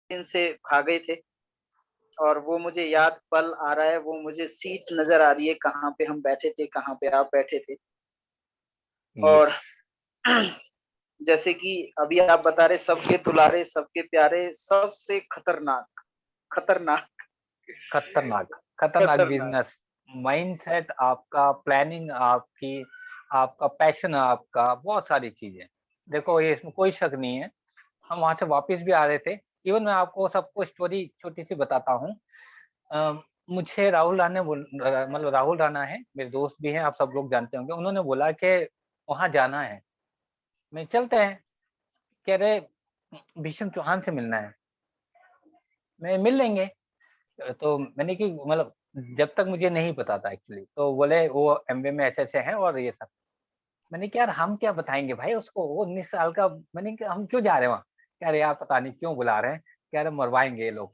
दिन से भागे थे और वो मुझे याद पल आ रहा है, वो मुझे सीट नजर आ रही है कहाँ पे हम बैठे थे, कहाँ पे आप बैठे थे। ये और जैसे कि अभी आप बता रहे, सबके दुलारे सबके प्यारे, सबसे खतरनाक, खतरनाक, खतरनाक खतरनाक खतरनाक। बिजनेस माइंडसेट आपका, प्लानिंग आपकी, आपका पैशन, आपका बहुत सारी चीजें। देखो ये इसमें कोई शक नहीं है। हम वहां से वापस भी आ रहे थे। इवन मैं आपको सबको स्टोरी छोटी सी बताता हूँ। मुझे राहुल राणा मतलब राहुल राणा है, मेरे दोस्त भी हैं, आप सब लोग जानते होंगे। उन्होंने बोला कि वहां जाना है, मैं चलते हैं। कह रहे भीष्म चौहान से मिलना है, मैं मिल लेंगे। तो मैंने कि मतलब जब तक मुझे नहीं पता था एक्चुअली, तो बोले वो एमवे में ऐसे ऐसे हैं और ये सब। मैंने कहा यार हम क्या बताएंगे भाई उसको, वो 19 साल का। मैंने कहा हम क्यों जा रहे हैं वहाँ। कह रहे यार पता नहीं क्यों बुला रहे हैं, कह रहे मरवाएंगे ये लोग।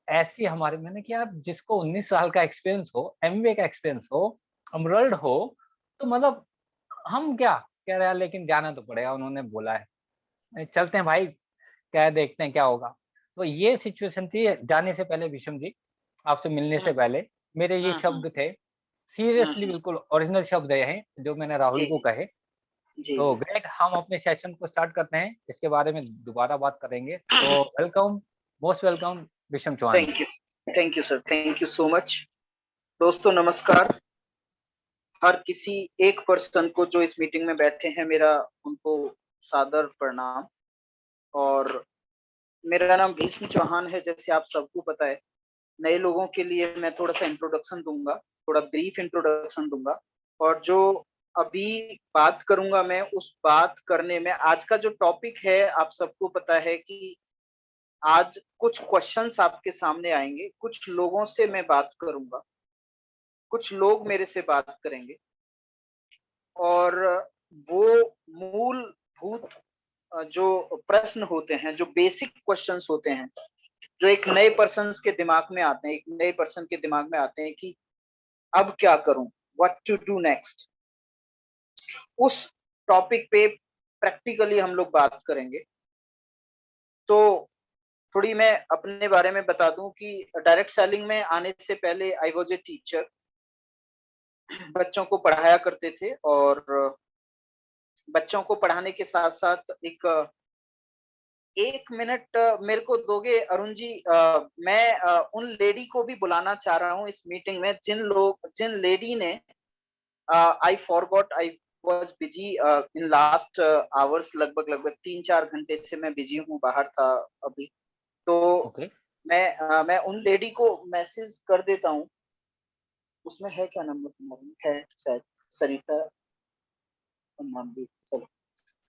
ऐसी हमारे, मैंने कहा यार जिसको 19 साल का एक्सपीरियंस हो, एमवे का एक्सपीरियंस हो, अमरल्ड हो, तो मतलब हम क्या। कह रहे यार लेकिन जाना तो पड़ेगा, उन्होंने बोला है। चलते हैं भाई, क्या देखते हैं क्या होगा। तो ये सिचुएशन थी जाने से पहले विषम जी, आपसे मिलने से हम्म पहले। मेरे ये हम्म शब्द थे, हम्म सीरियसली हम्म, बिल्कुल ओरिजिनल शब्द ये हैं जो मैंने जी राहुल को जी कहे। जी तो जी। ग्रेट, हम अपने सेशन को स्टार्ट करते हैं, इसके बारे में दोबारा बात करेंगे। तो welcome, most welcome Visham Chauhan ji. Thank you, thank you sir, thank you so much. दोस्तों नमस्कार। हर किसी एक पर्सन को जो इस मीटिंग में बैठे हैं, मेरा उनको सादर प्रणाम। और मेरा नाम भीष्म चौहान है, जैसे आप सबको पता है। नए लोगों के लिए मैं थोड़ा सा इंट्रोडक्शन दूंगा, थोड़ा ब्रीफ इंट्रोडक्शन दूंगा। और जो अभी बात करूंगा मैं, उस बात करने में आज का जो टॉपिक है, आप सबको पता है कि आज कुछ क्वेश्चंस आपके सामने आएंगे, कुछ लोगों से मैं बात करूंगा, कुछ लोग मेरे से बात करेंगे। और वो मूलभूत जो प्रश्न होते हैं, जो बेसिक क्वेश्चंस होते हैं, जो एक नए पर्सन के दिमाग में आते हैं, एक नए पर्सन के दिमाग में आते हैं कि अब क्या करूं, व्हाट टू डू नेक्स्ट, उस टॉपिक पे प्रैक्टिकली हम लोग बात करेंगे। तो थोड़ी मैं अपने बारे में बता दूं कि डायरेक्ट सेलिंग में आने से पहले आई वाज ए टीचर, बच्चों को पढ़ाया करते थे। और बच्चों को पढ़ाने के साथ साथ एक मिनट मेरे को दोगे अरुण जी? मैं उन लेडी को भी बुलाना चाह रहा हूँ इस मीटिंग में, जिन लेडी ने, I forgot, I was busy in last hours, लगभग लगभग 3-4 घंटे से मैं बिजी हूँ, बाहर था अभी। तो ओके। मैं उन लेडी को मैसेज कर देता हूँ। उसमें है क्या नंबर तुम्हारा? है शायद सरिता, नाम भी, चलो,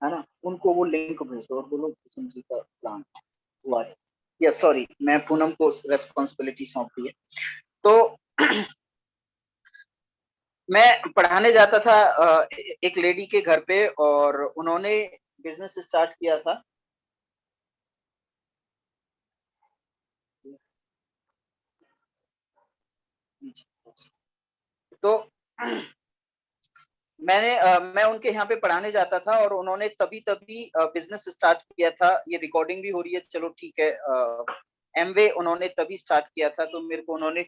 है ना? उनको वो लिंक भेज दो और बोलो किशन जी का प्लान हुआ है। या सॉरी, मैं पूनम को रेस्पॉन्सिबिलिटी सौंप दी है। तो मैं पढ़ाने जाता था एक लेडी के घर पे, और उन्होंने बिजनेस स्टार्ट किया था। तो मैं उनके यहाँ पे पढ़ाने जाता था, और उन्होंने तभी तभी बिजनेस स्टार्ट किया था। ये रिकॉर्डिंग भी हो रही है, चलो ठीक है। एमवे उन्होंने तभी स्टार्ट किया था, तो मेरे को उन्होंने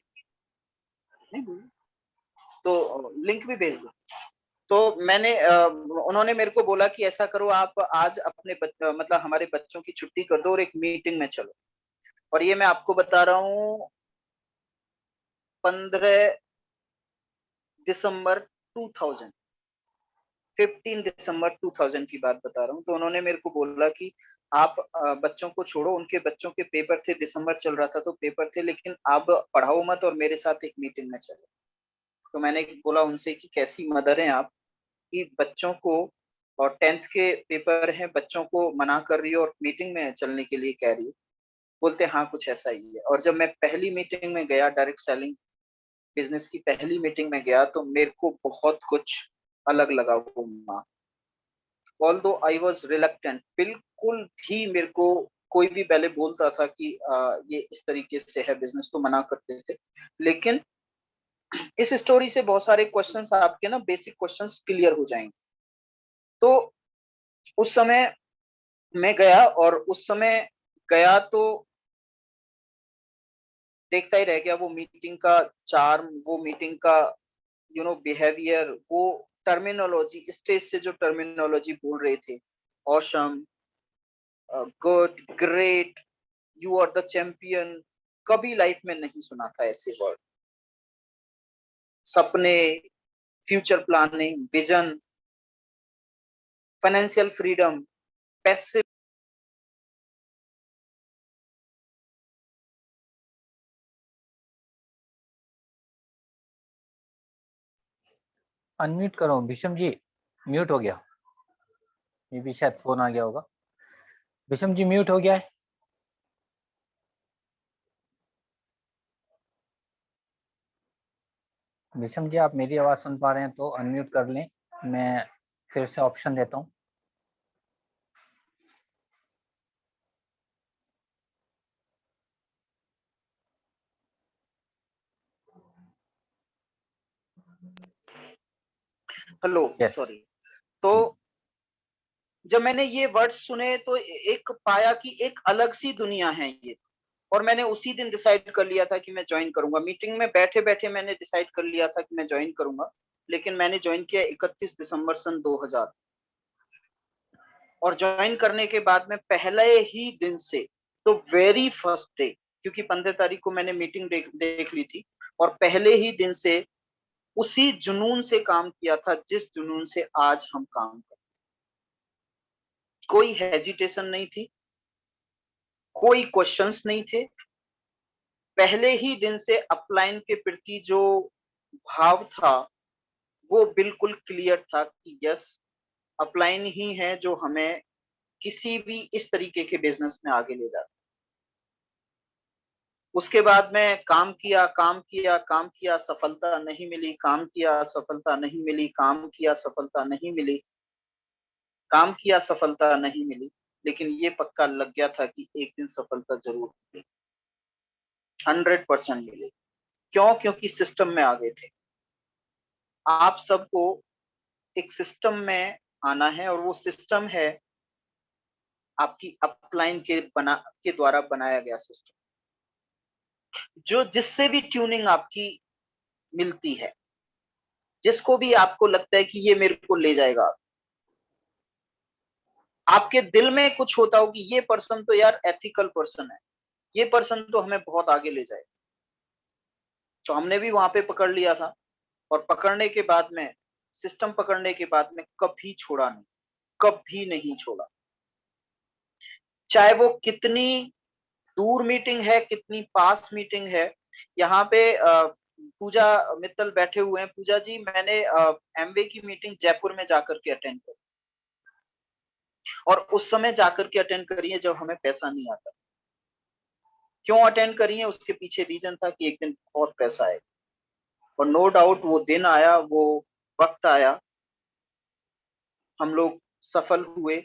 नहीं, तो लिंक भी भेज दो। तो उन्होंने मेरे को बोला कि ऐसा करो, आप आज अपने मतलब हमारे बच्चों की छुट्टी कर दो और एक मीटिंग में चलो। और ये मैं आपको बता रहा हूँ, 15 दिसंबर 2000, 15 दिसंबर 2000 की बात बता रहा हूँ। तो उन्होंने मेरे को बोला कि आप बच्चों को छोड़ो, उनके बच्चों के पेपर थे, दिसंबर चल रहा था तो पेपर थे, लेकिन आप पढ़ाओ मत और मेरे साथ एक मीटिंग में चलो। तो मैंने बोला उनसे कि कैसी मदर हैं आप, कि बच्चों को, और 10th के पेपर हैं, बच्चों को मना कर रही हो और मीटिंग में चलने के लिए कह रही हो। बोलते हाँ कुछ ऐसा ही है। और जब मैं पहली मीटिंग में गया, डायरेक्ट सेलिंग बिजनेस की पहली मीटिंग में गया, तो मेरे को बहुत कुछ अलग लगा वो माँ। ऑल्दो आई वॉज रिलक्टेंट, बिल्कुल भी मेरे को कोई भी पहले बोलता था कि ये इस तरीके से है बिजनेस, तो मना करते थे। लेकिन इस स्टोरी से बहुत सारे क्वेश्चंस आपके ना, बेसिक क्वेश्चंस क्लियर हो जाएंगे। तो उस समय मैं गया, और उस समय गया तो देखता ही रह गया वो मीटिंग का चार्म, वो मीटिंग का बिहेवियर, वो टर्मिनोलॉजी, स्टेज से जो टर्मिनोलॉजी बोल रहे थे, awesome, good, great, you are the champion, कभी लाइफ में नहीं सुना था ऐसे वर्ड। सपने, future planning, vision, financial freedom, passive. Unmute करो विषम जी, म्यूट हो गया, ये भी शायद फोन आ गया होगा। विषम जी म्यूट हो गया है। विषम जी आप मेरी आवाज सुन पा रहे हैं तो अनम्यूट कर लें, मैं फिर से ऑप्शन देता हूँ। Hello, yes. सॉरी। तो जब मैंने ये वर्ड्स सुने तो एक पाया कि एक अलग सी दुनिया है ये, और मैंने उसी दिन डिसाइड कर लिया था कि मैं ज्वाइन करूंगा। मीटिंग में बैठे बैठे मैंने डिसाइड कर लिया था कि मैं ज्वाइन करूंगा, लेकिन मैंने ज्वाइन किया 31 दिसंबर सन 2000। और ज्वाइन करने के बाद में पहले ही दिन से, तो वेरी फर्स्ट डे, क्योंकि 15 तारीख को मैंने मीटिंग देख ली थी, और पहले ही दिन से उसी जुनून से काम किया था जिस जुनून से आज हम काम कर। कोई हेजिटेशन नहीं थी, कोई क्वेश्चंस नहीं थे। पहले ही दिन से अपलाइन के प्रति जो भाव था वो बिल्कुल क्लियर था कि यस, अपलाइन ही है जो हमें किसी भी इस तरीके के बिजनेस में आगे ले जाता। उसके बाद में काम किया, काम किया, काम किया, सफलता नहीं मिली, काम किया, सफलता नहीं मिली, काम किया, सफलता नहीं मिली, काम किया, सफलता नहीं मिली। लेकिन ये पक्का लग गया था कि एक दिन सफलता जरूर मिलेगी, 100% मिलेगी। क्यों? क्योंकि सिस्टम में आ गए थे। आप सबको एक सिस्टम में आना है, और वो सिस्टम है आपकी अपलाइन के द्वारा बनाया गया सिस्टम, जो जिससे भी ट्यूनिंग आपकी मिलती है, जिसको भी आपको लगता है कि ये मेरे को ले जाएगा, आपके दिल में कुछ होता हो कि ये पर्सन तो यार एथिकल पर्सन है, ये पर्सन तो हमें बहुत आगे ले जाएगा। तो हमने भी वहां पे पकड़ लिया था, और पकड़ने के बाद में, सिस्टम पकड़ने के बाद में कभी छोड़ा नहीं, कभी नहीं छोड़ा। चाहे वो कितनी दूर मीटिंग है, कितनी पास मीटिंग है। यहाँ पे पूजा मित्तल बैठे हुए हैं। पूजा जी, मैंने एमवे की मीटिंग जयपुर में जाकर के अटेंड करी, और उस समय जाकर के अटेंड करी है जब हमें पैसा नहीं आता। क्यों अटेंड करी है? उसके पीछे रीजन था कि एक दिन बहुत पैसा आएगा, और नो डाउट वो दिन आया, वो वक्त आया। हम लोग सफल हुए,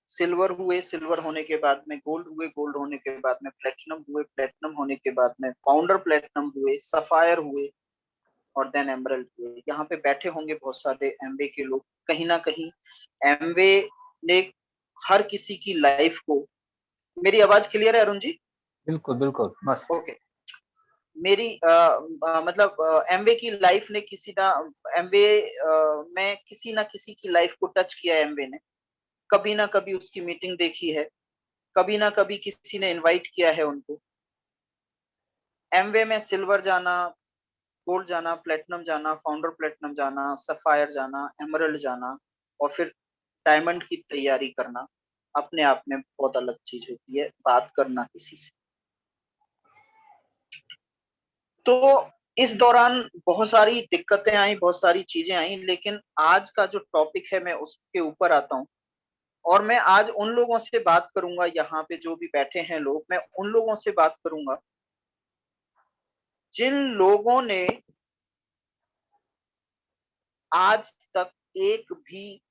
सिल्वर हुए, सिल्वर होने के बाद में गोल्ड हुए, गोल्ड होने के बाद में प्लेटिनम हुए, प्लेटिनम होने के बाद में फाउंडर प्लेटिनम हुए, सफायर हुए, और देन एमरल्ड हुए। यहाँ पे बैठे होंगे बहुत सारे एमवे के लोग। कहीं ना कहीं एमवे ने हर किसी की लाइफ को। मेरी आवाज क्लियर है अरुण जी? बिल्कुल बिल्कुल मस्त। ओके। मेरी मतलब एमवे की लाइफ ने किसी ना, एमवे में किसी ना किसी की लाइफ को टच किया है एमवे ने। कभी ना कभी उसकी मीटिंग देखी है, कभी ना कभी किसी ने इनवाइट किया है उनको। एमवे में सिल्वर जाना, गोल्ड जाना, प्लेटिनम जाना, फाउंडर प्लेटिनम जाना, सफायर जाना, एमरल्ड जाना, और फिर डायमंड की तैयारी करना, अपने आप में बहुत अलग चीज होती है, बात करना किसी से। तो इस दौरान बहुत सारी दिक्कतें आई, बहुत सारी चीजें आई, लेकिन आज का जो टॉपिक है मैं उसके ऊपर आता हूँ। और मैं आज उन लोगों से बात करूंगा, यहाँ पे जो भी बैठे हैं लोग, मैं उन लोगों से बात करूंगा जिन लोगों ने आज तक एक भी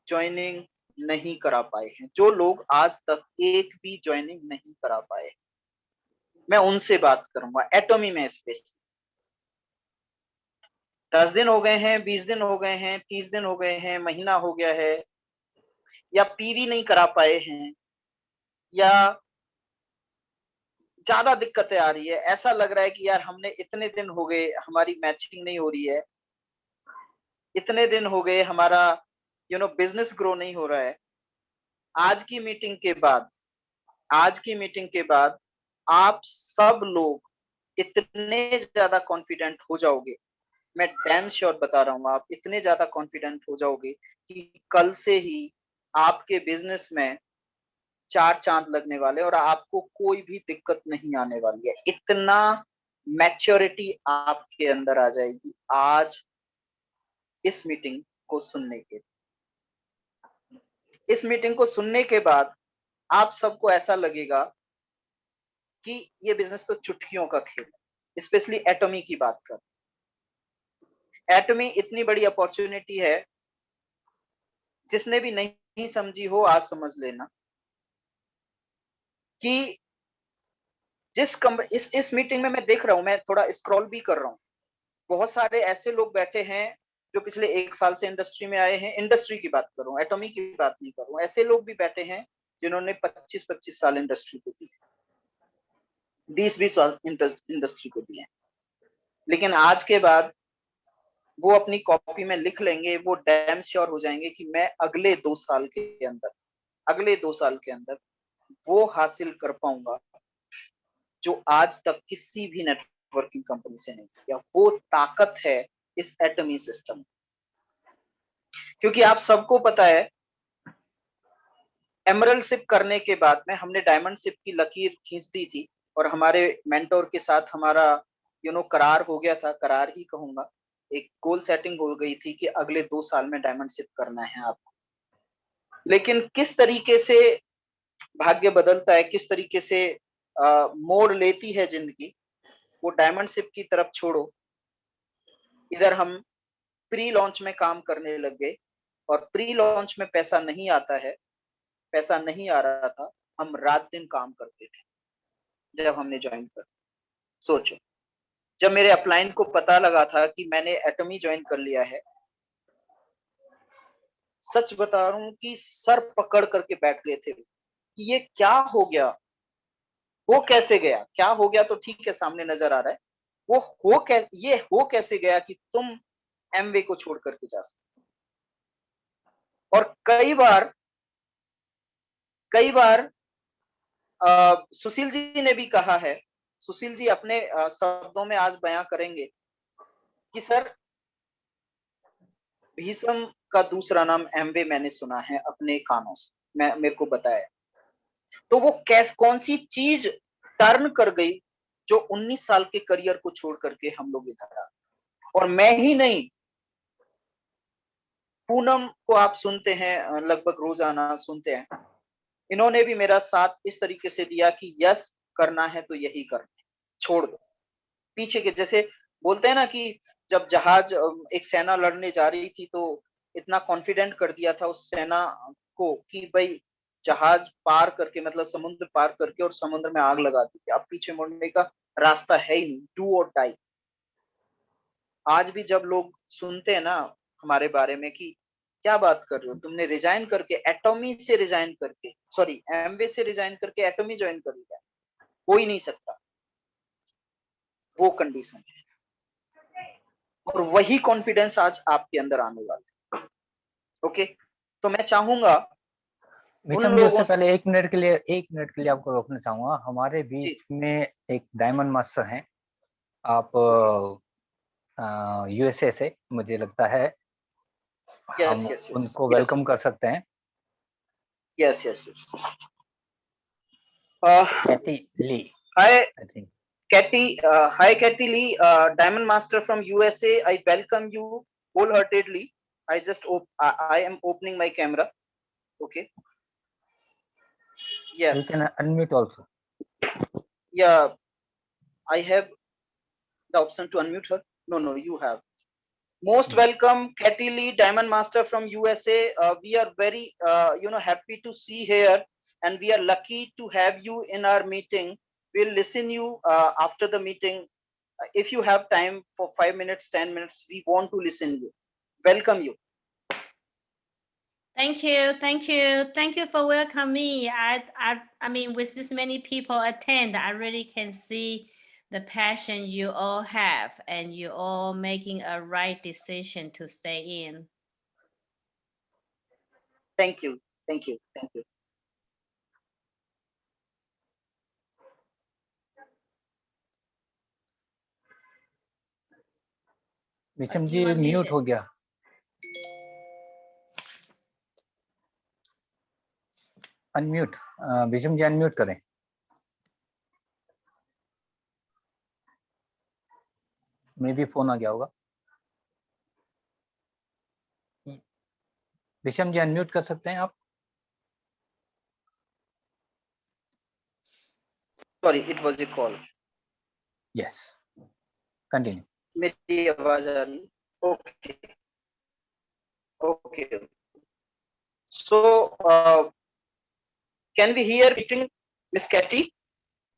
ज्वाइनिंग नहीं करा पाए हैं। जो लोग आज तक एक भी ज्वाइनिंग नहीं करा पाए, मैं उनसे बात करूंगा एटॉमी में स्पेशली। 10 दिन हो गए हैं, 20 दिन हो गए हैं, 30 दिन हो गए हैं, महीना हो गया है, या पीवी नहीं करा पाए हैं, या ज्यादा दिक्कतें आ रही है, ऐसा लग रहा है कि यार हमने इतने दिन हो गए हमारी मैचिंग नहीं हो रही है, इतने दिन हो गए हमारा बिजनेस ग्रो नहीं हो रहा है। आज की मीटिंग के बाद आज की मीटिंग के बाद आप सब लोग इतने ज्यादा कॉन्फिडेंट हो जाओगे, मैं डैम श्योर बता रहा हूं, आप इतने ज्यादा कॉन्फिडेंट हो जाओगे कि कल से ही आपके बिजनेस में चार चांद लगने वाले और आपको कोई भी दिक्कत नहीं आने वाली है। इतना मैच्योरिटी आपके अंदर आ जाएगी आज इस मीटिंग को सुनने के इस मीटिंग को सुनने के बाद आप सबको ऐसा लगेगा कि ये बिजनेस तो चुटकियों का खेल है। स्पेशली एटॉमी की बात कर, एटॉमी इतनी बड़ी अपॉर्चुनिटी है, जिसने भी नहीं समझी हो आज समझ लेना कि इस मीटिंग में मैं देख रहा हूं, मैं थोड़ा स्क्रॉल भी कर रहा हूं, बहुत सारे ऐसे लोग बैठे हैं जो पिछले 1 साल से इंडस्ट्री में आए हैं। इंडस्ट्री की बात कर रहा हूँ, एटॉमी की बात नहीं कर रहा हूँ। ऐसे लोग भी बैठे हैं जिन्होंने 25-25 साल इंडस्ट्री को दिए, 20-20 साल इंडस्ट्री को दिए, लेकिन आज के बाद वो अपनी कॉपी में लिख लेंगे, वो डैम श्योर हो जाएंगे कि मैं अगले 2 साल के अंदर वो हासिल कर पाऊंगा जो आज तक किसी भी नेटवर्किंग कंपनी से नहीं किया। वो ताकत है इस एटॉमी सिस्टम, क्योंकि आप सबको पता है एमरल्ड शिप करने के बाद में हमने डायमंड शिप की लकीर खींच दी थी और हमारे मेंटोर के साथ हमारा करार हो गया था, करार ही कहूंगा, एक गोल सेटिंग हो गई थी कि अगले 2 साल में डायमंड शिप करना है आपको। लेकिन किस तरीके से भाग्य बदलता है, किस तरीके से मोड़ लेती है जिंदगी, वो डायमंड शिप की तरफ छोड़ो, इधर हम प्री लॉन्च में काम करने लग गए और प्री लॉन्च में पैसा नहीं आता है, पैसा नहीं आ रहा था, हम रात दिन काम करते थे जब हमने ज्वाइन कर। सोचो, जब मेरे अपलाइन को पता लगा था कि मैंने एटॉमी ज्वाइन कर लिया है, सच बता रहा हूं कि सर पकड़ करके बैठ गए थे कि ये क्या हो गया, वो कैसे गया, क्या हो गया तो ठीक है सामने नजर आ रहा है, ये हो कैसे गया कि तुम एमवे को छोड़ करके जा सकते। और कई बार सुशील जी ने भी कहा है, सुशील जी अपने शब्दों में आज बयां करेंगे कि सर भीषम का दूसरा नाम एमवे मैंने सुना है अपने कानों से, मेरे को बताया। तो वो कौन सी चीज टर्न कर गई जो 19 साल के करियर को छोड़ करके हम लोग इधर आ। और मैं ही नहीं, पूनम को आप सुनते हैं, लगभग रोजाना सुनते हैं, इन्होंने भी मेरा साथ इस तरीके से दिया कि यस करना है तो यही करना है, छोड़ दो पीछे के। जैसे बोलते हैं ना कि जब जहाज एक सेना लड़ने जा रही थी तो इतना कॉन्फिडेंट कर दिया था उस सेना को कि भाई जहाज पार करके, मतलब समुद्र पार करके और समुद्र में आग लगा दी, अब पीछे मुड़ने का रास्ता है ही नहीं, डू और डाई। आज भी जब लोग सुनते हैं ना हमारे बारे में कि क्या बात कर रहे हो, तुमने रिजाइन करके एटॉमी से रिजाइन करके, सॉरी एमवे से रिजाइन करके एटॉमी ज्वाइन कर लिया, हो ही नहीं सकता, वो कंडीशन है। और वही कॉन्फिडेंस आज आपके अंदर आने वाला है। ओके, तो मैं चाहूंगा उन विषम जी, उससे लोगों से, पहले 1 मिनट के लिए आपको रोकना चाहूंगा। हमारे जी, बीच में एक डायमंड मास्टर हैं, आप ओके, यूएसए से मुझे लगता है, यस हम यस यस उनको यस वेलकम कर सकते हैं। Yes yes yes. Katie Lee, hi I think. Katie, hi Katie Lee, Diamond Master from USA. I welcome you wholeheartedly. I am opening my camera. Okay. You Yes. Can unmute also. Yeah. I have the option to unmute her. No, no, you have. Most welcome, Katie Lee, Diamond Master from USA. We are very, happy to see here, and we are lucky to have you in our meeting. We'll listen you after the meeting. If you have time for 5 minutes, 10 minutes, we want to listen you. Welcome you. Thank you, thank you, thank you for welcoming me. I mean, with this many people attend, I really can see the passion you all have, and you all making a right decision to stay in. Thank you, thank you, thank you. विषम जी mute हो गया। Unmute, विषम जी unmute करें। May be phone आ गया होगा। विषम जी unmute कर सकते हैं आप? Sorry, it was a call. Yes, continue. मेरी आवाज आ रही? Okay okay. So can we hear meeting miss Katie?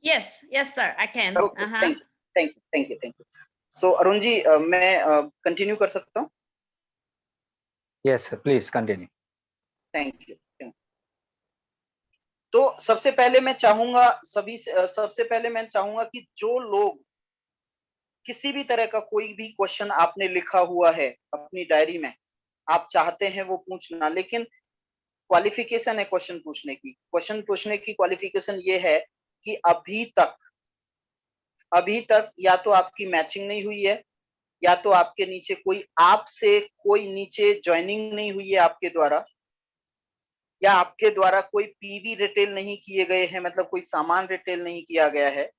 Yes, yes, sir, I can. Okay, thank you, thank you, thank you, thank you. So Arun ji, मैं continue कर सकता हूँ? Yes please continue. Thank you. तो सबसे पहले मैं चाहूंगा कि जो लोग किसी भी तरह का कोई भी क्वेश्चन आपने लिखा हुआ है अपनी डायरी में, आप चाहते हैं वो पूछना, लेकिन क्वालिफिकेशन है क्वेश्चन पूछने की। क्वेश्चन पूछने की क्वालिफिकेशन ये है कि अभी तक या तो आपकी मैचिंग नहीं हुई है, या तो आपके नीचे कोई नीचे ज्वाइनिंग नहीं हुई है आपके द्वारा, या आपके द्वारा कोई पीवी रिटेल नहीं किए गए हैं, मतलब कोई सामान रिटेल नहीं किया गया है।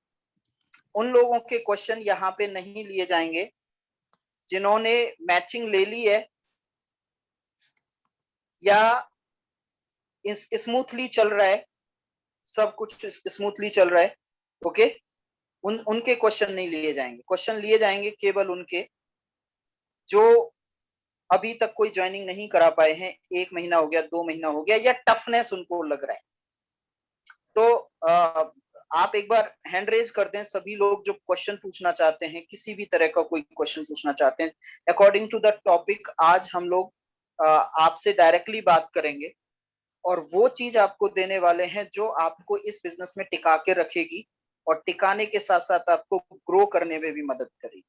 उन लोगों के क्वेश्चन यहाँ पे नहीं लिए जाएंगे। जिन्होंने मैचिंग ले ली है या स्मूथली चल रहा है, सब कुछ स्मूथली चल रहा है, ओके, उनके क्वेश्चन नहीं लिए जाएंगे। क्वेश्चन लिए जाएंगे केवल उनके जो अभी तक कोई ज्वाइनिंग नहीं करा पाए हैं, 1 महीना हो गया, 2 महीना हो गया, या टफनेस उनको लग रहा है। तो आप एक बार हैंड रेज कर दें, सभी लोग जो क्वेश्चन पूछना चाहते हैं, किसी भी तरह का कोई क्वेश्चन पूछना चाहते हैं अकॉर्डिंग टू द टॉपिक। आज हम लोग आपसे डायरेक्टली बात करेंगे और वो चीज आपको देने वाले हैं जो आपको इस बिजनेस में टिका के रखेगी और टिकाने के साथ साथ आपको ग्रो करने में भी मदद करेगी।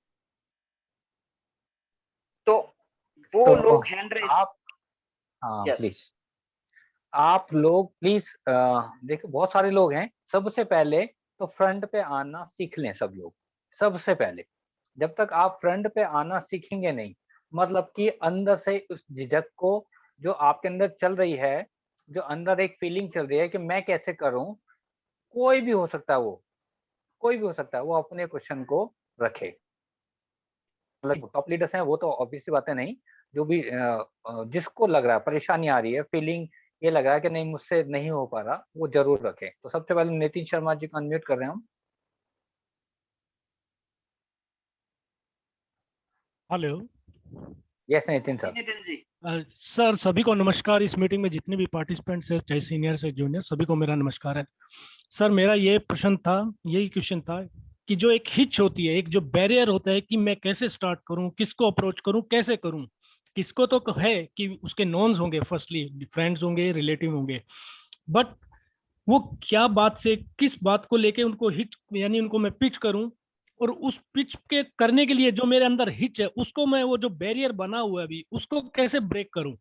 तो वो तो लोग हैंड रेज आप प्लीज आप लोग प्लीज देखो, बहुत सारे लोग हैं। सबसे पहले तो फ्रंट पे आना सीख लें सब लोग। सबसे पहले जब तक आप फ्रंट पे आना सीखेंगे नहीं, मतलब कि अंदर से उस झिझक को जो आपके अंदर चल रही है, जो अंदर एक फीलिंग चल रही है कि मैं कैसे करूं, कोई भी हो सकता है, वो अपने क्वेश्चन को रखे। मतलब टॉप लीडर्स हैं वो तो ऑब्वियसली बात है, नहीं, जो भी जिसको लग रहा है परेशानी आ रही है, फीलिंग ये लग रहा है कि नहीं मुझसे नहीं हो पा रहा, वो जरूर रखे। तो सबसे पहले नितिन शर्मा जी को अनम्यूट कर रहे हैं हम। Hello. Yes Nitin sir. Nitin ji. Sir सभी को नमस्कार। इस मीटिंग में जितने भी पार्टिसिपेंट्स हैं, चाहे सीनियर से जूनियर, सभी को मेरा नमस्कार है। सर मेरा ये प्रश्न था, यही क्वेश्चन था कि जो एक हिच होती है, एक जो बैरियर होता है कि मैं कैसे स्टार्ट करूं, किसको अप्रोच करूं, कैसे करूं। किसको तो है कि उसके नॉन्स होंगे, फर्स्टली फ्रेंड्स होंगे, रिलेटिव होंगे, बट वो क्या बात से, किस बात को लेके उनको हिट, यानी उनको मैं पिच करूं, और उस पिच के करने के लिए जो मेरे अंदर हिच है, उसको मैं, वो जो बैरियर बना हुआ है अभी, उसको कैसे ब्रेक करूं।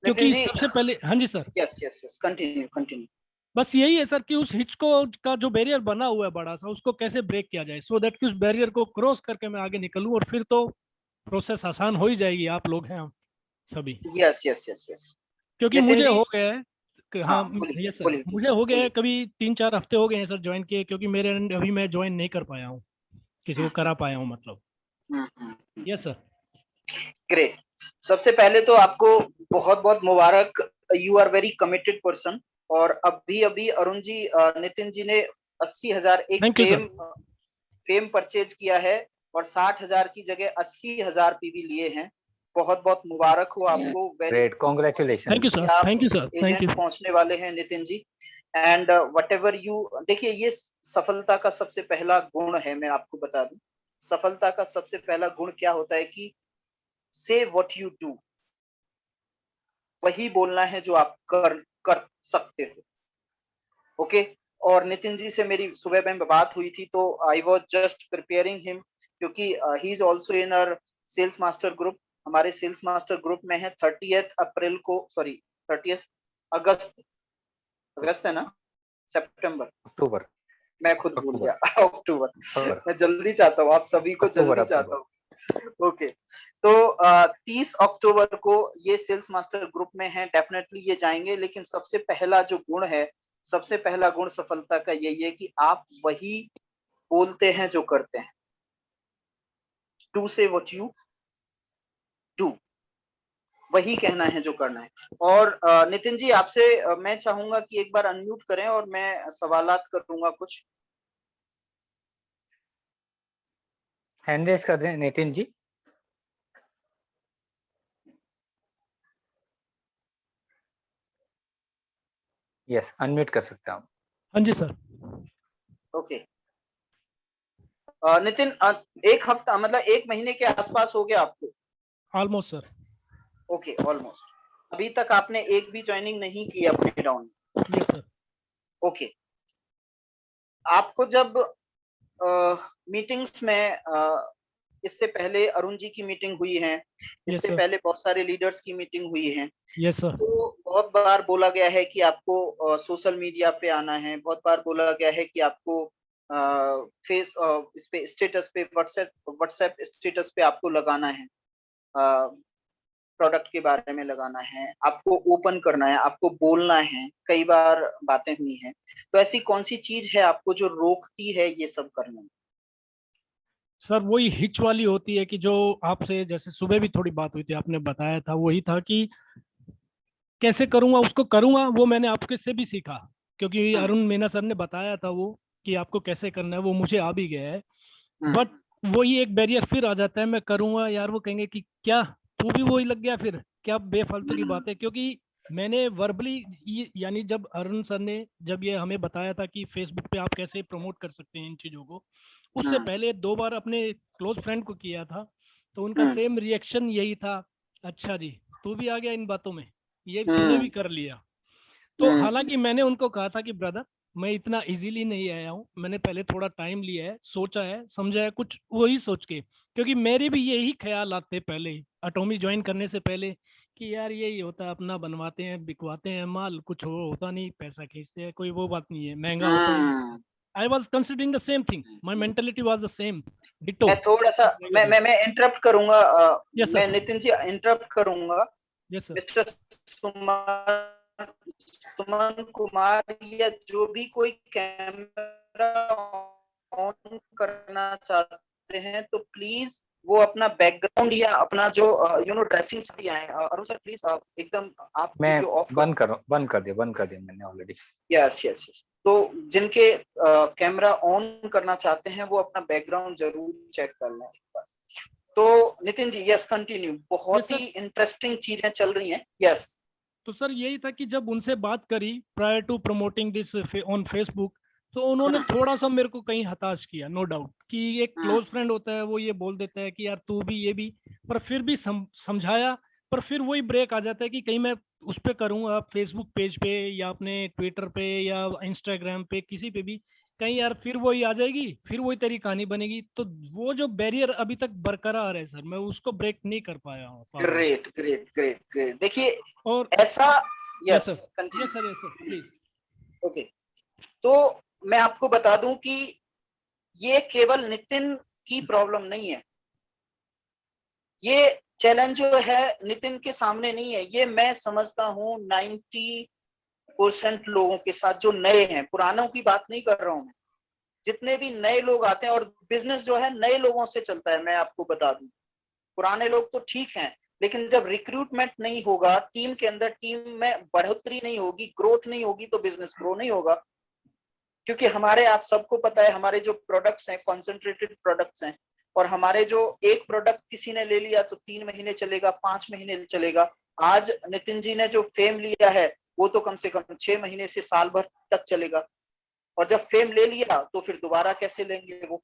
क्योंकि सबसे पहले, हाँ जी sir. Yes yes yes, continue. बस यही है सर कि उस हिच को का जो बैरियर बना हुआ है बड़ा सा, उसको कैसे ब्रेक किया जाए, सो दैट कि उस बैरियर को क्रॉस करके मैं आगे निकलूं, और फिर तो प्रोसेस आसान हो ही जाएगी। आप लोग हैं हम सभी। Yes yes yes yes. क्योंकि मुझे हो गया है हाँ बोलिए यस सर, बोलिए। मुझे हो गया है, कभी 3-4 हफ्ते हो गए हैं सर ज्वाइन किए, क्योंकि मेरे अभी मैं ज्वाइन नहीं कर पाया हूँ, किसी को करा पाया हूँ मतलब। Yes sir. ग्रेट। सबसे पहले तो आपको बहुत बहुत मुबारक, you are very committed person. और अभी अभी अरुण जी, नितिन जी ने 80,000 एक फेम परचेज किया है और 60,000 की जगह 80,000 पीवी लिए हैं। बहुत बहुत मुबारक हो आपको। Great, congratulation. Thank you sir, thank you sir, thank you. पहुंचने वाले हैं Nitin ji. And what ever you, देखिए ये सफलता का सबसे पहला गुण है, मैं आपको बता दूं। सफलता का सबसे पहला गुण क्या होता है कि से व्हाट यू डू। वही बोलना है जो आप कर सकते हो। ओके। और नितिन जी से मेरी सुबह में बात हुई थी, तो I was just preparing him, क्योंकि he is also in our sales master group. हमारे सेल्स मास्टर ग्रुप में है 30 अप्रैल को, सॉरी 30 अगस्त, अगस्त है ना, सितंबर, अक्टूबर, मैं खुद भूल अक्टूबर, गया अक्टूबर। अक्टूबर, मैं जल्दी चाहता हूँ, आप सभी को अक्टूबर, जल्दी चाहता अक्टूबर। हूँ। ओके। तो 30 अक्टूबर को ये सेल्स मास्टर ग्रुप में है, डेफिनेटली ये जाएंगे। लेकिन सबसे पहला जो गुण है, सबसे पहला गुण सफलता का यही है कि आप वही बोलते हैं जो करते हैं। टू से व्हाट यू डू, वही कहना है जो करना है। और नितिन जी आपसे मैं चाहूंगा कि एक बार अनम्यूट करें और मैं सवालात करूंगा कुछ। हैंड रेज कर दें नितिन जी। यस, अनम्यूट कर सकता हूँ। हाँ जी सर। ओके। नितिन, एक हफ्ता मतलब 1 महीने के आसपास हो गया आपको? Almost sir. Okay, almost. अभी तक आपने एक भी ज्वाइनिंग नहीं की अपने राउंड में? Yes sir. ओके। आपको जब मीटिंग्स में इससे पहले अरुण जी की मीटिंग हुई है, इससे sir. पहले बहुत सारे लीडर्स की मीटिंग हुई है, यस सर। तो बहुत बार बोला गया है कि आपको सोशल मीडिया पे आना है, बहुत बार बोला गया है कि आपको फेस इस पे स्टेटस पे, व्हाट्सएप स्टेटस पे आपको लगाना है, प्रोडक्ट के बारे में लगाना है, आपको ओपन करना है, आपको बोलना है, कई बार बातें हुई हैं। तो ऐसी कौन सी चीज है आपको जो रोकती है ये सब करने में? सर वही हिच वाली होती है कि जो आपसे जैसे सुबह भी थोड़ी बात हुई थी, आपने बताया था, वही था कि कैसे करूंगा उसको करूंगा, वो मैंने आपके से भी सीखा, क्योंकि अरुण मीना सर ने बताया था वो कि आपको कैसे करना है, वो मुझे आ भी गया है। बट वही एक बैरियर फिर आ जाता है, मैं करूंगा यार, वो कहेंगे कि क्या तू भी वही लग गया, फिर क्या बेफालतू की बात है। क्योंकि मैंने वर्बली यानी जब अरुण सर ने जब ये हमें बताया था कि फेसबुक पे आप कैसे प्रमोट कर सकते हैं इन चीज़ों को, उससे पहले 2 बार अपने क्लोज फ्रेंड को किया था, तो उनका सेम रिएक्शन यही था, अच्छा जी तू भी आ गया इन बातों में, ये तूने भी कर लिया। तो हालांकि मैंने उनको कहा था कि ब्रदर मैं इतना इजीली नहीं आया हूँ, मैंने पहले थोड़ा टाइम लिया है, सोचा है, समझा है, कुछ वही सोच के, क्योंकि मेरे भी यही ख्याल आते पहले एटॉमी ज्वाइन करने से पहले कि यार यही होता है, अपना बनवाते हैं, बिकवाते हैं माल, कुछ होता नहीं, पैसा खींचते हैं, कोई वो बात नहीं है, महंगा होता ही। I was considering the same thing, my mentality was the same ditto. मैं थोड़ा सा मैं इंटरप्ट करूंगा। Yes, sir. मैं नितिन जी इंटरप्ट करूंगा। Yes sir. Mister Suman Kumar या जो भी कोई कैमरा ऑन करना चाहते हैं तो प्लीज वो अपना बैकग्राउंड या अपना जो ड्रेसिंग साड़ी है, अरुण सर प्लीज एकदम आप मैं वीडियो ऑफ बंद कर दिया मैंने ऑलरेडी। Yes yes yes. तो जिनके कैमरा ऑन करना चाहते हैं वो अपना बैकग्राउंड जरूर चेक कर लें एक बार। तो नितिन जी यस कंटिन्यू, बहुत ही इंटरेस्टिंग चीजें चल रही हैं। यस। तो सर यही था कि जब उनसे बात करी prior to promoting this on Facebook, तो उन्होंने थोड़ा सा मेरे को कहीं हताश किया, नो डाउट, कि एक क्लोज फ्रेंड होता है वो ये बोल देता है कि यार तू भी ये भी, पर फिर भी समझाया, पर फिर वही ब्रेक आ जाता है कि कहीं मैं उस पर करूँगा फेसबुक पेज पे या अपने ट्विटर पे या इंस्टाग्राम पे किसी पे भी, कहीं यार फिर वही आ जाएगी, फिर वही तेरी कहानी बनेगी। तो वो जो बैरियर अभी तक बरकरार है सर, मैं उसको ब्रेक नहीं कर पाया हूँ। Great great great great. देखिए और ऐसा yes yes sir please. Okay. तो मैं आपको बता दूं कि ये केवल नितिन की प्रॉब्लम नहीं है, ये चैलेंज जो है नितिन के सामने नहीं है, ये मैं समझता हूं 90% लोगों के साथ जो नए हैं, पुरानों की बात नहीं कर रहा हूं मैं, जितने भी नए लोग आते हैं, और बिजनेस जो है नए लोगों से चलता है, मैं आपको बता दूं। पुराने लोग तो ठीक हैं, लेकिन जब रिक्रूटमेंट नहीं होगा, टीम के अंदर टीम में बढ़ोतरी नहीं होगी, ग्रोथ नहीं होगी, तो बिजनेस ग्रो नहीं होगा। क्योंकि हमारे, आप सबको पता है, हमारे जो प्रोडक्ट्स हैं कॉन्सेंट्रेटेड प्रोडक्ट्स हैं, और हमारे जो एक प्रोडक्ट किसी ने ले लिया तो 3 महीने चलेगा, 5 महीने चलेगा। आज नितिन जी ने जो फेम लिया है वो तो कम से कम 6 महीने से साल भर तक चलेगा, और जब फेम ले लिया तो फिर दोबारा कैसे लेंगे वो,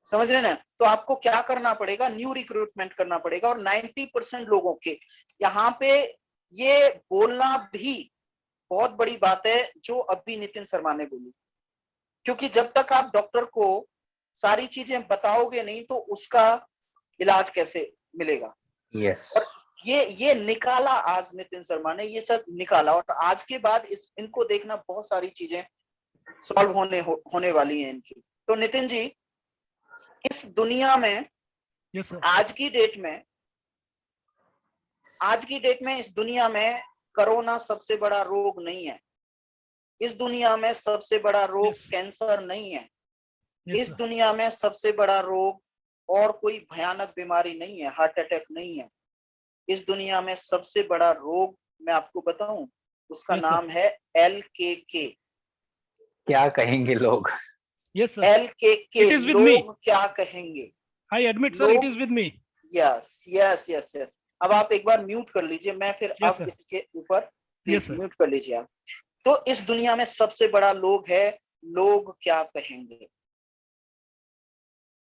समझ रहे ना? तो आपको क्या करना पड़ेगा, न्यू रिक्रूटमेंट करना पड़ेगा। और 90% लोगों के यहाँ पे ये बोलना भी बहुत बड़ी बात है जो अभी नितिन शर्मा ने बोली, क्योंकि जब तक आप डॉक्टर को सारी चीजें बताओगे नहीं तो उसका इलाज कैसे मिलेगा। यस और ये निकाला आज नितिन शर्मा ने, ये सब निकाला, और आज के बाद इनको देखना बहुत सारी चीजें सॉल्व होने वाली हैं इनकी। तो नितिन जी, इस दुनिया में यस सर। आज की डेट में इस दुनिया में कोरोना सबसे बड़ा रोग नहीं है। इस दुनिया में सबसे बड़ा रोग Yes. कैंसर नहीं है। Yes, इस sir. दुनिया में सबसे बड़ा रोग और कोई भयानक बीमारी नहीं है, हार्ट अटैक नहीं है। इस दुनिया में सबसे बड़ा रोग मैं आपको बताऊं, उसका Yes, sir. नाम है LKK। क्या कहेंगे लोग? Yes, sir. LKK, It is with me. लोग क्या कहेंगे? I admit, sir, it लोग, is with me. यस। अब आप एक बार म्यूट कर लीजिए, मैं फिर Yes, अब sir. इसके ऊपर प्लीज Yes, sir. म्यूट कर लीजिए आप। तो इस दुनिया में सबसे बड़ा लोग है, लोग क्या कहेंगे।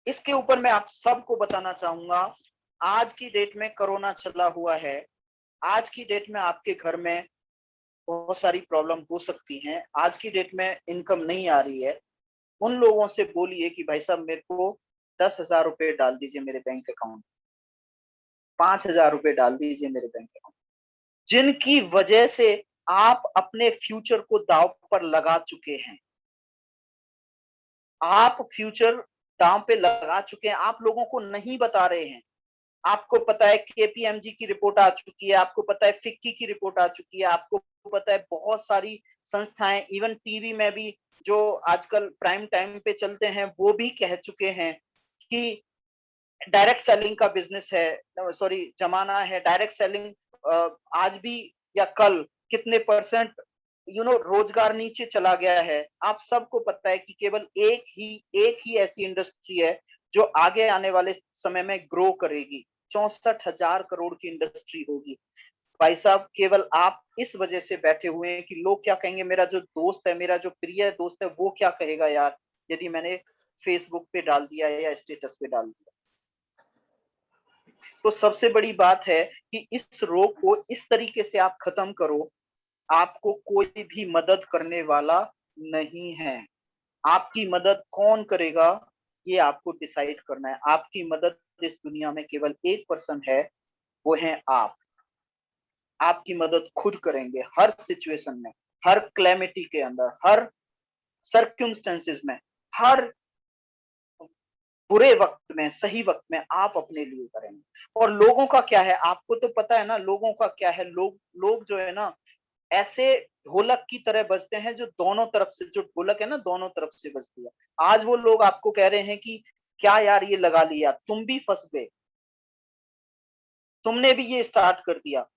इसके ऊपर मैं आप सबको बताना चाहूंगा, आज की डेट में कोरोना चला हुआ है। आज की डेट में आपके घर में बहुत सारी प्रॉब्लम हो सकती हैं। आज की डेट में इनकम नहीं आ रही है। उन लोगों से बोलिए कि भाई साहब मेरे को 10,000 रुपए डाल दीजिए मेरे बैंक अकाउंट, 5,000 रुपए डाल दीजिए मेरे बैंक अकाउंट, जिनकी वजह से आप अपने फ्यूचर को दांव पर लगा चुके हैं। आप फ्यूचर दांव पे लगा चुके हैं, आप लोगों को नहीं बता रहे हैं। आपको पता है KPMG की रिपोर्ट आ चुकी है, आपको पता है फिक्की की रिपोर्ट आ चुकी है, आपको पता है बहुत सारी संस्थाएं, इवन टीवी में भी जो आजकल प्राइम टाइम पे चलते हैं वो भी कह चुके हैं कि डायरेक्ट सेलिंग का बिजनेस है, सॉरी जमाना है डायरेक्ट सेलिंग। आज भी या कल कितने परसेंट रोजगार नीचे चला गया है। आप सबको पता है कि केवल एक ही ऐसी इंडस्ट्री है जो आगे आने वाले समय में ग्रो करेगी। 64,000 करोड़ की इंडस्ट्री होगी। भाई साहब, केवल आप इस वजह से बैठे हुए हैं कि लोग क्या कहेंगे, मेरा जो दोस्त है, मेरा जो प्रिय दोस्त है, वो क्या कहेगा यार यदि मैंने फेसबुक पे डाल दिया या स्टेटस पे डाल दिया। तो सबसे बड़ी बात है कि इस रोग को इस तरीके से आप खत्म करो, आपको कोई भी मदद करने वाला नहीं है। आपकी मदद कौन करेगा ये आपको डिसाइड करना है। आपकी मदद इस दुनिया में केवल एक पर्सन है, वो है आप। आपकी मदद खुद करेंगे हर सिचुएशन में, हर क्लैमिटी के अंदर, हर सर्कमस्टेंसेस में, हर बुरे वक्त में, सही वक्त में आप अपने लिए करेंगे। और लोगों का क्या है आपको तो पता है ना, लोगों का क्या है, लोग जो है ना ऐसे ढोलक की तरह बजते हैं जो दोनों तरफ से, जो ढोलक है ना दोनों तरफ से बजती है। आज वो लोग आपको कह रहे हैं कि क्या यार ये लगा लिया, तुम भी फंस गए, तुमने भी ये स्टार्ट कर दिया।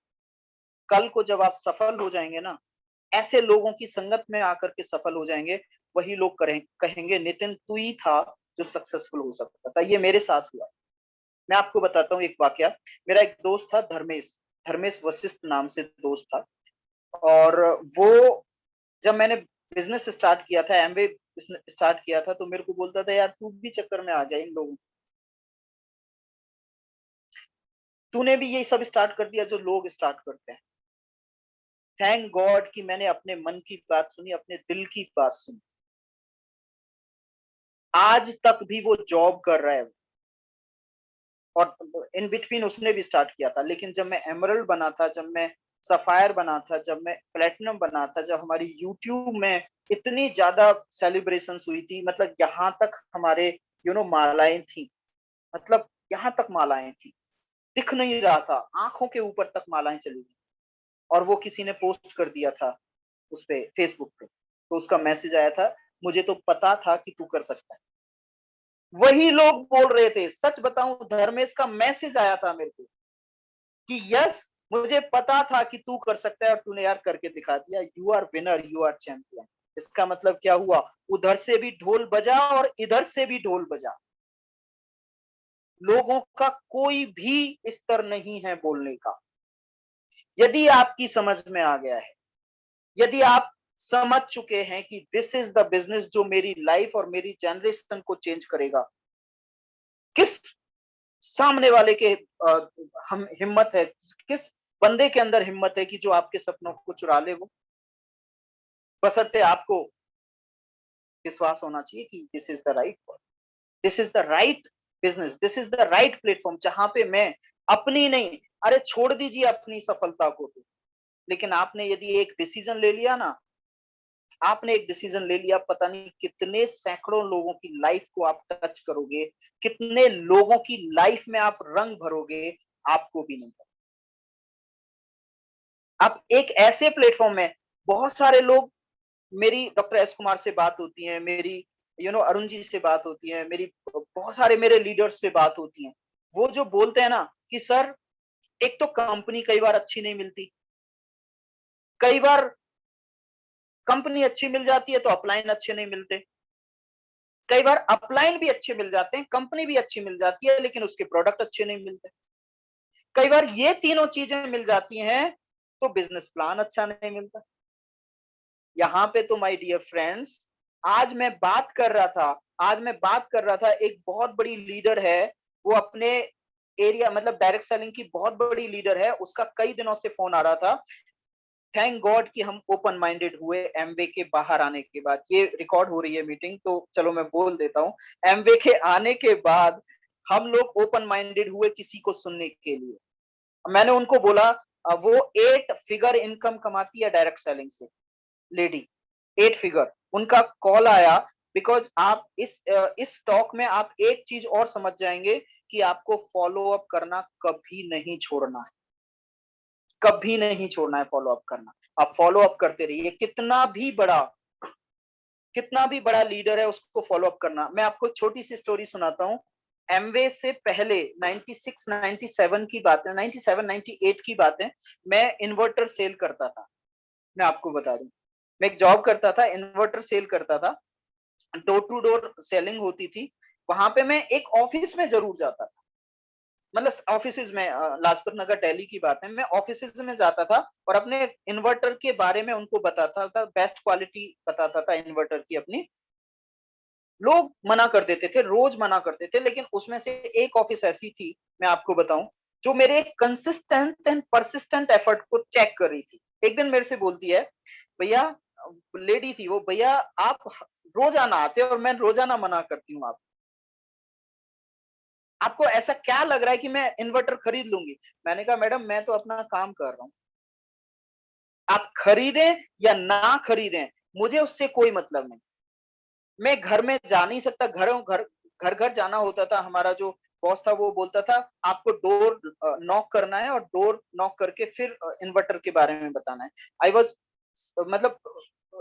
कल को जब आप सफल हो जाएंगे ना, ऐसे लोगों की संगत में आकर के सफल हो जाएंगे, वही लोग कहेंगे नितिन तू ही था जो सक्सेसफुल हो सकता था। ये मेरे साथ हुआ। मैं आपको बताता हूँ एक वाकया। मेरा एक दोस्त था धर्मेश वशिष्ठ नाम से दोस्त था, और वो जब मैंने बिजनेस स्टार्ट किया था, एमवे स्टार्ट किया था, तो मेरे को बोलता था यार तू भी चक्कर में आ गया इन लोगों, तूने भी यही सब स्टार्ट कर दिया जो लोग स्टार्ट करते हैं। थैंक गॉड कि मैंने अपने मन की बात सुनी, अपने दिल की बात सुनी। आज तक भी वो जॉब कर रहा है, और इन बिटवीन उसने भी स्टार्ट किया था। लेकिन जब मैं एमरल्ड बना था, जब मैं सफायर बना था, जब मैं प्लेटिनम बना था, जब हमारी यूट्यूब में इतनी ज्यादा सेलिब्रेशन हुई थी, मतलब यहाँ तक हमारे मालाएं थी, मतलब यहाँ तक मालाएं थी, दिख नहीं रहा था, आंखों के ऊपर तक मालाएं चली गई। और वो किसी ने पोस्ट कर दिया था उस पे, फेसबुक पे, तो उसका मैसेज आया था, मुझे तो पता था कि तू कर सकता है। वही लोग बोल रहे थे, सच बताऊं धर्मेश का मैसेज आया था मेरे को कि यस मुझे पता था कि तू कर सकता है और तूने यार करके दिखा दिया, you are winner, you are champion. इसका मतलब क्या हुआ, उधर से भी ढोल बजा और इधर से भी ढोल बजा। लोगों का कोई भी स्तर नहीं है बोलने का। यदि आपकी समझ में आ गया है, यदि आप समझ चुके हैं कि दिस इज द बिजनेस जो मेरी लाइफ और मेरी जनरेशन को चेंज करेगा, किस सामने वाले के हम हिम्मत है, किस बंदे के अंदर हिम्मत है कि जो आपके सपनों को चुरा ले वो, बशर्ते आपको विश्वास होना चाहिए कि this is the right work, this is the right business, this is the right platform जहां पे मैं अपनी नहीं, अरे छोड़ दीजिए अपनी सफलता को तो, लेकिन आपने यदि एक डिसीजन ले लिया ना, आपने एक डिसीजन ले लिया, पता नहीं कितने सैकड़ों लोगों की लाइफ को आप टच करोगे, कितने लोगों की लाइफ में आप रंग भरोगे, आपको भी नहीं पता। आप एक ऐसे प्लेटफॉर्म में, बहुत सारे लोग, मेरी डॉक्टर एस कुमार से बात होती है, मेरी अरुण जी से बात होती है, मेरी बहुत सारे मेरे लीडर्स से बात होती है, वो जो बोलते हैं ना कि सर एक तो कंपनी कई बार अच्छी नहीं मिलती, कई बार कंपनी अच्छी मिल जाती है तो अपलाइन अच्छे नहीं मिलते, कई बार अपलाइन भी अच्छे मिल जाते हैं, कंपनी भी अच्छी मिल जाती है, लेकिन उसके प्रोडक्ट अच्छे नहीं मिलते, कई बार ये तीनों चीजें मिल जाती हैं तो बिजनेस प्लान अच्छा नहीं मिलता। यहाँ पे तो माय डियर फ्रेंड्स, आज मैं बात कर रहा था, एक बहुत बड़ी लीडर है, वो अपने एरिया मतलब डायरेक्ट सेलिंग की बहुत बड़ी लीडर है, उसका कई दिनों से फोन आ रहा था। थैंक गॉड कि हम ओपन माइंडेड हुए एमवे के बाहर आने के बाद। ये रिकॉर्ड हो रही है मीटिंग, तो चलो मैं बोल देता हूँ, एमवे के आने के बाद हम लोग ओपन माइंडेड हुए किसी को सुनने के लिए। मैंने उनको बोला, वो 8 फिगर इनकम कमाती है डायरेक्ट सेलिंग से, लेडी 8 फिगर, उनका कॉल आया, बिकॉज आप इस टॉक में आप एक चीज और समझ जाएंगे कि आपको फॉलो अप करना कभी नहीं छोड़ना है, कभी नहीं छोड़ना है फॉलो अप करना। आप फॉलो अप करते रहिए, कितना भी बड़ा लीडर है उसको फॉलो अप करना। मैं आपको एक छोटी सी स्टोरी सुनाता हूँ। एमवे से पहले 96 97 की बात है, 97 98 की बात है, मैं इन्वर्टर सेल करता था। मैं आपको बता दूं, मैं एक जॉब करता था, इन्वर्टर सेल करता था, डोर टू डोर सेलिंग होती थी। वहां पे मैं एक ऑफिस में जरूर जाता था, मतलब ऑफिसेज में, लाजपत नगर दिल्ली की बात है, मैं ऑफिसेज में जाता था और अपने इन्वर्टर के बारे में उनको बताता था, बेस्ट क्वालिटी बताता था इन्वर्टर की अपनी। लोग मना कर देते थे, रोज मना करते थे, लेकिन उसमें से एक ऑफिस ऐसी थी, मैं आपको बताऊं, जो मेरे कंसिस्टेंट एंड परसिस्टेंट एफर्ट को चेक कर रही थी। एक दिन मेरे से बोलती है, भैया, लेडी थी वो, भैया आप रोजाना आते और मैं रोजाना मना करती हूँ, आपको ऐसा क्या लग रहा है कि मैं इन्वर्टर खरीद लूंगी? मैंने कहा, मैडम मैं तो अपना काम कर रहा हूं, आप खरीदें या ना खरीदें मुझे उससे कोई मतलब नहीं। मैं घर में जा नहीं सकता, घर घर जाना होता था। हमारा जो बॉस था वो बोलता था आपको डोर नॉक करना है और डोर नॉक करके फिर इन्वर्टर के बारे में बताना है। आई वॉज मतलब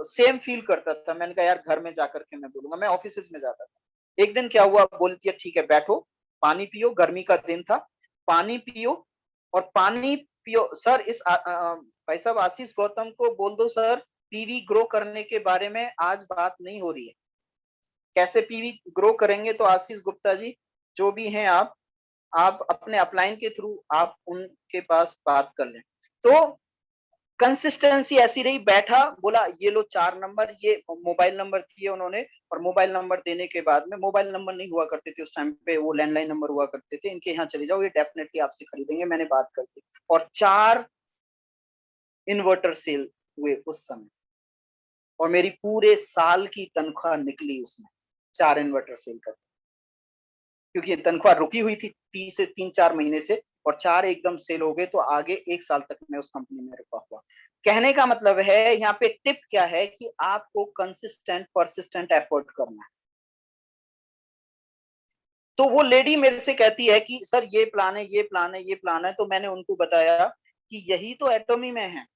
सेम फील करता था। मैंने कहा यार घर में जाकर के मैं बोलूंगा, मैं ऑफिस में जाता था। एक दिन क्या हुआ, बोलती है ठीक है बैठो, पानी पियो, गर्मी का दिन था, पानी पियो, और पानी पियो। सर इस भाई साहब आशीष गौतम को बोल दो सर, पीवी ग्रो करने के बारे में आज बात नहीं हो रही है। कैसे पीवी ग्रो करेंगे, तो आशीष गुप्ता जी जो भी हैं आप अपने अपलाइन के थ्रू आप उनके पास बात कर लें। तो कंसिस्टेंसी ऐसी रही, बैठा, बोला ये लो 4 नंबर, ये मोबाइल नंबर दिए उन्होंने, और मोबाइल नंबर देने के बाद में, मोबाइल नंबर नहीं हुआ करते थे उस टाइम पे, वो लैंडलाइन नंबर हुआ करते थे, इनके यहाँ चले जाओ, ये डेफिनेटली आपसे खरीदेंगे, मैंने बात कर दी। और 4 इन्वर्टर सेल हुए उस समय, और मेरी पूरे साल की तनख्वाह निकली उसमें 4 इन्वर्टर सेल कर, क्योंकि तनख्वाह रुकी हुई थी 3 4 महीने से, और 4 एकदम सेल हो गए, तो आगे 1 साल तक मैं उस कंपनी में रुका हुआ। कहने का मतलब है यहाँ पे टिप क्या है कि आपको कंसिस्टेंट परसिस्टेंट एफर्ट करना है। तो वो लेडी मेरे से कहती है कि सर ये प्लान है, ये प्लान है, ये प्लान है, तो मैंने उनको बताया कि यही तो एटॉमी में है,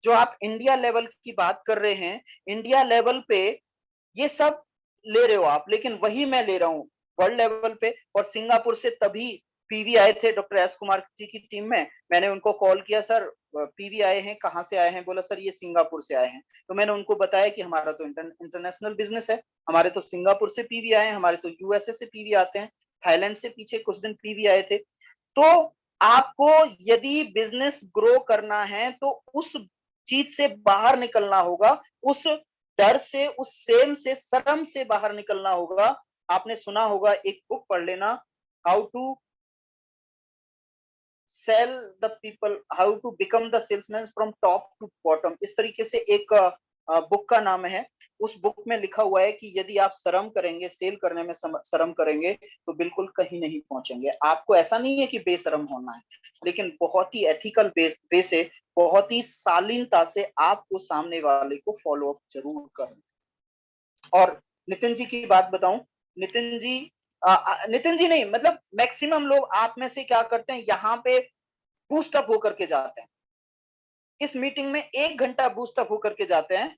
जो आप इंडिया लेवल की बात कर रहे हैं, इंडिया लेवल पे ये सब ले रहे हो आप, लेकिन वही मैं ले रहा हूँ वर्ल्ड लेवल पे। और सिंगापुर से तभी पीवी आए थे डॉक्टर एस कुमार जी की टीम में, मैंने उनको कॉल किया, सर पीवी आए हैं, कहाँ से आए हैं? बोला सर ये सिंगापुर से आए हैं। तो मैंने उनको बताया कि हमारा तो इंटरनेशनल बिजनेस है, हमारे तो सिंगापुर से पीवी आए हैं, हमारे तो यूएसए से पीवी आते हैं, थाईलैंड से पीछे कुछ दिन पीवी आए थे। तो आपको यदि बिजनेस ग्रो करना है तो उस चीज से बाहर निकलना होगा, उस डर से, उस सेम से, शर्म से बाहर निकलना होगा। आपने सुना होगा, एक बुक पढ़ लेना, how to sell the people, how to become the salesman from top to bottom, इस तरीके से एक बुक का नाम है। उस बुक में लिखा हुआ है कि यदि आप शर्म करेंगे, सेल करने में शर्म करेंगे, तो बिल्कुल कहीं नहीं पहुंचेंगे। आपको ऐसा नहीं है कि बेशर्म होना है, लेकिन बहुत ही एथिकल वे से, बहुत ही शालीनता से आपको सामने वाले को फॉलो अप जरूर करना। और नितिन जी की बात बताऊं, नितिन जी नहीं, मतलब मैक्सिमम लोग आप में से क्या करते हैं, यहाँ पे बूस्ट अप होकर के जाते हैं। इस मीटिंग में 1 घंटा बूस्ट अप होकर के जाते हैं।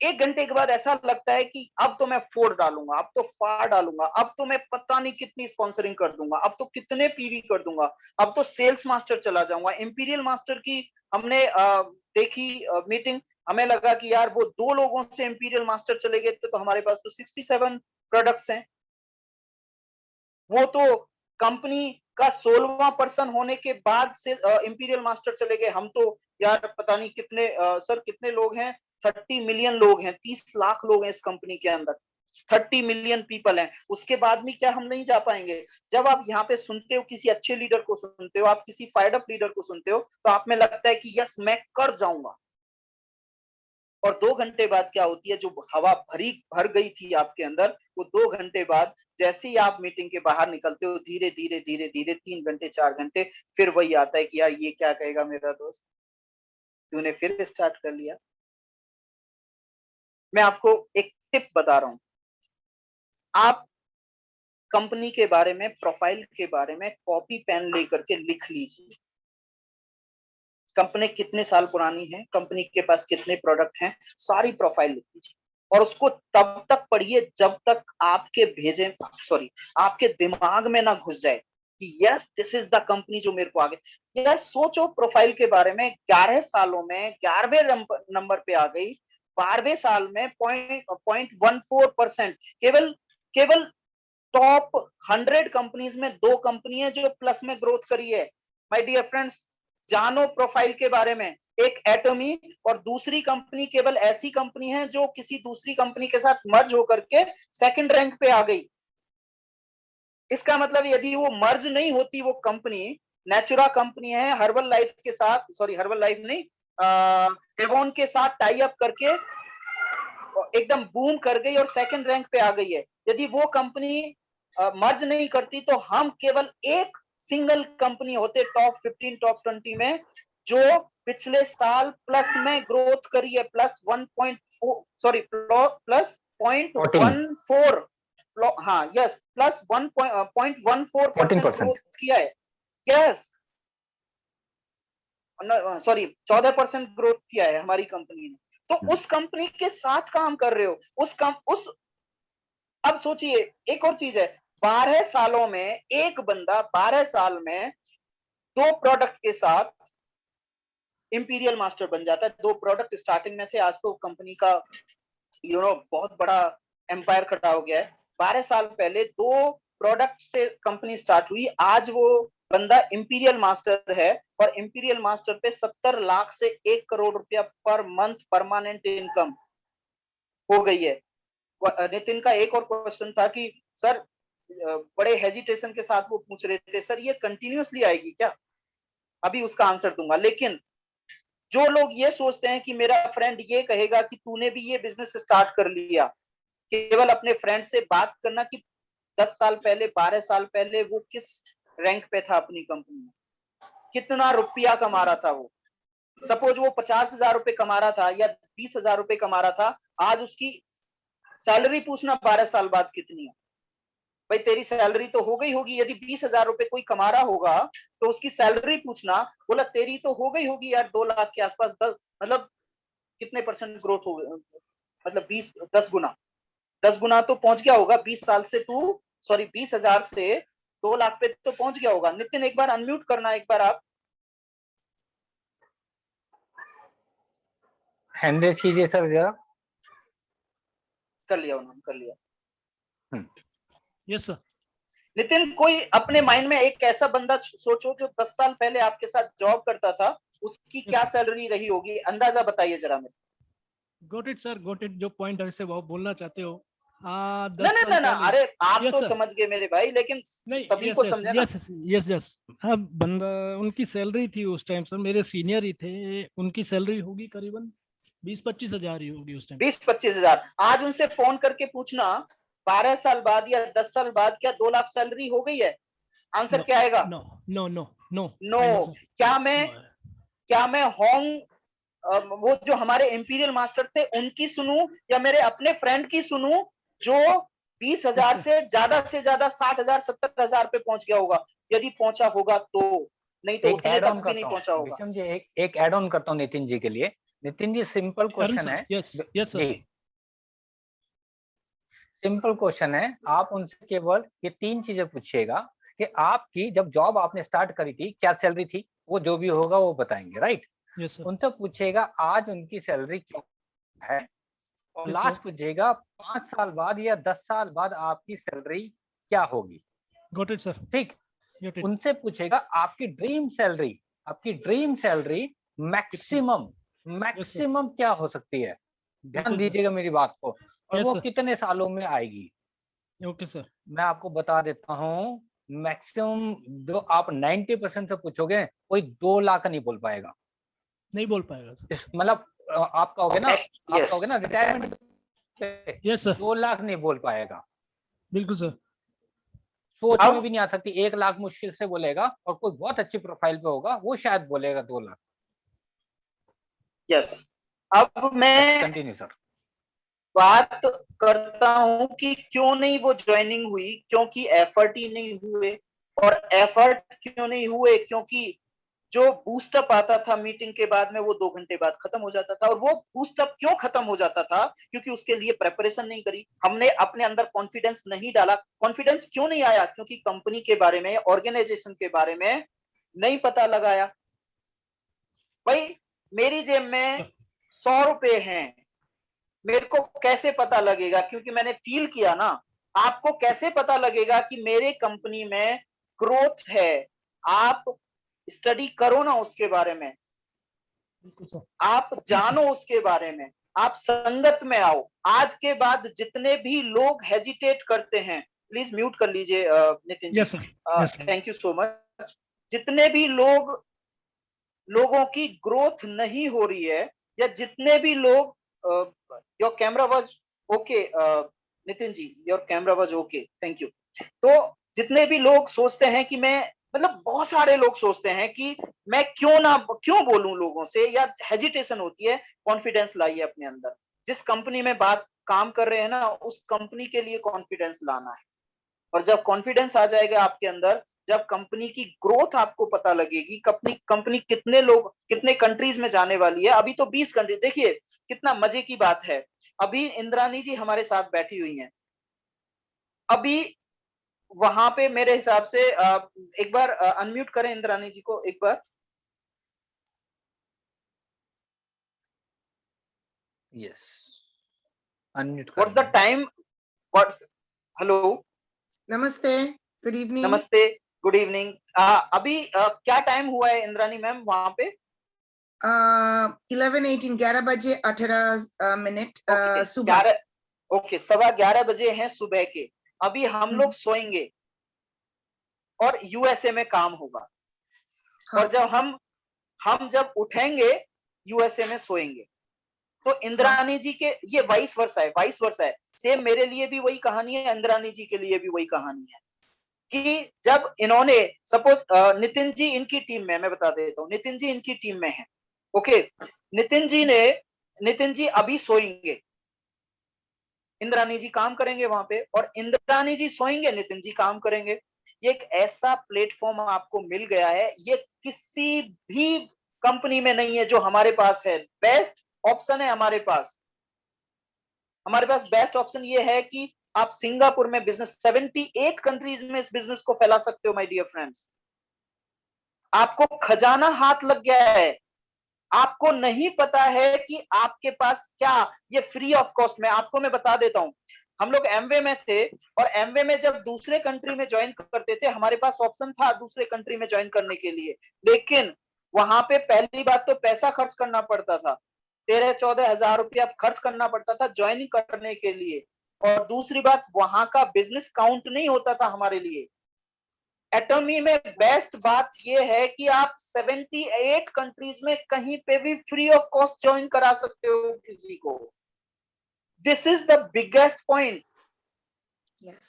1 घंटे के बाद ऐसा लगता है कि अब तो मैं फोड़ डालूंगा, अब तो फाड़ डालूंगा, अब तो मैं पता नहीं कितनी स्पॉन्सरिंग कर दूंगा, अब तो कितने पीवी कर दूंगा, अब तो सेल्स मास्टर चला जाऊंगा। इंपीरियल मास्टर की हमने देखी मीटिंग, हमें लगा कि यार वो 2 लोगों से इंपीरियल मास्टर चले गए तो हमारे पास तो 67 प्रोडक्ट्स हैं। वो तो कंपनी का 16वां पर्सन होने के बाद से इंपीरियल मास्टर चले गए। हम तो यार पता नहीं कितने सर कितने लोग हैं, 30 मिलियन लोग हैं, 30 लाख लोग हैं इस कंपनी के अंदर, 30 मिलियन पीपल हैं। उसके बाद भी क्या हम नहीं जा पाएंगे? जब आप यहाँ पे सुनते हो, किसी अच्छे लीडर को सुनते हो, आप किसी फायर्ड अप लीडर को सुनते हो, तो आप में लगता है कि यस मैं कर जाऊंगा। और 2 घंटे बाद क्या होती है, जो हवा भर गई थी आपके अंदर, वो 2 घंटे बाद जैसे ही आप मीटिंग के बाहर निकलते हो, धीरे धीरे धीरे धीरे 3 घंटे 4 घंटे फिर वही आता है कि यार ये क्या कहेगा मेरा दोस्त, तूने फिर स्टार्ट कर लिया। मैं आपको एक टिप बता रहा हूं, आप कंपनी के बारे में, प्रोफाइल के बारे में कॉपी पेन लेकर के लिख लीजिए। कंपनी कितने साल पुरानी है, कंपनी के पास कितने प्रोडक्ट हैं, सारी प्रोफाइल लिख लीजिए। और उसको तब तक पढ़िए जब तक आपके दिमाग में ना घुस जाए कि yes this is the company जो मेरे को आगे। यार सोचो प्रोफाइल के बारे में, 11 सालों में 11वें नंबर पे आ गई, 12वें साल में 0.14%। केवल टॉप 100 कंपनीज में 2 कंपनी है जो प्लस में ग्रोथ करी है। माय डियर फ्रेंड्स, जानो प्रोफाइल के बारे में। एक एटॉमी और दूसरी कंपनी केवल ऐसी कंपनी है जो किसी दूसरी कंपनी के साथ मर्ज होकर के 2nd रैंक पे आ गई। इसका मतलब यदि वो मर्ज नहीं होती, वो कंपनी नेचुरा कंपनी है, हर्बल लाइफ के साथ, सॉरी हर्बल लाइफ नहीं, एवोन के साथ टाई अप करके एकदम बूम कर गई और 2nd रैंक पे आ गई है। यदि वो कंपनी मर्ज नहीं करती तो हम केवल एक सिंगल कंपनी होते टॉप 15 टॉप 20 में, जो पिछले साल प्लस में ग्रोथ करी है, प्लस 1.4 सॉरी प्लस 0.14, हाँ यस प्लस 1.14% ग्रोथ किया है। यस सॉरी 14% ग्रोथ किया है हमारी कंपनी ने। तो उस कंपनी के साथ काम कर रहे हो, अब सोचिए एक और चीज है, 12 सालों में एक बंदा 12 साल में 2 प्रोडक्ट के साथ इंपीरियल मास्टर बन जाता है। 2 प्रोडक्ट स्टार्टिंग में थे, आज तो कंपनी का बहुत बड़ा एम्पायर खड़ा हो गया है। 12 साल पहले 2 प्रोडक्ट से कंपनी स्टार्ट हुई, आज वो बंदा इंपीरियल मास्टर है और इंपीरियल मास्टर पे 70 लाख से 1 करोड़ रुपया पर मंथ परमानेंट इनकम हो गई है। नितिन का एक और क्वेश्चन था कि सर बड़े हेजिटेशन के साथ वो पूछ रहे थे, सर ये कंटिन्यूअसली आएगी क्या? अभी उसका आंसर दूंगा। लेकिन जो लोग ये सोचते हैं कि मेरा फ्रेंड ये कहेगा कि तूने भी ये बिजनेस स्टार्ट कर लिया, केवल अपने फ्रेंड से बात करना कि 10 साल पहले 12 साल पहले वो किस रैंक पे था अपनी कंपनी में, कितना रुपया कमा रहा था वो। सपोज वो 50,000 रुपए कमा रहा था या 20,000 रुपए कमा रहा था, आज उसकी सैलरी पूछना 12 साल बाद कितनी है। भाई तेरी सैलरी तो हो गई होगी, यदि 20,000 रुपए कोई कमा रहा होगा तो उसकी सैलरी पूछना, बोला तेरी तो हो गई होगी यार 2 लाख के आसपास, 10 मतलब कितने % ग्रोथ हो गई, मतलब 10 गुना तो पहुंच गया होगा 20 साल से, तू सॉरी 20,000 से 2 लाख पे तो पहुंच गया होगा। नितिन एक बार अनम्यूट करना, एक बार आप हैंडल कीजिए सर जरा। कर लिया उन्होंने, कर लिया। Yes sir. नितिन कोई अपने माइंड में एक ऐसा बंदा सोचो जो 10 साल पहले आपके साथ जॉब करता था, उसकी क्या सैलरी रही होगी, अंदाजा बताइए जरा मेरे। Got it sir, got it. जो पॉइंट ऐसे वो बोलना चाहते हो हाँ, ना 10 ना साल ना ना, पहले। अरे आप यस तो सर, समझ गए मेरे भाई, लेकिन नहीं, सभी यस को यस समझे ना। Yes yes yes. हाँ, बंदा, उनकी सैलरी थी उस टाइम सर, मेरे सीनियर ही थे, उनकी सैलरी होगी करीबन 20-25 हजार ही होगी उस टाइम। 20-25 हजार। आज उनसे फोन करके पूछना 12 साल बाद या 10 साल बाद क्या 2 लाख सैलरी हो गई है? आंसर नो क्या आएगा? No no no no, no. I know sir, क्या मैं नो। क्या मैं वो जो हमारे इंपीरियल मास्टर थे उनकी सुनूं, या मेरे अपने फ्रेंड की सुनूं जो 20,000 से ज्यादा 60,000 70,000 पे पहुंच गया होगा? यदि पहुंचा होगा तो, नहीं तो एक उतने ऐड ऑन तक भी नहीं करता पहुंचा हूँ होगा। विषम जी, एक ऐड ऑन करता हूँ नितिन जी के लिए। Nitin ji, simple Arun question sir, है। Yes yes sir. जी, सिंपल क्वेश्चन है। आप उनसे केवल ये 3 चीजें पूछिएगा कि आपकी जब जॉब आपने स्टार्ट करी थी क्या सैलरी थी, वो जो भी होगा वो बताएंगे, राइट? यस सर, उनसे पूछेगा आज उनकी सैलरी क्या है, और यस लास्ट सर, पूछेगा 5 साल बाद या 10 साल बाद आपकी सैलरी क्या होगी। गॉट इट सर, ठीक। Got it. उनसे पूछेगा आपकी dream salary maximum yes sir, maximum क्या हो सकती है। ध्यान बिल्कुल सर, दीजिएगा मेरी बात को, और यस वो सर, कितने सालों में आएगी। ओके सर, मैं आपको बता देता हूँ, मैक्सिमम जो आप 90% से पूछोगे कोई 2 लाख नहीं बोल पाएगा। नहीं बोल पाएगा सर, इस मतलब आप कहोगे ना, yes retirement yes sir, 2 lakh नहीं बोल पाएगा। बिल्कुल सर, सोच में अब भी नहीं आ सकती, 1 लाख मुश्किल से बोलेगा, और कोई बहुत अच्छी प्रोफाइल पे होगा वो शायद बोलेगा 2 लाख। यस, अब मैं कंटिन्यू सर। बात करता हूं कि क्यों नहीं वो ज्वाइनिंग हुई, क्योंकि एफर्ट ही नहीं हुए। और एफर्ट क्यों नहीं हुए? क्योंकि जो बूस्टअप आता था मीटिंग के बाद में वो 2 घंटे बाद खत्म हो जाता था। और वो बूस्टअप क्यों खत्म हो जाता था? क्योंकि उसके लिए प्रेपरेशन नहीं करी हमने, अपने अंदर कॉन्फिडेंस नहीं डाला। कॉन्फिडेंस क्यों नहीं आया? क्योंकि कंपनी के बारे में, ऑर्गेनाइजेशन के बारे में नहीं पता लगाया। भाई, मेरी जेब में 100 रुपए हैं, मेरे को कैसे पता लगेगा? क्योंकि मैंने फील किया ना। आपको कैसे पता लगेगा कि मेरे कंपनी में ग्रोथ है? आप स्टडी करो ना उसके बारे में, बिल्कुल सर, आप जानो उसके बारे में, आप संगत में आओ। आज के बाद जितने भी लोग हेजिटेट करते हैं, प्लीज म्यूट कर लीजिए Nitin ji. Yes sir, yes sir, thank you so much. जितने भी लोगों की ग्रोथ नहीं हो रही है, या जितने भी लोग, your camera was okay Nitin ji, your camera was okay, thank you. तो जितने भी लोग सोचते हैं कि मैं, मतलब बहुत सारे लोग सोचते हैं कि मैं क्यों बोलूं लोगों से, या हेजिटेशन होती है। कॉन्फिडेंस लाइए अपने अंदर। जिस कंपनी में बात काम कर रहे हैं ना, उस कंपनी के लिए कॉन्फिडेंस लाना है। और जब कॉन्फिडेंस आ जाएगा आपके अंदर, जब कंपनी की ग्रोथ आपको पता लगेगी, कंपनी कितने लोग, कितने कंट्रीज में जाने वाली है। अभी तो 20 कंट्री, देखिए कितना मजे की बात है। अभी इंद्रानी जी हमारे साथ बैठी हुई हैं। अभी वहां पे मेरे हिसाब से एक बार अनम्यूट करें इंद्रानी जी को एक बार। यस, अनम्यूट कर व्हाट्स द रहे हैं। टाइम? व्हाट्स हेलो, नमस्ते, गुड इवनिंग। नमस्ते, गुड इवनिंग। अभी क्या टाइम हुआ है इंद्रानी मैम वहां पे? 11:18, 11 बजे 18 मिनट सुबह। 11, ओके, 11:15 बजे हैं सुबह के। अभी हम लोग सोएंगे और यूएसए में काम होगा। हाँ। और जब हम जब उठेंगे यूएसए में सोएंगे। तो इंद्रानी जी के ये वाइस वर्सा है। सेम मेरे लिए भी वही कहानी है, इंद्रानी जी के लिए भी वही कहानी है। कि जब इन्होंने सपोज नितिन जी इनकी टीम में, मैं बता देता हूँ, नितिन जी इनकी टीम में है। ओके, नितिन जी अभी सोएंगे, इंद्रानी जी काम करेंगे वहां पे, और इंद्रानी जी सोएंगे, नितिन जी काम करेंगे। ये एक ऐसा प्लेटफॉर्म आपको मिल गया है, ये किसी भी कंपनी में नहीं है जो हमारे पास है। बेस्ट ऑप्शन है हमारे पास। बेस्ट ऑप्शन ये है कि आप सिंगापुर में बिजनेस, 78 कंट्रीज में इस बिजनेस को फैला सकते हो माय डियर फ्रेंड्स। आपको खजाना हाथ लग गया है। आपको नहीं पता है कि आपके पास क्या, ये फ्री ऑफ कॉस्ट में आपको मैं बता देता हूं। हम लोग एमवे में थे, और एमवे में जब दूसरे कंट्री में ज्वाइन करते थे, हमारे पास ऑप्शन था दूसरे कंट्री में ज्वाइन करने के लिए। लेकिन वहां पे पहली बात तो पैसा खर्च करना पड़ता था, 13-14 हजार रुपया खर्च करना पड़ता था ज्वाइनिंग करने के लिए। और दूसरी बात, वहां का बिजनेस काउंट नहीं होता था हमारे लिए। एटॉमी में बेस्ट बात यह है कि आप 78 कंट्रीज में कहीं पे भी फ्री ऑफ कॉस्ट ज्वाइन करा सकते हो किसी को। This is the biggest point. Yes.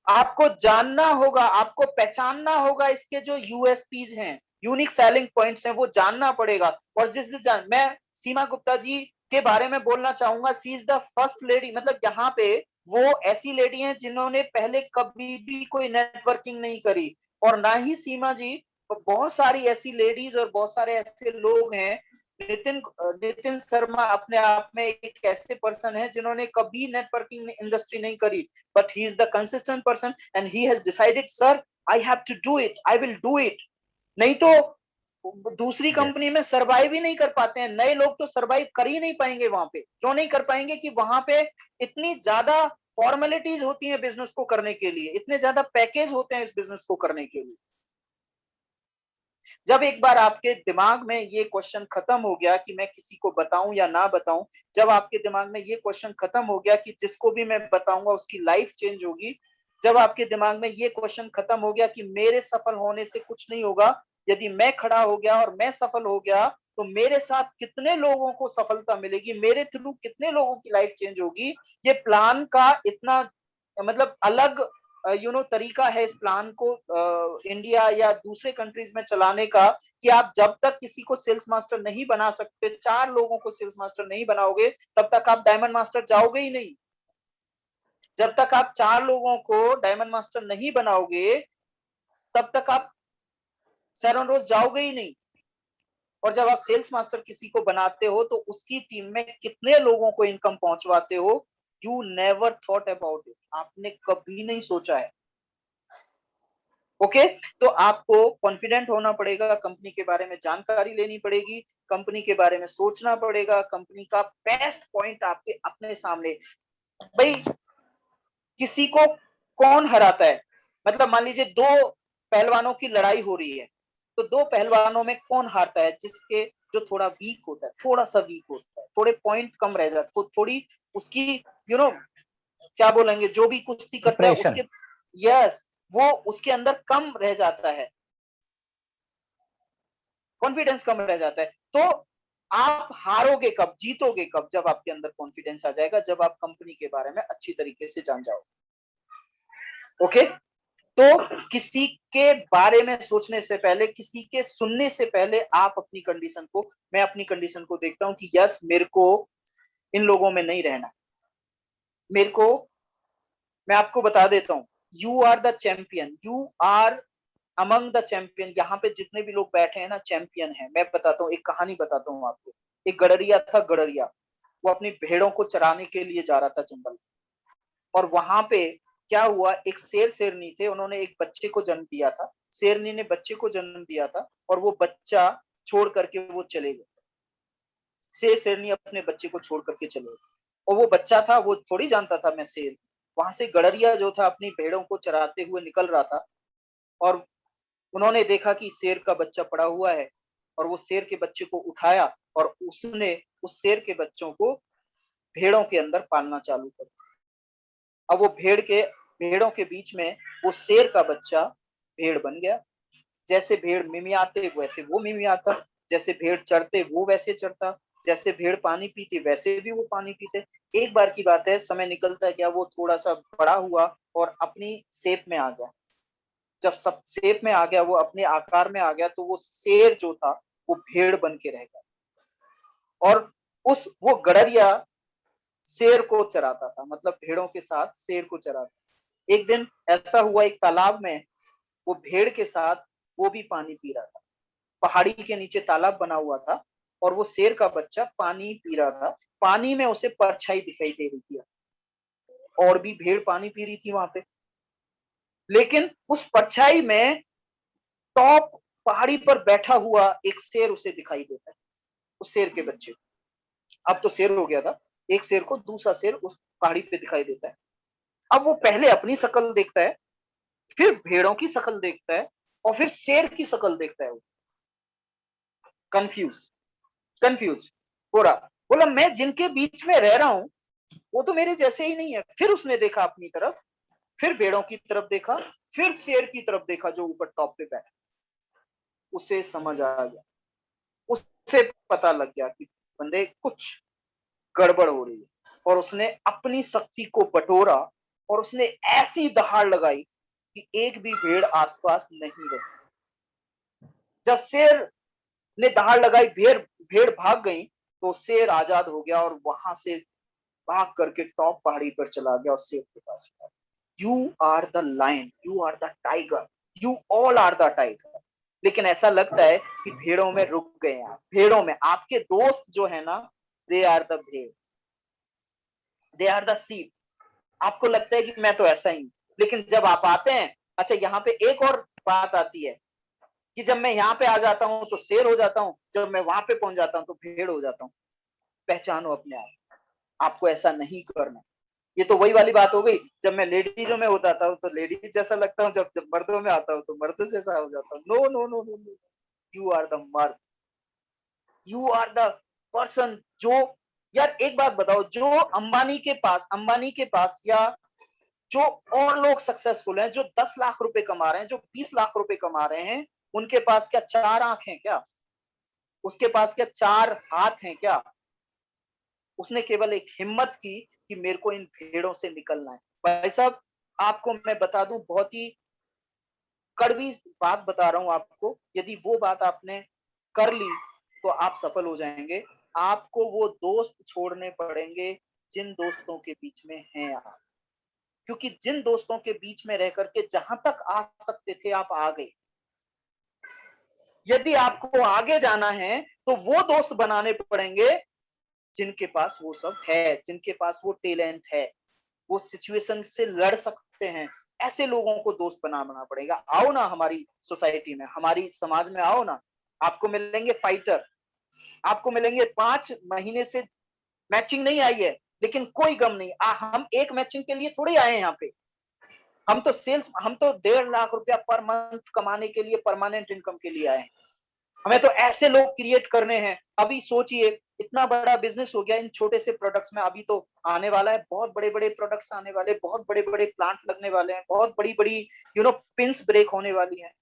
आपको जानना होगा, आपको पहचानना होगा इसके जो यूएसपीज हैं, यूनिक सेलिंग पॉइंट्स हैं, वो जानना पड़ेगा। और मैं सीमा गुप्ता जी के बारे में बोलना चाहूंगा। सी इज द फर्स्ट लेडी, मतलब यहाँ पे वो ऐसी लेडी हैं जिन्होंने पहले कभी भी कोई नेटवर्किंग नहीं करी, और ना ही सीमा जी, बहुत सारी ऐसी लेडीज और बहुत सारे ऐसे लोग हैं। नितिन शर्मा अपने आप में एक ऐसे पर्सन है जिन्होंने कभी नेटवर्किंग इंडस्ट्री नहीं करी, but he is the consistent person and he has decided, sir, I have to do it, I will do it। नहीं तो दूसरी कंपनी में सरवाइव ही नहीं कर पाते हैं। नए लोग तो सरवाइव कर ही नहीं पाएंगे वहां पे। क्यों नहीं कर पाएंगे? कि वहां पे इतनी ज्यादा फॉर्मेलिटीज होती हैं बिजनेस को करने के लिए, इतने ज्यादा पैकेज होते हैं इस बिजनेस को करने के लिए। जब एक बार आपके दिमाग में ये क्वेश्चन खत्म हो गया कि मैं किसी को बताऊं या ना बताऊं, जब आपके दिमाग में ये क्वेश्चन खत्म हो गया कि जिसको भी मैं बताऊंगा उसकी लाइफ चेंज होगी, जब आपके दिमाग में ये क्वेश्चन खत्म हो गया कि मेरे सफल होने से कुछ नहीं होगा, यदि मैं खड़ा हो गया और मैं सफल हो गया तो मेरे साथ कितने लोगों को सफलता मिलेगी, मेरे थ्रू कितने लोगों की लाइफ चेंज होगी, ये प्लान का इतना मतलब अलग तरीका है इस प्लान को इंडिया या दूसरे कंट्रीज में चलाने का, कि आप जब तक किसी को सेल्स मास्टर नहीं बना सकते, 4 लोगों को सेल्स मास्टर नहीं बनाओगे, तब तक आप डायमंड मास्टर जाओगे ही नहीं। जब तक आप 4 लोगों को डायमंड मास्टर नहीं बनाओगे, तब तक आप सेवन रोज जाओगे ही नहीं। और जब आप सेल्स मास्टर किसी को बनाते हो तो उसकी टीम में कितने लोगों को इनकम पहुंचवाते हो, you never thought about it, आपने कभी नहीं सोचा है। ओके, तो आपको कॉन्फिडेंट होना पड़ेगा, कंपनी के बारे में जानकारी लेनी पड़ेगी, कंपनी के बारे में सोचना पड़ेगा, कंपनी का बेस्ट पॉइंट आपके अपने सामने। भाई किसी को कौन हराता है? मतलब मान लीजिए 2 पहलवानों की लड़ाई हो रही है, तो 2 पहलवानों में कौन हारता है? जिसके जो थोड़ा वीक होता है, थोड़ा सा वीक होता है, थोड़े पॉइंट कम रह जाते, तो थोड़ी उसकी क्या बोलेंगे, जो भी कुश्ती करता है उसके यस वो उसके अंदर कम रह जाता है, कॉन्फिडेंस कम रह जाता है। तो आप हारोगे कब, जीतोगे कब? जब आपके अंदर कॉन्फिडेंस आ जाएगा, जब आप कंपनी के बारे में अच्छी तरीके से जान जाओगे। ओके, तो किसी के बारे में सोचने से पहले, किसी के सुनने से पहले आप अपनी कंडीशन को, मैं अपनी कंडीशन को देखता हूं कि यस मेरे को इन लोगों में नहीं रहना, मेरे को, मैं आपको बता देता हूं, you are the champion, you are among the champion. यहाँ पे जितने भी लोग बैठे हैं ना, चैंपियन है। मैं बताता हूँ, एक कहानी बताता हूँ आपको। एक गडरिया था, गडरिया, वो अपनी भेड़ों को चराने के लिए जा रहा था जंगल, और वहां पे क्या हुआ, एक शेर शेरनी थे, उन्होंने एक बच्चे को जन्म दिया था, शेरनी ने बच्चे को जन्म दिया था, और वो बच्चा छोड़ करके वो चले गए। शेर शेरनी अपने बच्चे को छोड़ करके चले गए, और वो बच्चा था, वो थोड़ी जानता था मैं शेर। वहां से गडरिया जो था अपनी भेड़ों को चराते हुए निकल रहा था, और उन्होंने देखा कि शेर का बच्चा पड़ा हुआ है, और वो शेर के बच्चे को उठाया और उसने उस शेर के बच्चों को भेड़ों के अंदर पालना चालू कर दिया। अब वो भेड़ों के बीच में वो शेर का बच्चा भेड़ बन गया। जैसे भेड़ मिमियाते वैसे वो मिमियाता, जैसे भेड़ चढ़ते वो वैसे चढ़ता, जैसे भेड़ पानी पीती वैसे भी वो पानी पीते। एक बार की बात है, समय निकलता गया, वो थोड़ा सा बड़ा हुआ और अपनी शेप में आ गया। जब सब शेप में आ गया, वो अपने आकार में आ गया, तो वो शेर जो था वो भेड़ बन के रह गया, और वो गडरिया शेर को चराता था, मतलब भेड़ों के साथ शेर को चराता। एक दिन ऐसा हुआ, एक तालाब में वो भेड़ के साथ वो भी पानी पी रहा था। पहाड़ी के नीचे तालाब बना हुआ था, और वो शेर का बच्चा पानी पी रहा था। पानी में उसे परछाई दिखाई दे रही थी, और भी भेड़ पानी पी रही थी वहां पे, लेकिन उस परछाई में टॉप पहाड़ी पर बैठा हुआ एक शेर उसे दिखाई देता है, उस शेर के बच्चे को। अब तो शेर हो गया था, एक शेर को दूसरा शेर उस पहाड़ी पे दिखाई देता है। अब वो पहले अपनी शक्ल देखता है, फिर भेड़ों की शक्ल देखता है, और फिर शेर की शक्ल देखता है। वो कंफ्यूज हो रहा, बोला मैं जिनके बीच में रह रहा हूं वो तो मेरे जैसे ही नहीं है। फिर उसने देखा अपनी तरफ, फिर भेड़ों की तरफ देखा, फिर शेर की तरफ देखा जो ऊपर टॉप पे बैठा। उसे समझ आ गया, उसे पता लग गया कि बंदे कुछ गड़बड़ हो रही है, और उसने अपनी शक्ति को बटोरा और उसने ऐसी दहाड़ लगाई कि एक भी भेड़ आसपास नहीं रही। जब शेर ने दहाड़ लगाई, भेड़ भेड़ भाग गई, तो शेर आजाद हो गया और वहां से भाग करके टॉप पहाड़ी पर चला गया और शेर के पास गया। You are the lion, you are the tiger, you all are the tiger. लेकिन ऐसा लगता है कि भेड़ों में रुक गए आप। भेड़ों में आपके दोस्त जो है ना, दे आर द भेड़, दे आर द शीप। आपको लगता है कि मैं तो ऐसा ही हूं, लेकिन जब आप आते हैं, अच्छा यहाँ पे एक और बात आती है कि जब मैं यहाँ पे आ जाता हूं तो शेर हो जाता हूं, जब मैं वहां पे पहुंच जाता हूं तो भेड़ हो जाता हूं। पहचानो अपने आप, आपको ऐसा नहीं करना। ये तो वही वाली बात हो गई, जब मैं लेडीजों में होता था तो लेडीज जैसा लगता हूँ, जब जब मर्दों में आता हूँ तो मर्द जैसा हो जाता हूँ। No no no no no, you are the मर्द, यू आर द पर्सन। जो, यार एक बात बताओ, जो अंबानी के पास या जो और लोग सक्सेसफुल हैं, जो 10 लाख रुपए कमा रहे हैं, जो 20 लाख रुपए कमा रहे हैं, उनके पास क्या 4 आंख हैं क्या? उसके पास क्या 4 हाथ हैं क्या? उसने केवल एक हिम्मत की कि मेरे को इन भेड़ों से निकलना है। भाई साहब, आपको मैं बता दूं, बहुत ही कड़वी बात बता रहा हूं आपको, यदि वो बात आपने कर ली तो आप सफल हो जाएंगे। आपको वो दोस्त छोड़ने पड़ेंगे जिन दोस्तों के बीच में हैं आप, क्योंकि जिन दोस्तों के बीच में रह करके जहां तक आ सकते थे आप आ गए। यदि आपको आगे जाना है तो वो दोस्त बनाने पड़ेंगे जिनके पास वो सब है, जिनके पास वो टैलेंट है, वो सिचुएशन से लड़ सकते हैं। ऐसे लोगों को दोस्त बनाना पड़ेगा। आओ ना हमारी सोसाइटी में, हमारी समाज में आओ ना, आपको मिलेंगे फाइटर, आपको मिलेंगे 5 महीने से मैचिंग नहीं आई है, लेकिन कोई गम नहीं। हम एक मैचिंग के लिए थोड़ी आए हैं यहाँ पे। हम तो 1.5 लाख रुपया पर मंथ कमाने के लिए, परमानेंट इनकम के लिए आए हैं। हमें तो ऐसे लोग क्रिएट करने हैं। अभी सोचिए, इतना बड़ा बिजनेस हो गया इन छोटे से प्रोडक्ट्स में। अभी तो आने वाला है, बहुत बड़े बड़े प्रोडक्ट्स आने वाले, बहुत बड़े बड़े प्लांट लगने वाले हैं, बहुत बड़ी बड़ी पिंस ब्रेक होने वाली हैं।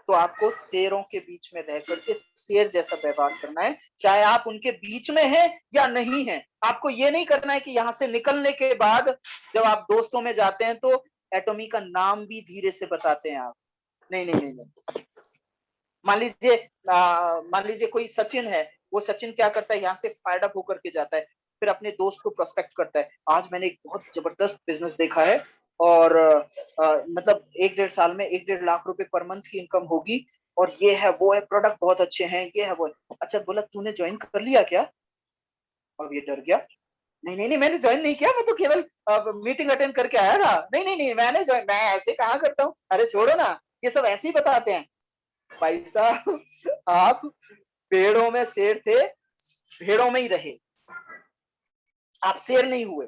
तो आपको शेरों के बीच में रह करके शेर जैसा व्यवहार करना है, चाहे आप उनके बीच में हैं या नहीं हैं। आपको ये नहीं करना है कि यहाँ से निकलने के बाद जब आप दोस्तों में जाते हैं तो एटॉमी का नाम भी धीरे से बताते हैं आप। नहीं नहीं नहीं, नहीं। मान लीजिए कोई सचिन है, वो सचिन क्या करता है, यहाँ से फायर्ड अप होकर के जाता है, फिर अपने दोस्त को प्रोस्पेक्ट करता है। आज मैंने एक बहुत जबरदस्त बिजनेस देखा है और मतलब 1-1.5 साल में 1-1.5 लाख रुपए पर मंथ की इनकम होगी, और ये है वो है, प्रोडक्ट बहुत अच्छे हैं, ये है वो है। अच्छा, बोला तूने ज्वाइन कर लिया क्या? अब ये डर गया। नहीं नहीं नहीं, मैंने ज्वाइन नहीं किया, मैं तो केवल मीटिंग अटेंड करके आया था। नहीं नहीं नहीं, मैंने ज्वाइन, मैं ऐसे कहाँ करता हूँ, अरे छोड़ो ना, ये सब ऐसे ही बताते हैं। भाई साहब, आप पेड़ों में शेर थे, भेड़ों में ही रहे, आप शेर नहीं हुए।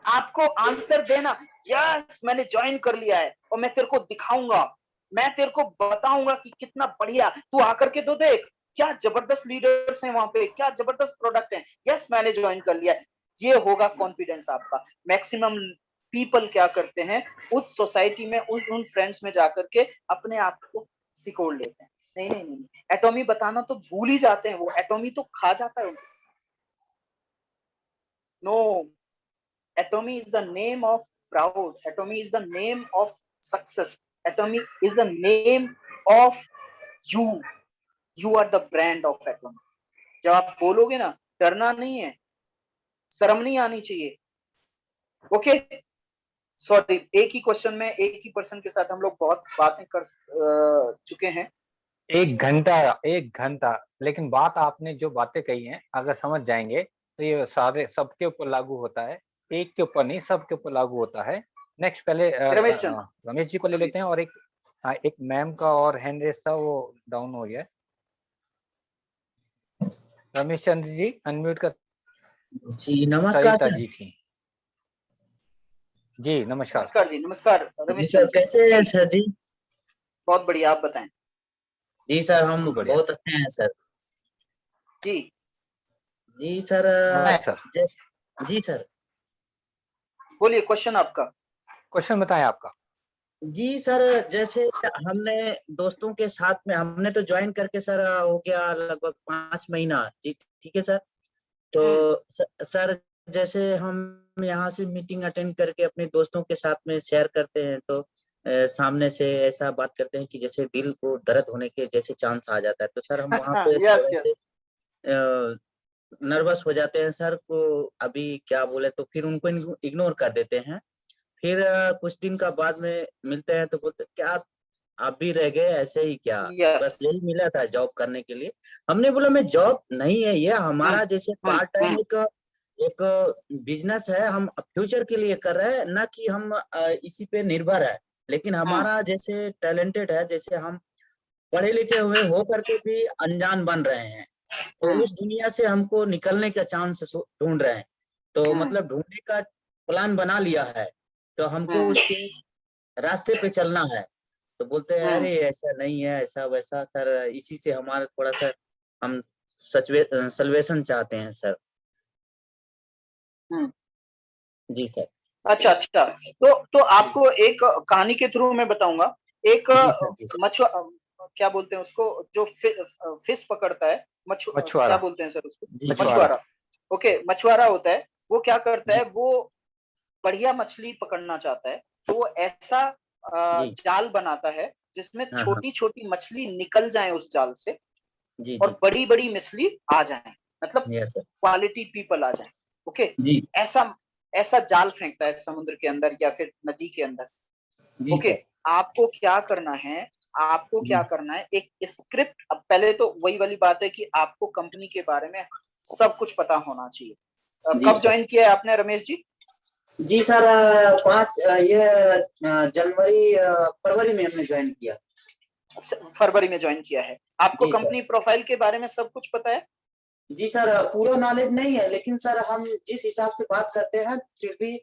आपको आंसर देना, यस मैंने ज्वाइन कर लिया है और मैं तेरे को दिखाऊंगा, मैं तेरे को बताऊंगा कि कितना बढ़िया, तू आकर के तो देख, क्या जबरदस्त लीडर्स हैं वहां पे, क्या जबरदस्त प्रोडक्ट है, यस मैंने ज्वाइन कर लिया है। ये होगा कॉन्फिडेंस आपका। मैक्सिमम पीपल क्या करते हैं, उस सोसाइटी में उन फ्रेंड्स में जाकर के अपने आप को सिकोड़ लेते हैं। नहीं नहीं नहीं, एटॉमी बताना तो भूल ही जाते हैं, वो एटॉमी तो खा जाता है। No, Atomy is the name of proud. Atomy is the name of success. Atomy is the name of you. You are the brand of Atomy. जब आप बोलोगे ना, डरना नहीं है, शर्म नहीं आनी चाहिए। ओके, सॉरी, एक ही क्वेश्चन में एक ही पर्सन के साथ हम लोग बहुत बातें कर चुके हैं। 1 घंटा, लेकिन बात आपने जो बातें कही हैं अगर समझ जाएंगे तो ये सारे सबके ऊपर लागू होता है, एक के ऊपर नहीं, सबके ऊपर लागू होता है। नेक्स्ट पहले रमेश जी को ले लेते हैं, और एक मैम का और हैंड रेस था, वो डाउन हो गया। रमेश चंद्र जी अनम्यूट कर। जी नमस्कार सर। जी थी जी, नमस्कार। नमस्कार जी, नमस्कार रमेश सर, कैसे हैं सर जी? बहुत बढ़िया, आप बताएं। जी सर, हम बहुत अच्छे हैं सर। जी जी सर, जी सर। बोलिए क्वेश्चन आपका। क्वेश्चन बताएं आपका। जी सर, जैसे हमने दोस्तों के साथ में हमने तो ज्वाइन करके सर हो गया लगभग 5 महीना। जी ठीक है सर। तो सर जैसे हम यहाँ से मीटिंग अटेंड करके अपने दोस्तों के साथ में शेयर करते हैं तो सामने से ऐसा बात करते हैं कि जैसे दिल को दर्द होने के जैसे चांस आ जाता है, तो सर हम वहाँ पे यस थोड़ा से यस। नर्वस हो जाते हैं सर को, अभी क्या बोले, तो फिर उनको इग्नोर कर देते हैं। फिर कुछ दिन का बाद में मिलते हैं तो बोलते क्या आप भी रह गए ऐसे ही क्या, बस यस। यही मिला था जॉब करने के लिए। हमने बोला मैं जॉब नहीं है ये हमारा जैसे पार्ट टाइम एक एक बिजनेस है, हम फ्यूचर के लिए कर रहे हैं, ना कि हम इसी पे निर्भर है। लेकिन हमारा जैसे टैलेंटेड है, जैसे हम पढ़े लिखे हुए हो करके भी अनजान बन रहे हैं, तो उस दुनिया से हमको निकलने का चांस ढूंढ रहे हैं। तो मतलब ढूंढने का प्लान बना लिया है, तो हमको उसके रास्ते पे चलना है। तो बोलते हैं अरे ऐसा नहीं है ऐसा वैसा सर, इसी से हमारा थोड़ा सा हम सल्वेशन चाहते हैं सर। जी सर। अच्छा अच्छा। तो आपको एक कहानी के थ्रू मैं बताऊंगा। एक जी सर। जी मछुआ, क्या बोलते हैं उसको, जो फिश पकड़ता है, क्या मछुआरा। बोलते हैं सर उसको? जी मछुआरा। ओके, मछुआरा होता है। वो क्या करता है, जी वो बढ़िया मछली पकड़ना चाहता है, तो वो ऐसा जी। जाल बनाता है जिसमें हाँ हाँ। छोटी छोटी मछली निकल जाए उस जाल से जी जी। और बड़ी बड़ी मछली आ जाए, मतलब यस सर। क्वालिटी पीपल आ जाए। ओके, जी ऐसा ऐसा जाल फेंकता है समुद्र के अंदर या फिर नदी के अंदर। जी ओके, सर। आपको क्या करना है, आपको क्या जी करना है, एक स्क्रिप्ट। अब पहले तो वही वाली बात है कि आपको कंपनी के बारे में सब कुछ पता होना चाहिए। जी कब सर। ज्वाइन किया है आपने रमेश जी? जी सर, 5 ये जनवरी फरवरी में हमने ज्वाइन किया। फरवरी में ज्वाइन किया है। आपको जी सर। कंपनी प्रोफाइल के बारे में सब कुछ पता है? जी सर, पूरा नॉलेज नहीं है, लेकिन सर हम जिस हिसाब से बात करते हैं फिर भी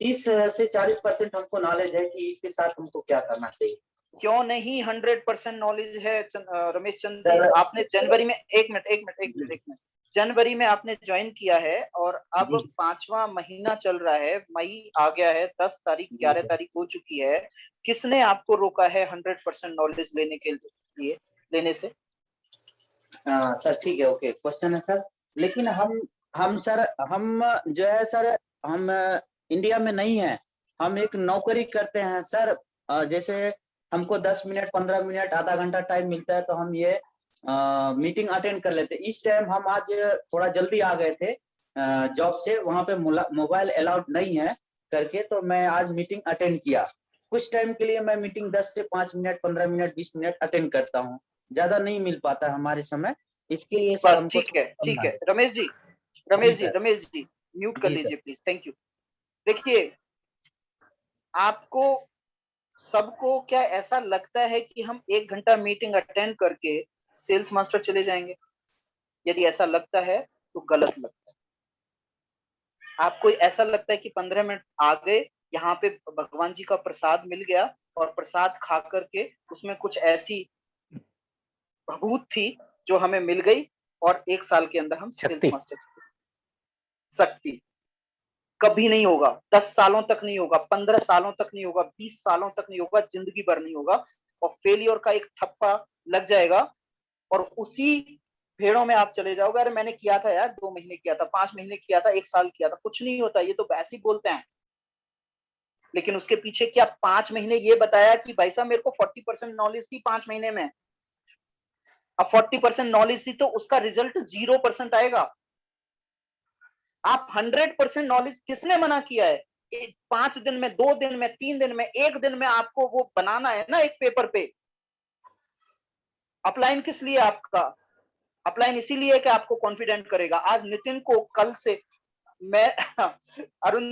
30 से 40% हमको नॉलेज है कि इसके साथ हमको क्या करना चाहिए। क्यों नहीं 100% नॉलेज है रमेश चंद जी। सर आपने जनवरी में, एक मिनट, जनवरी में आपने ज्वाइन किया है और अब जी 5वां महीना चल रहा है, मई आ गया है, 10 तारीख जी 11 तारीख हो चुकी है। किसने आपको रोका है 100% नॉलेज लेने के लिए, लेने से? सर ठीक है, ओके क्वेश्चन है सर। लेकिन हम सर हम जो है सर, हम इंडिया में नहीं है, हम एक नौकरी करते हैं सर। जैसे हमको 10 मिनट 15 मिनट आधा घंटा टाइम मिलता है तो हम ये मीटिंग अटेंड कर लेते हैं। इस टाइम हम आज थोड़ा जल्दी आ गए थे जॉब से, वहां पे मोबाइल अलाउड नहीं है करके, तो मैं आज मीटिंग अटेंड किया। कुछ टाइम के लिए मैं मीटिंग 10 से 5 मिनट 15 मिनट 20 मिनट अटेंड करता हूँ, ज्यादा नहीं मिल पाता हमारे समय, इसके लिए सर बस हमको ठीक है, ठीक करना है। है। रमेश जी, जी सर। रमेश जी म्यूट कर जी सर। लीजिए प्लीज, थैंक यू। देखिए, आपको सबको क्या ऐसा लगता है कि हम 1 घंटा मीटिंग अटेंड करके सेल्स मास्टर चले जाएंगे? यदि ऐसा लगता है तो गलत लगता है। आपको ऐसा लगता है कि 15 मिनट आ गए, यहाँ पे भगवान जी का प्रसाद मिल गया और प्रसाद खा करके उसमें कुछ ऐसी भभूत थी जो हमें मिल गई और 1 साल के अंदर हम सेल्स शक्ति। मास्टर चले? सकती कभी नहीं होगा, 10 सालों तक नहीं होगा, 15 सालों तक नहीं होगा, 20 सालों तक नहीं होगा, जिंदगी भर नहीं होगा। और फेलियर का एक ठप्पा लग जाएगा और उसी भेड़ों में आप चले जाओगे। अरे मैंने किया था यार, 2 महीने किया था, 5 महीने किया था, 1 साल किया था, कुछ नहीं होता, ये तो वैसे ही बोलते हैं। लेकिन उसके पीछे क्या 5 महीने ये बताया कि भाई साहब मेरे को 40% नॉलेज थी 5 महीने में, अब 40% नॉलेज थी तो उसका रिजल्ट 0% आएगा। आप 100% नॉलेज, किसने मना किया है? 5 दिन में, 2 दिन में, 3 दिन में, 1 दिन में आपको वो बनाना है ना एक पेपर पे। अपलाइन किस लिए आपका? अपलाइन इसीलिए कि आपको कॉन्फिडेंट करेगा। आज नितिन को कल से मैं अरुण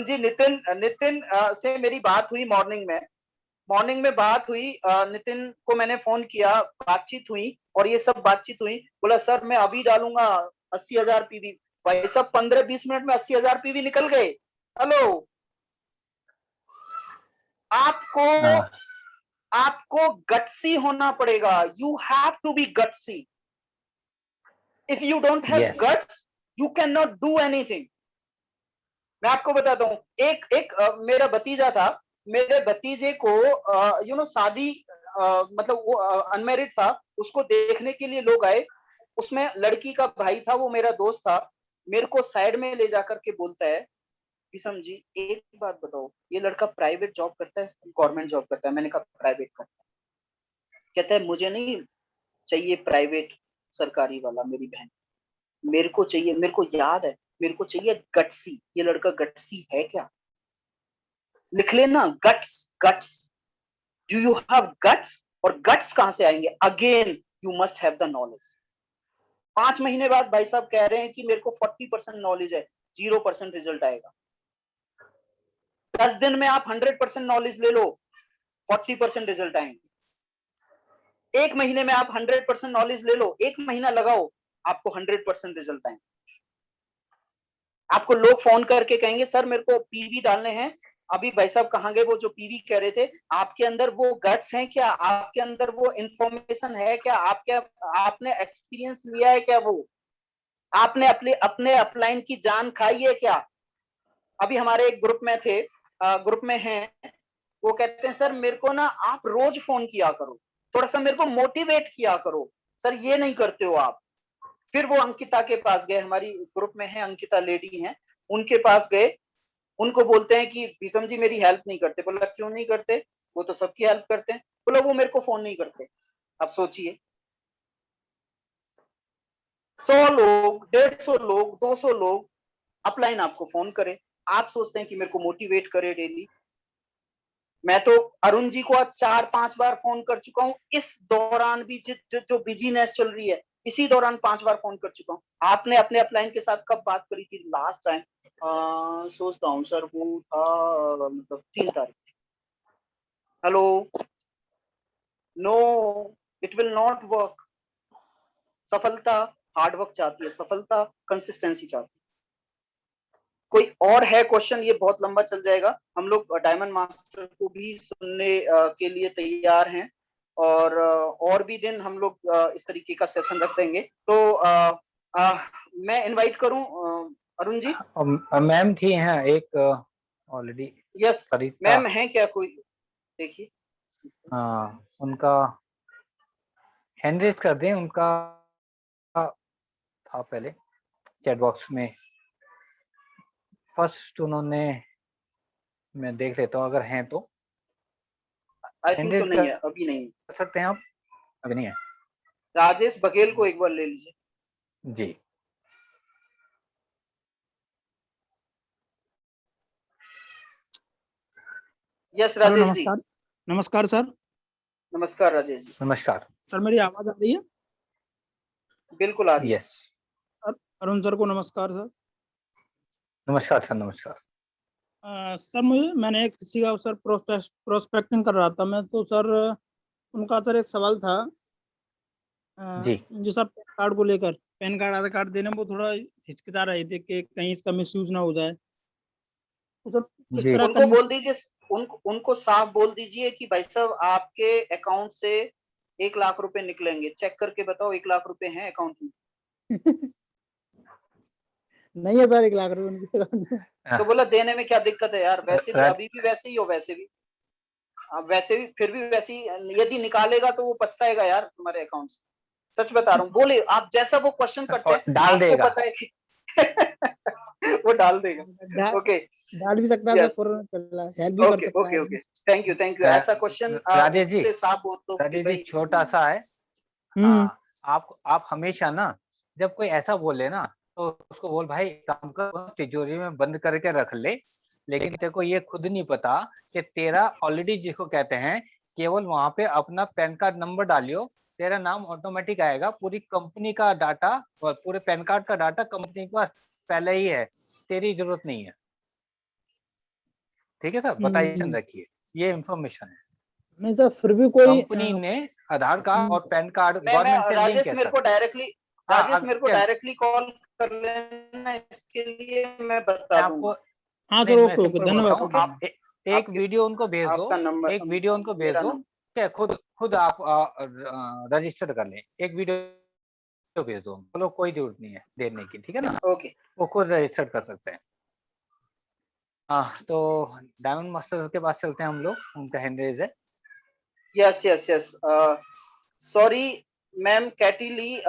जी नितिन से मेरी बात हुई मॉर्निंग में बात हुई। नितिन को मैंने फोन किया, बातचीत हुई और ये सब बातचीत हुई। बोला सर मैं अभी डालूंगा 80,000 पीवी। भाई साहब 15-20 मिनट में 80,000 पीवी निकल गए। हेलो, आपको आपको गट्सी होना पड़ेगा। You have to be gutsy. If you don't have Yes. guts, you cannot do anything. मैं आपको बताता हूँ, एक मेरा भतीजा था, मेरे भतीजे को शादी मतलब वो अनमैरिड था, उसको देखने के लिए लोग आए, उसमें लड़की का भाई था, वो मेरा दोस्त था, मेरे को साइड में ले जाकर के बोलता है, विषम जी एक बात बताओ, ये लड़का प्राइवेट जॉब करता है गवर्नमेंट जॉब करता है? मैंने कहा प्राइवेट करता है। कहता है मुझे नहीं चाहिए प्राइवेट सरकारी वाला मेरी बहन, मेरे को चाहिए, मेरे को याद है, मेरे को चाहिए गट्सी। ये लड़का गट्सी है क्या? लिख लेना guts, guts, do you have guts? और गट्स कहां से आएंगे? Again you must have the knowledge. 5 महीने बाद भाई साहब कह रहे हैं कि मेरे को 40% नॉलेज है, 0% रिजल्ट आएगा। 10 दिन में आप 100% नॉलेज ले लो, 40% रिजल्ट आएंगे। 1 महीने में आप 100% नॉलेज ले लो, 1 महीना लगाओ, आपको 100% रिजल्ट आएंगे। आपको लोग फोन करके कहेंगे सर मेरे को पीवी डालने हैं, अभी भाई साहब कहाँ गए वो जो पीवी कह रहे थे, आपके अंदर वो गट्स हैं क्या? आपके अंदर वो इंफॉर्मेशन है क्या? आपने एक्सपीरियंस लिया है क्या? वो आपने अपने अपलाइन की जान खाई है क्या? अभी हमारे एक ग्रुप में थे, ग्रुप में हैं, वो कहते हैं सर मेरे को ना आप रोज फोन किया करो, थोड़ा सा मेरे को मोटिवेट किया करो। सर ये नहीं करते हो आप। फिर वो अंकिता के पास गए, हमारी ग्रुप में है अंकिता लेडी हैं, उनके पास गए, उनको बोलते हैं कि विषम जी मेरी हेल्प नहीं करते। बोला क्यों नहीं करते? वो तो सबकी हेल्प करते हैं। बोला वो मेरे को फोन नहीं करते। अब सोचिए 100 लोग, 150 लोग, 200 लोग अपलाइन आपको फोन करे, आप सोचते हैं कि मेरे को मोटिवेट करे डेली। मैं तो अरुण जी को आज 4-5 बार फोन कर चुका हूं, इस दौरान भी जो बिजीनेस चल रही है, इसी दौरान 5 बार फोन कर चुका हूं। आपने अपने अपलाइन के साथ कब बात करी थी लास्ट टाइम? सोचता हूँ सर, वो था मतलब 3 तारीख। Hello, no, it will not work. सफलता हार्ड वर्क चाहती है, सफलता कंसिस्टेंसी चाहती है। कोई और है क्वेश्चन? ये बहुत लंबा चल जाएगा, हम लोग डायमंड मास्टर को भी सुनने के लिए तैयार हैं, और भी दिन हम लोग इस तरीके का सेशन रख देंगे। तो मैं इनवाइट करूं अरुण जी? मैम थी हैं एक ऑलरेडी। यस मैम है क्या कोई? देखिए हाँ, उनका हैंड रेज कर दें, उनका था पहले चैट बॉक्स में फर्स्ट, उन्होंने, मैं देख लेता हूँ अगर हैं तो। आई थिंक सो नहीं है, अभी नहीं कर सकते हैं आप? अभी नहीं है। राजेश बघेल को एक बार ले लीजिए जी। यस राजेश जी। नमस्कार सर। नमस्कार राजेश जी। नमस्कार सर, मेरी आवाज आ रही है? बिल्कुल आ रही है। यस। अरुण सर को नमस्कार सर। नमस्कार सर, नमस्कार। सर मैंने एक किसी का सर प्रोस्पेक्टिंग कर रहा था मैं, तो सर उनका सर एक सवाल था जी। जो सर पैन कार्ड को लेकर, पैन कार्ड आधार कार्ड देने में वो थोड़ा हिचकिचा रहे थे कि कहीं इसका मिसयूज ना हो जाए, तो सर किस जी। तरह उनको बोल दीजिए, उनको साफ बोल दीजिए कि भाई साहब आपके अकाउंट से 1 लाख रुपए निकलेंगे, चेक करके बताओ 1 लाख रुपए हैं अकाउंट में? नहीं है सर 1 लाख रुपए उनके अकाउंट में। तो बोला देने में क्या दिक्कत है यार, वैसे भी अभी भी वैसे ही हो, वैसे भी अब वैसे भी फिर भी वैसे ही यदि निकालेगा तो वो पछताएगा यार तुम्हारे अकाउंट से। सच बता रहा हूँ, बोले आप जैसा वो क्वेश्चन करते हैं डाल आपको देगा। पता है कि वो डाल देगा। ओके, डाल भी सकता है, फॉरवर्ड कर हेल्प भी कर ओके सकता ओके है। Okay, thank you. ऐसा क्वेश्चन राजेश जी, उससे साफ बोल दो कि राजेश जी भाई छोटा सा है। आप हमेशा ना जब कोई ऐसा बोले ना तो उसको बोल भाई काम कर, तिजोरी में बंद करके रख ले, लेकिन तेरे को ये खुद नहीं पता कि तेरा ऑलरेडी जिसको कहते हैं, केवल वहां पे अपना पैन कार्ड नंबर डालियो, तेरा नाम ऑटोमेटिक आएगा, पूरी कंपनी का डाटा और पूरे पैन कार्ड का डाटा कंपनी के पास पहले ही है, तेरी जरूरत नहीं है। ठीक है सर, बताइए, रखिए, ये इंफॉर्मेशन है। नहीं सर, फिर भी कोई कंपनी ने आधार कार्ड और पैन कार्ड गवर्नमेंट से लिंक राजेश है मेरे सर। को डायरेक्टली कॉल कर लेना, इसके लिए मैं बता दूंगा। हाँ सर, ओके ओके, धन्यवाद। आप एक वीडियो उनको भेज दो, एक वीडियो उनको भेज दो, क्या खुद आप रजिस्टर कर लें, एक वीडियो भेज दो, बोलो कोई जरूरत नहीं है देने की, ठीक है ना? ओके, वो खुद रजिस्टर कर सकते हैं। हाँ, तो डायमंड मास्टर्स के पास चलते हैं हम लोग, उनका हैंड रेज है। Yes, yes, yes. Sorry, ma'am, Katie Lee.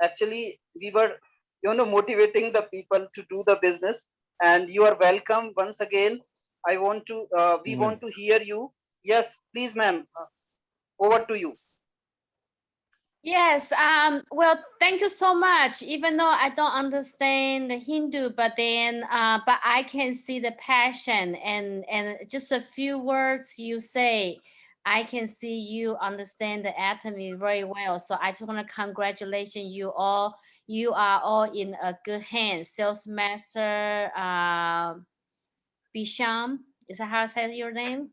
Actually, we were, motivating the people to do the business, and you are welcome once again. I want to, we want to hear you. Yes, please, ma'am. Over to you. Yes, well, thank you so much. Even though I don't understand the Hindu, but then, but I can see the passion and just a few words you say, I can see you understand the atomy very well. So I just want to congratulate you all. You are all in a good hand. Sales master, Bisham, is that how I say your name?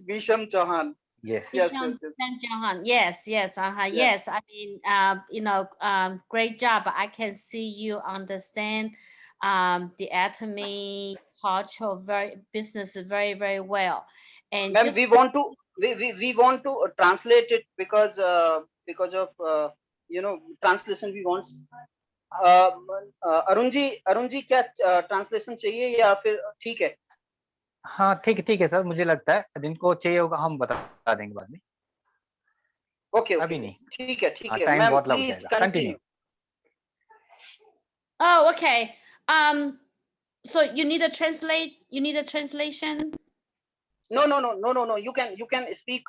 Bisham Chauhan. Yes. Yes, Bisham yes, yes. Jahan. Yes, yes, Yeah. yes. I mean, great job. I can see you understand the atomy culture business very well. And Ma'am, just we want to, we want to translate it because of, translation we want. Arun ji क्या translation चाहिए या फिर ठीक है? हाँ, ठीक है sir, मुझे लगता है जिनको चाहिए होगा हम बता देंगे बाद में। ओके अभी नहीं। ठीक है टाइम मैम, बहुत लग प्लीज जाएगा। Continue. Oh, okay. So you need a translation? No. You can speak,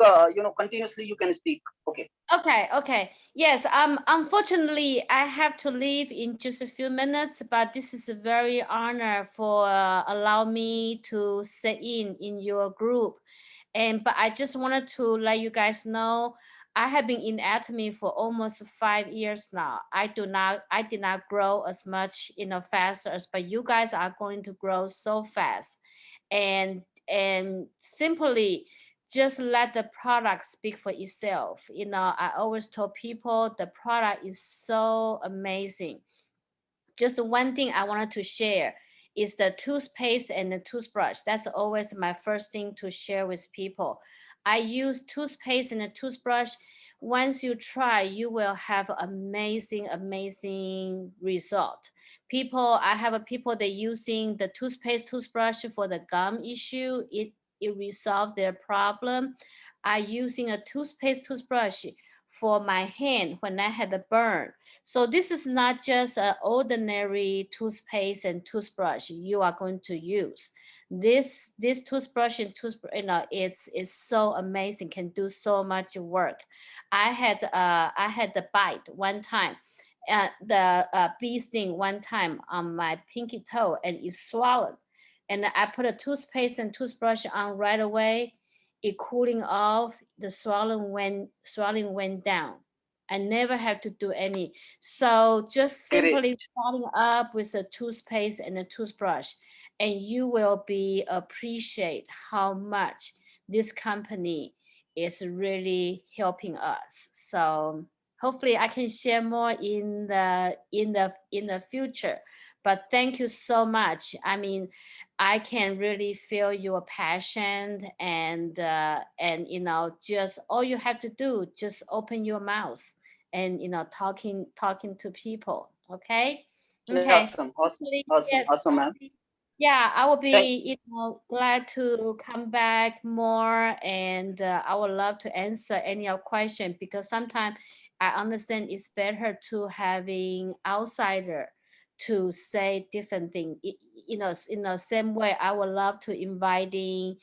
continuously you can speak. Okay. Okay. Yes, unfortunately, I have to leave in just a few minutes, but this is a very honor for allow me to sit in your group. But I just wanted to let you guys know, I have been in Atomy for almost 5 years now. I did not grow as much, faster as, but you guys are going to grow so fast. And simply just let the product speak for itself. I always told people the product is so amazing. Just one thing I wanted to share is the toothpaste and the toothbrush. That's always my first thing to share with people. I use toothpaste and a toothbrush. Once you try, you will have amazing result. I have people that using the toothpaste toothbrush for the gum issue. It resolved their problem. I using a toothpaste toothbrush for my hand when I had a burn. So this is not just an ordinary toothpaste and toothbrush you are going to use. This toothbrush and toothbrush, it's so amazing, can do so much work. I had the bite one time, the bee sting one time on my pinky toe, and it swallowed. And I put a toothpaste and toothbrush on right away. It cooling off. The swelling went down. I never have to do any. So just simply starting up with a toothpaste and a toothbrush, and you will be appreciate how much this company is really helping us. So hopefully I can share more in the future. But thank you so much. I mean, I can really feel your passion, and just all you have to do, just open your mouth and talking to people. Okay. Awesome, Yes, ma'am. yeah, I will be glad to come back more, and I would love to answer any of question, because sometimes I understand it's better to having outsider to say different thing. In the same way, I would love to inviting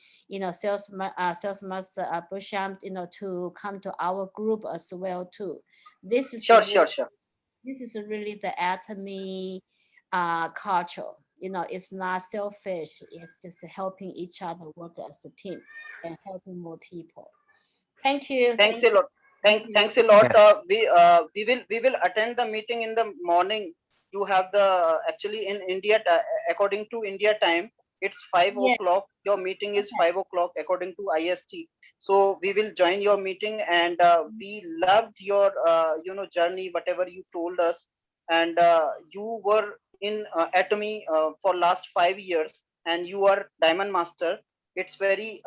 sales master Busham, to come to our group as well too. This is Sure. This is really the atomy culture. It's not selfish. It's just helping each other work as a team and helping more people. Thank you. Thanks a lot. Thanks a lot. We will attend the meeting in the morning. You have the, actually in India, according to India time, it's 5 Yes. o'clock. Your meeting is 5 o'clock according to IST. So we will join your meeting, and we loved your journey, whatever you told us. And you were in Atomy for last 5 years, and you are Diamond Master. It's very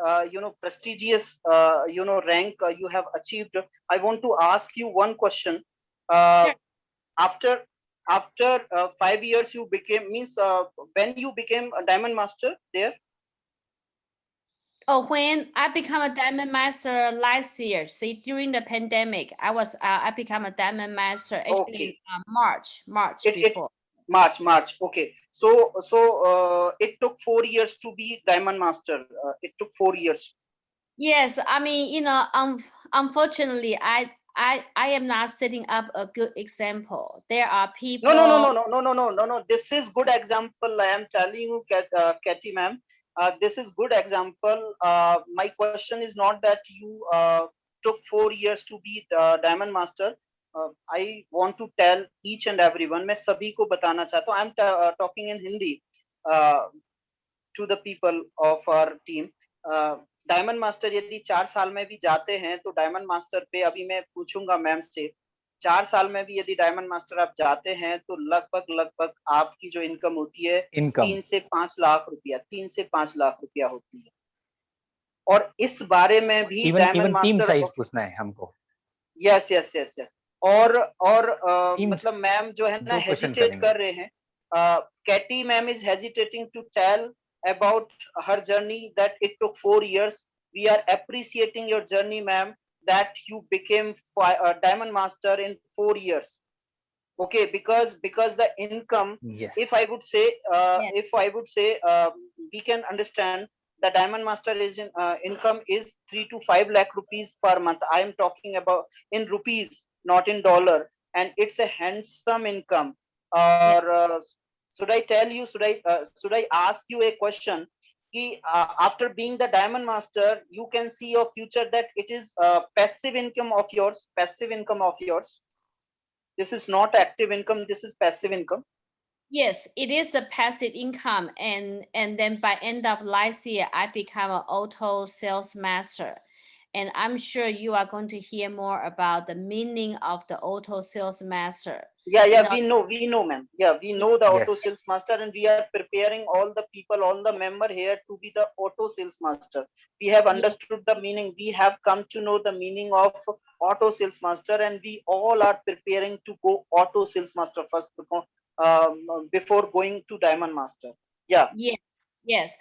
prestigious rank you have achieved. I want to ask you one question. Sure. After 5 years you became, means when you became a Diamond Master there? Oh, when I become a diamond master last year, see, during the pandemic, I become a diamond master actually in Okay. March It before. March. Okay. So it took 4 years to be diamond master. It took 4 years. Yes, I mean, you know, unfortunately, I am not setting up a good example. There are people. No. This is good example. I am telling you, Katie ma'am. This is good example. My question is not that you took 4 years to be diamond master. I want to tell each and everyone. मैं सभी को बताना चाहता हूँ. I'm talking in Hindi to the people of our team. Diamond master यदि 4 साल में भी जाते हैं तो डायमंड मास्टर पे अभी मैं पूछूंगा मैम से 4 साल में भी यदि डायमंड मास्टर आप जाते हैं तो लगभग आपकी जो इनकम होती है 3 से 5 लाख रुपया होती है और इस बारे में भी डायमंड टीम मास्टर साइज पूछना है हमको यस और मतलब मैम जो है ना हेजिटेट कर रहे हैं कैटी मैम is hesitating to tell about her journey that it took 4 years. We are appreciating your journey, ma'am, that you became a diamond master in 4 years. Okay, because the income, yes. if I would say, we can understand the diamond master is income is 3 to 5 lakh rupees per month. I am talking about in rupees, not in dollar, and it's a handsome income. Or should I tell you? Should I ask you a question? Ki, after being the diamond master, you can see your future that it is passive income of yours. This is not active income. This is passive income. Yes, it is a passive income, and then by end of last year, I become an auto sales master. And I'm sure you are going to hear more about the meaning of the auto sales master. Yeah, we know, ma'am. Yeah, we know the auto sales master, and we are preparing all the people, all the member here to be the auto sales master. We have understood the meaning. We have come to know the meaning of auto sales master, and we all are preparing to go auto sales master first before going to diamond master. Yeah. Yes.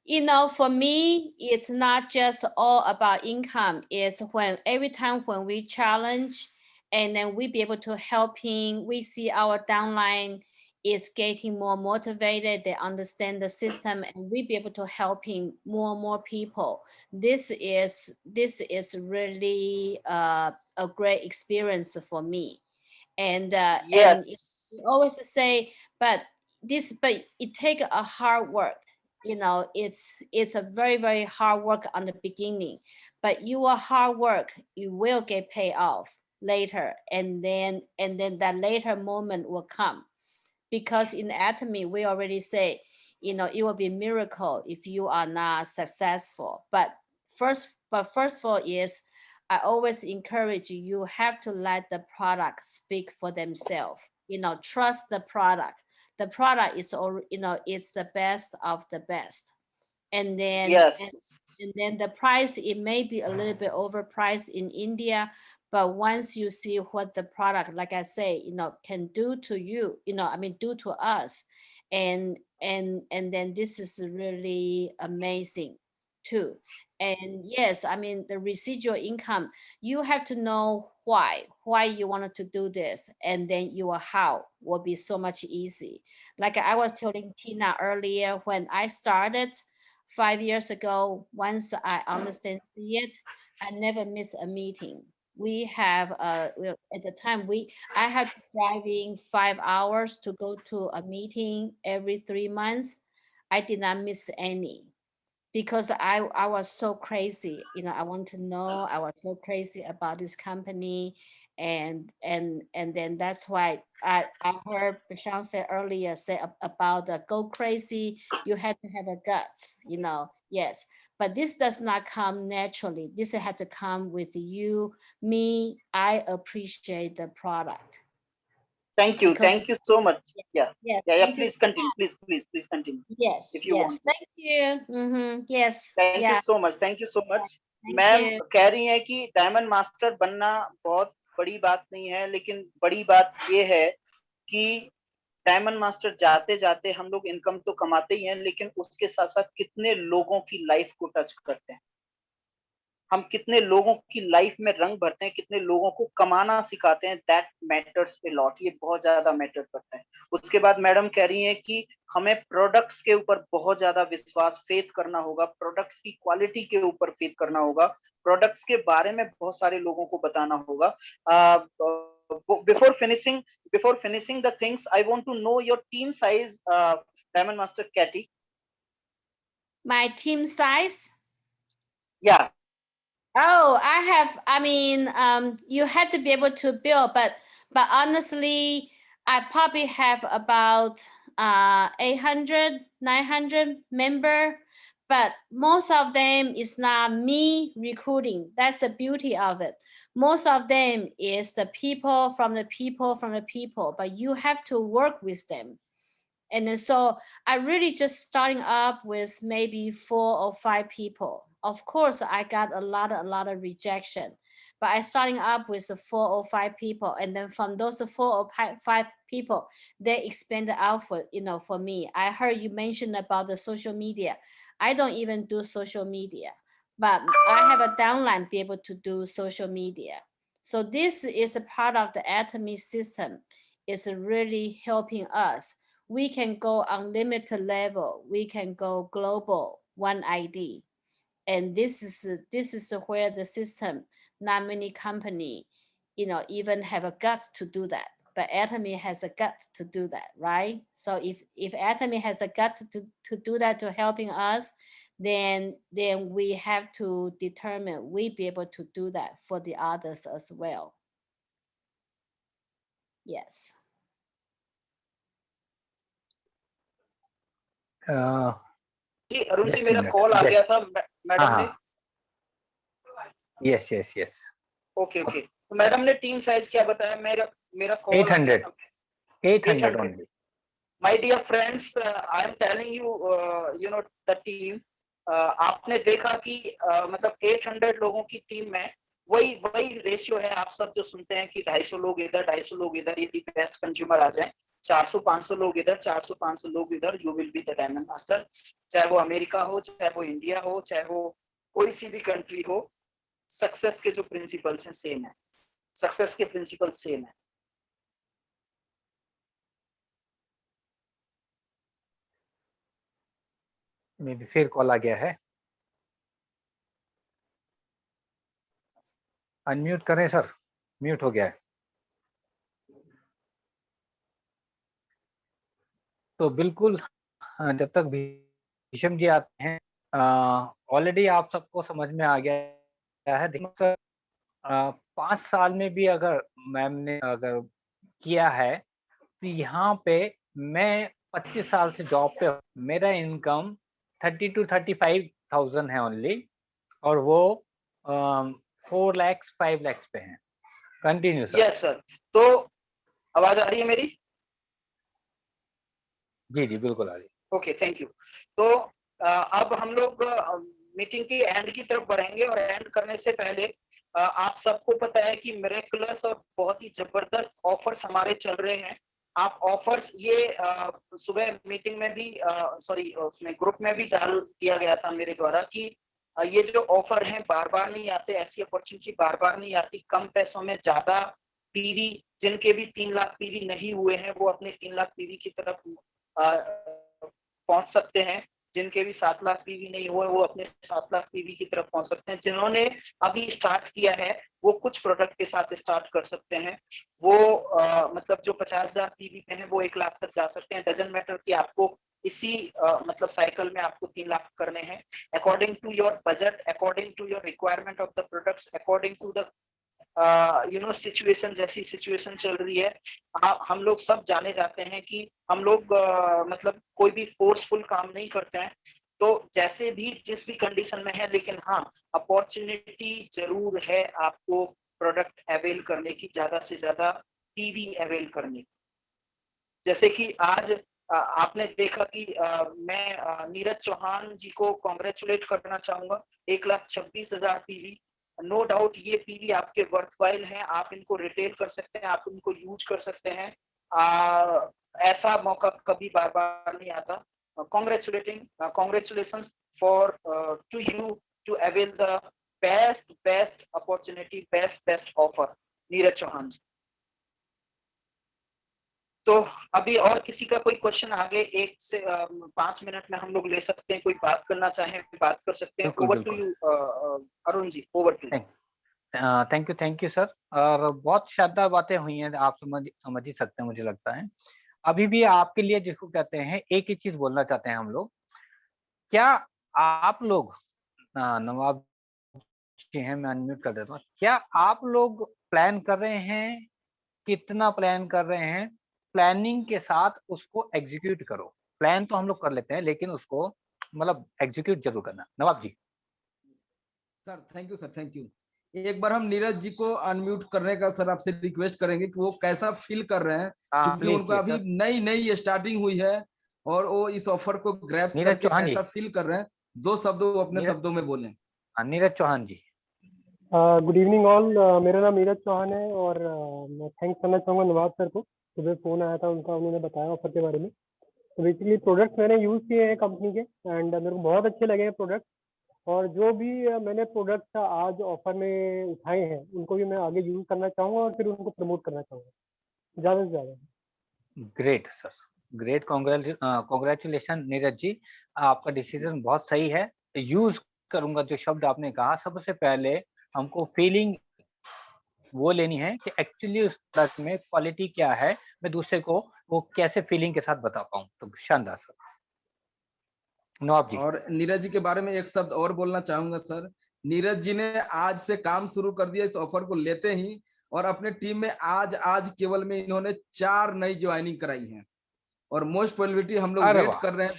You know, for me, it's not just all about income. It's when every time when we challenge and then we be able to help him, we see our downline is getting more motivated. They understand the system and we be able to help him more people. This is really a great experience for me. And yes, and we always say, but it take a hard work. You know, it's a very hard work on the beginning, but your hard work, you will get paid off later, and then that later moment will come, because in Atomy we already say, you know, it will be a miracle if you are not successful. But first of all is, I always encourage you have to let the product speak for themselves. You know, trust the product. The product is, you know, it's the best of the best. And then, and then the price, it may be a little bit overpriced in India, but once you see what the product, like I say, you know, can do to you, you know, I mean, do to us, and then this is really amazing too. And yes, I mean, the residual income, you have to know why you wanted to do this, and then your how will be so much easy. Like I was telling Tina earlier, when I started 5 years ago, once I understand it, I never miss a meeting. We have at the time I had driving 5 hours to go to a meeting every 3 months. I did not miss any, because I was so crazy. You know, I want to know. I was so crazy about this company, and then that's why I heard Prashant say earlier about the go crazy. You had to have a guts, you know. Yes, but this does not come naturally. This had to come with you, me. I appreciate the product. Thank you so much. Yeah. Please so continue. Please continue. Yes. If you want. Thank you. Yes. Thank you so much. Ma'am कह रही हैं कि diamond master बनना बहुत बड़ी बात नहीं है, लेकिन बड़ी बात ये है कि डायमंड मास्टर जाते जाते हम लोग इनकम तो कमाते ही हैं, लेकिन उसके साथ साथ कितने लोगों की लाइफ को टच करते हैं, हम कितने लोगों की लाइफ में रंग भरते हैं, कितने लोगों को कमाना सिखाते हैं, दैट मैटर्स ए लॉट, ये बहुत ज्यादा मैटर करता है। उसके बाद मैडम कह रही हैं कि हमें प्रोडक्ट्स के ऊपर बहुत ज्यादा विश्वास, फेथ करना होगा, प्रोडक्ट्स की क्वालिटी के ऊपर फेथ करना होगा, प्रोडक्ट्स के बारे में बहुत सारे लोगों को बताना होगा। Before finishing the things, I want to know your team size, Diamond Master Katy. My team size? Yeah. Oh, I mean, you had to be able to build, but honestly, I probably have about 800, 900 member, but most of them is not me recruiting. That's the beauty of it. Most of them is the people from the people from the people, but you have to work with them. And then so I really just starting up with maybe 4 or 5 people. Of course, I got a lot of rejection, but I starting up with 4 or 5 people, and then from those 4 or 5 people, they expand the output. For me, I heard you mentioned about the social media. I don't even do social media, but I have a downline be able to do social media. So this is a part of the Atomy system. It's really helping us. We can go unlimited level. We can go global, one ID. And this is where the system, not many company, even have a gut to do that. But Atomy has a gut to do that, right? So if Atomy has a gut to do that, to helping us, then we have to determine we be able to do that for the others as well. Yes. जी Arun ji, Just a मेरा minute. Call आ Yes. गया था madam ने। Yes. Okay. तो madam ने team size क्या बताया? मेरा call 800 only. My dear friends, I am telling you, the team. आपने देखा कि मतलब 800 लोगों की टीम में वही रेशियो है। आप सब जो सुनते हैं कि 250 लोग इधर, 250 लोग इधर, यदि बेस्ट कंज्यूमर आ जाए, 400-500 लोग इधर, 400-500 लोग इधर, you will be the diamond master. चाहे वो अमेरिका हो, चाहे वो इंडिया हो, चाहे वो कोई सी भी कंट्री हो, सक्सेस के जो प्रिंसिपल्स हैं सेम है, सक्सेस के प्रिंसिपल सेम है। मे बी फिर कॉल आ गया है। अनम्यूट करें सर, म्यूट हो गया है। तो बिल्कुल जब तक भीषम जी आते हैं, ऑलरेडी आप सबको समझ में आ गया है। देखो सर, 5 साल में भी अगर मैम ने अगर किया है, तो यहाँ पे मैं 25 साल से जॉब पे, मेरा इनकम 30 to 35,000 है ओनली, और वो 4 लाख 5 लाख पे है। Continue sir. Yes sir. तो आवाज आ रही है मेरी? जी बिल्कुल आ रही है। Okay, thank you. तो अब हम लोग मीटिंग की एंड की तरफ बढ़ेंगे, और एंड करने से पहले आप सबको पता है कि मिरेकुलस और बहुत ही जबरदस्त ऑफर्स हमारे चल रहे हैं। आप ऑफर्स ये सुबह मीटिंग में भी सॉरी उसमें ग्रुप में भी डाल दिया गया था मेरे द्वारा कि ये जो ऑफर हैं बार बार नहीं आते, ऐसी अपॉर्चुनिटी बार बार नहीं आती। कम पैसों में ज्यादा पीवी, जिनके भी 3 लाख पीवी नहीं हुए हैं वो अपने 3 लाख पीवी की तरफ पहुंच सकते हैं। जिनके भी 7 लाख पीवी नहीं हुए वो अपने 7 लाख पीवी की तरफ पहुंच सकते हैं। जिन्होंने अभी स्टार्ट किया है वो कुछ प्रोडक्ट के साथ स्टार्ट कर सकते हैं। वो मतलब जो 50,000 पीवी पे हैं वो 1 लाख तक जा सकते हैं। डजंट मैटर कि आपको इसी मतलब साइकिल में आपको 3 लाख करने हैं। According to your budget, according to your requirement of the products, according to the situation, जैसी सिचुएशन चल रही है। हम लोग सब जाने जाते हैं कि हम लोग मतलब कोई भी फोर्सफुल काम नहीं करते हैं। तो जैसे भी जिस भी कंडीशन में है, लेकिन हाँ अपॉर्चुनिटी जरूर है आपको प्रोडक्ट अवेल करने की, ज्यादा से ज्यादा पीवी अवेल करने की। जैसे कि आज आपने देखा कि मैं नीरज चौहान जी को कॉन्ग्रेचुलेट करना चाहूंगा। 1,26,000 पीवी। नो डाउट ये पीवी आपके वर्थवाइल हैं, आप इनको रिटेल कर सकते हैं, आप इनको यूज कर सकते हैं। ऐसा मौका कभी बार बार नहीं आता। Congratulations for to you to avail the best opportunity, best offer, Neeraj Chauhan जी। तो अभी और किसी का कोई क्वेश्चन आगे 1 से 5 मिनट में हम लोग ले सकते हैं, कोई बात करना चाहे बात कर सकते हैं। Over to you Arun ji, over to you. Thank you sir. और बहुत शानदार बातें हुई हैं, आप समझ ही सकते हैं मुझे लगता है। अभी भी आपके लिए जिसको कहते हैं एक ही चीज बोलना चाहते हैं हम लोग, क्या आप लोग नवाब जी हैं, मैं अनम्यूट कर देता हूँ, क्या आप लोग प्लान कर रहे हैं, कितना प्लान कर रहे हैं, प्लानिंग के साथ उसको एग्जीक्यूट करो। प्लान तो हम लोग कर लेते हैं लेकिन उसको मतलब एग्जीक्यूट जरूर करना। Nawab ji. Sir thank you. एक बार हम नीरज जी को अनम्यूट करने का सर आपसे रिक्वेस्ट करेंगे कि वो कैसा फील कर रहे हैं, क्योंकि उनका अभी नई स्टार्टिंग हुई है और वो इस ऑफर को ग्रैब्स करके कैसा फील कर रहे हैं, 2 शब्द वो अपने शब्दों में बोलें। नीरज चौहान जी। गुड इवनिंग ऑल, मेरा नाम नीरज चौहान है और मैं थैंक्स करना चाहूँगा नवाब सर को। सुबह फ़ोन आया था उनका, उन्होंने बताया ऑफर के बारे में। तो बेसिकली प्रोडक्ट्स मैंने यूज़ किए हैं कंपनी के एंड मेरे को बहुत अच्छे लगे हैं प्रोडक्ट, और जो भी मैंने प्रोडक्ट्स आज ऑफर में उठाए हैं उनको भी मैं आगे यूज़ करना चाहूँगा और फिर उनको प्रमोट करना चाहूँगा ज़्यादा से ज़्यादा। Great sir, great. Congratulation Neeraj ji, आपका डिसीजन बहुत सही है। यूज करूंगा जो शब्द आपने कहा। सबसे पहले हमको फीलिंग वो लेनी है कि एक्चुअली उस प्रोडक्ट में क्वालिटी क्या है, मैं दूसरे को वो कैसे फीलिंग के साथ बता पाऊँ। तो शानदार सर। नवाब जी। और नीरज जी के बारे में एक शब्द और बोलना चाहूंगा सर। नीरज जी ने आज से काम शुरू कर दिया इस ऑफर को लेते ही, और अपने टीम में आज केवल में इन्होंने 4 नई ज्वाइनिंग कराई है। और मोस्ट प्रोबेबिलिटी हम लोग वेट कर रहे हैं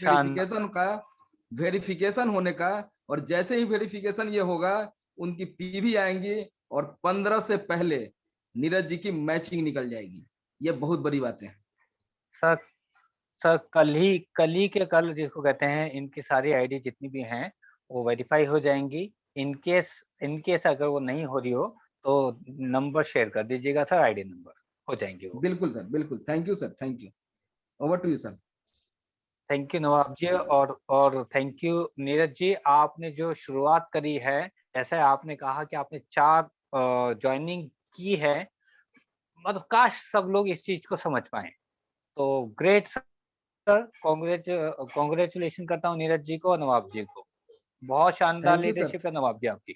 वेरिफिकेशन होने का, और जैसे ही वेरिफिकेशन ये होगा उनकी पीवी आएंगी और 15 से पहले नीरज जी की मैचिंग निकल जाएगी। ये बहुत बड़ी बात है सर कल ही के कल जिसको कहते हैं इनकी सारी आईडी जितनी भी हैं वो वेरीफाई हो जाएंगी। इनकेस अगर वो नहीं हो रही हो तो नंबर शेयर कर दीजिएगा सर, आईडी नंबर हो जाएंगे वो। बिल्कुल सर, बिल्कुल। Thank you sir, thank you. Over to you sir. Thank you Nawab ji, और थैंक यू नीरज जी। आपने जो शुरुआत करी है, जैसे आपने कहा कि आपने 4 ज्वाइनिंग की है, मतलब काश सब लोग इस चीज को समझ पाए। तो ग्रेट सर, कॉन्ग्रेचुलेशन करता हूँ नीरज जी को और नवाब जी को। बहुत शानदार लीडरशिप है नवाब जी आपकी।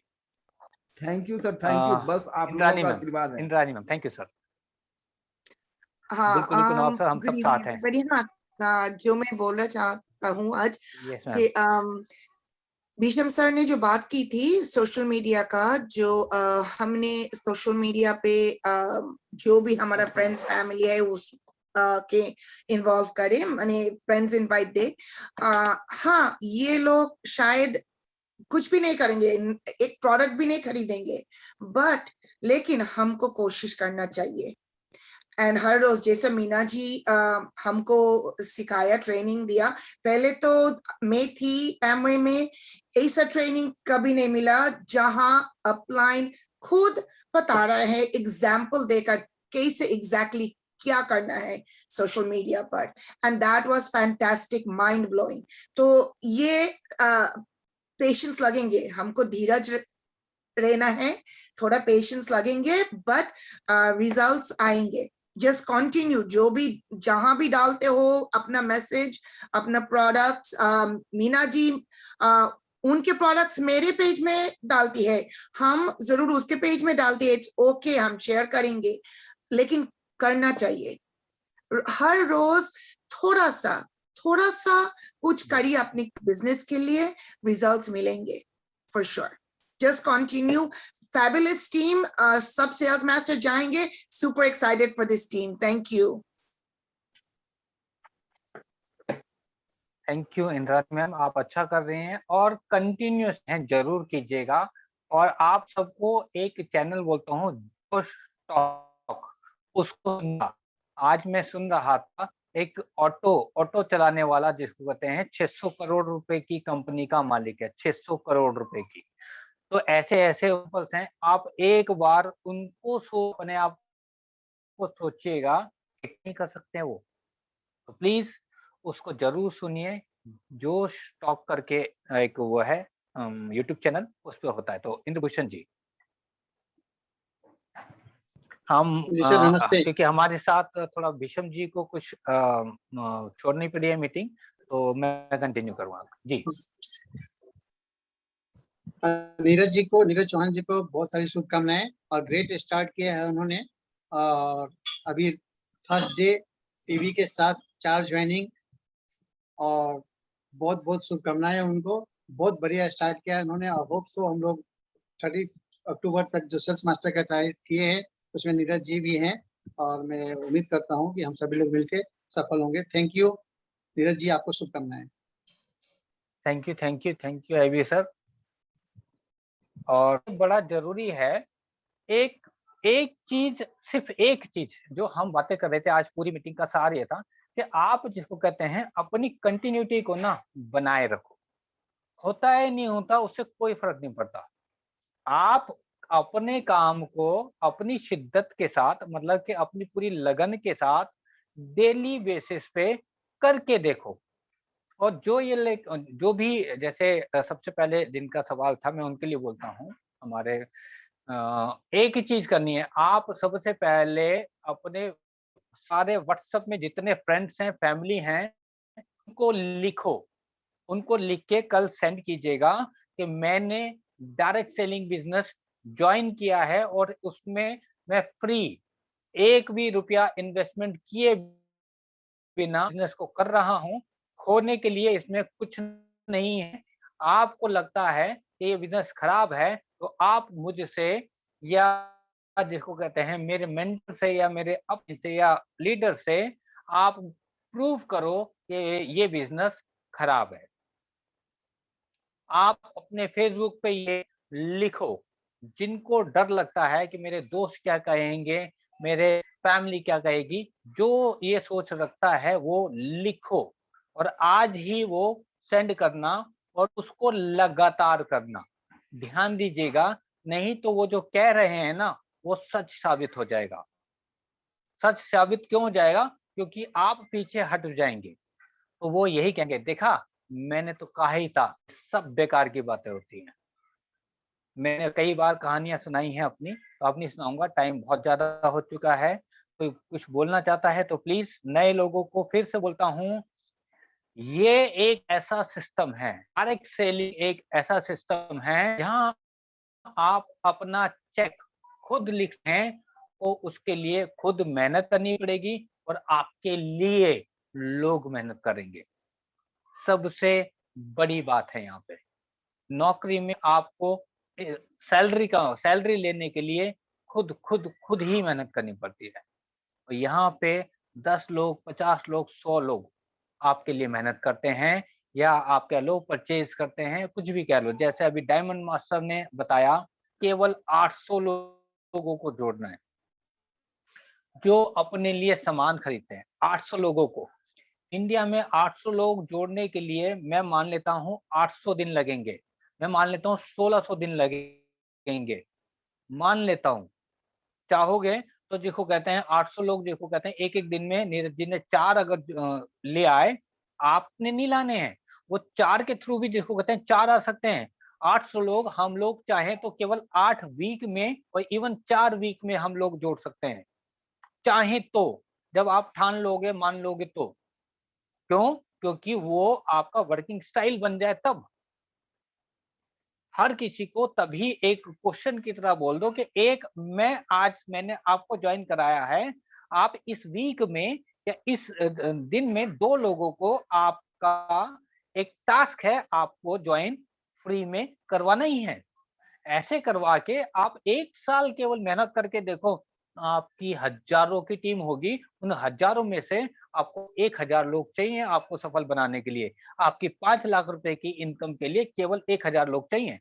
Thank you sir, thank you. बस आप लोगों का आशीर्वाद है। Indrani ma'am, thank you sir. हाँ, बिल्कुल नवाब सर, हम सब साथ हैं। बढ़िया। जो मैं बोलना चाहता हूँ आज यस कि भीष्म सर ने जो बात की थी सोशल मीडिया का, जो हमने सोशल मीडिया पे जो भी हमारा फ्रेंड्स फैमिली है उस के इन्वॉल्व करें, माने फ्रेंड्स इनवाइट दे। हाँ, ये लोग शायद कुछ भी नहीं करेंगे, एक प्रोडक्ट भी नहीं खरीदेंगे, बट लेकिन हमको कोशिश करना चाहिए। एंड हर रोज जैसे मीना जी हमको सिखाया, ट्रेनिंग दिया। पहले तो मैं थी एमवे में, ऐसा ट्रेनिंग कभी नहीं मिला जहां अपलाइन खुद बता रहा है एग्जाम्पल देकर कैसे एग्जैक्टली क्या करना है सोशल मीडिया पर, and that was fantastic, mind blowing. तो ये पेशेंस लगेंगे, हमको धीरज रहना है, थोड़ा पेशेंस लगेंगे, बट रिजल्ट्स आएंगे। जस्ट कंटिन्यू, जो भी जहां भी डालते हो अपना मैसेज, अपना प्रोडक्ट्स। मीना जी उनके प्रोडक्ट्स मेरे पेज में डालती है, हम जरूर उसके पेज में डालते हैं, इट्स ओके, हम शेयर करेंगे, लेकिन करना चाहिए। हर रोज थोड़ा सा कुछ करिए अपने बिजनेस के लिए, रिजल्ट्स मिलेंगे for sure. Just continue. Fabulous team, सब सेल्स मास्टर जाएंगे, super excited for this team. Thank you. Thank you Indrani ma'am, आप अच्छा कर रहे हैं और कंटिन्यूस हैं, जरूर कीजिएगा। और आप सबको एक चैनल बोलता हूँ, जोश टॉक, उसको आज मैं सुन रहा था। एक ऑटो चलाने वाला जिसको कहते हैं 600 करोड़ रुपए की कंपनी का मालिक है, 600 करोड़ रुपए की। तो ऐसे ऑफर्स हैं, आप एक बार उनको अपने आप को सोचिएगा, कितनी कर सकते हैं वो। तो प्लीज उसको जरूर सुनिए। जोश टॉक करके एक वो है यूट्यूब चैनल, उस पर होता है। तो इंद्रभूषण जी, हम जी सर नमस्ते। क्योंकि हमारे साथ थोड़ा भीषम जी को कुछ छोड़नी पड़ी है मीटिंग, तो मैं कंटिन्यू करूँगा जी। नीरज चौहान जी को बहुत सारी शुभकामनाएं और ग्रेट स्टार्ट किया है उन्होंने। और अभी फर्स्ट डे टीवी के साथ 4 ज्वाइनिंग और बहुत बहुत शुभकामनाएं उनको। बहुत बढ़िया स्टार्ट किया है उन्होंने और होप सो हम लोग 30 अक्टूबर तक जो सेल्स मास्टर का ट्राई किए हैं उसमें नीरज जी भी हैं और मैं उम्मीद करता हूं कि हम सभी लोग मिलकर सफल होंगे। थैंक यू नीरज जी, आपको शुभकामनाएं। Thank you AB sir. और बड़ा जरूरी है एक चीज, सिर्फ एक चीज जो हम बातें कर रहे थे आज पूरी मीटिंग का सार ये था कि आप जिसको कहते हैं अपनी कंटिन्यूटी को ना बनाए रखो। होता है नहीं होता उससे कोई फर्क नहीं पड़ता। आप अपने काम को अपनी शिद्दत के साथ, मतलब कि अपनी पूरी लगन के साथ डेली बेसिस पे करके देखो। और जो भी जैसे सबसे पहले जिनका सवाल था मैं उनके लिए बोलता हूँ, हमारे एक ही चीज करनी है। आप सबसे पहले अपने सारे व्हाट्सएप में जितने फ्रेंड्स हैं, फैमिली हैं, उनको लिखो। उनको लिख के कल सेंड कीजिएगा कि मैंने डायरेक्ट सेलिंग बिजनेस ज्वाइन किया है और उसमें मैं फ्री एक भी रुपया इन्वेस्टमेंट किए बिना बिजनेस को कर रहा हूं। खोने के लिए इसमें कुछ नहीं है। आपको लगता है कि ये बिजनेस खराब है तो आप मुझसे या जिसको कहते हैं मेरे मेंटर से या मेरे अपने से या लीडर से आप प्रूव करो कि ये बिजनेस खराब है। आप अपने फेसबुक पे ये लिखो। जिनको डर लगता है कि मेरे दोस्त क्या कहेंगे, मेरे फैमिली क्या कहेगी, जो ये सोच रखता है वो लिखो और आज ही वो सेंड करना और उसको लगातार करना। ध्यान दीजिएगा, नहीं तो वो जो कह रहे हैं ना वो सच साबित हो जाएगा। सच साबित क्यों हो जाएगा? क्योंकि आप पीछे हट जाएंगे तो वो यही कहेंगे, देखा मैंने तो कहा ही था। सब बेकार की बातें होती हैं। मैंने कई बार कहानियां सुनाई हैं अपनी, तो अपनी सुनाऊंगा। टाइम बहुत ज्यादा हो चुका है। तो कुछ बोलना चाहता है तो प्लीज, नए लोगों को फिर से बोलता हूं, ये एक ऐसा सिस्टम है, डायरेक्ट सेलिंग एक ऐसा सिस्टम है जहां आप अपना चेक खुद लिखते हैं तो उसके लिए खुद मेहनत करनी पड़ेगी और आपके लिए लोग मेहनत करेंगे। सबसे बड़ी बात है यहाँ पे, नौकरी में आपको सैलरी लेने के लिए खुद ही मेहनत करनी पड़ती है। और यहाँ पे 10 लोग, 50 लोग, 100 लोग आपके लिए मेहनत करते हैं, या आप कह लो परचेज करते हैं, कुछ भी कह लो। जैसे अभी डायमंड मास्टर ने बताया, केवल 800 लोगों को जोड़ना है जो अपने लिए सामान खरीदते हैं। 800 लोगों को इंडिया में 800 लोग जोड़ने के लिए मैं मान लेता हूं 800 दिन लगेंगे, मैं मान लेता हूं 1600 दिन लगेंगे, मान लेता हूं। चाहोगे तो जिसको कहते हैं 800 लोग, जिसको कहते हैं एक एक दिन में नीरज जी ने 4 अगर ले आए, आपने नहीं लाने हैं, वो 4 के थ्रू भी जिसको कहते हैं 4 आ सकते हैं। 800 लोग हम लोग चाहे तो केवल 8 वीक में और इवन 4 वीक में हम लोग जोड़ सकते हैं, चाहे तो। जब आप ठान लोगे, मान लोगे तो। क्यों? क्योंकि वो आपका वर्किंग स्टाइल बन जाए तब। हर किसी को तभी एक क्वेश्चन की तरह बोल दो कि मैंने आपको ज्वाइन कराया है, आप इस वीक में या इस दिन में 2 लोगों को आपका एक टास्क है, आपको ज्वाइन फ्री में करवाना ही है। ऐसे करवा के आप 1 साल केवल मेहनत करके देखो, आपकी हजारों की टीम होगी, उन हजारों में से आपको 1000 लोग चाहिए आपको सफल बनाने के लिए। आपकी 5 लाख रुपए की इनकम के लिए केवल 1000 लोग चाहिए,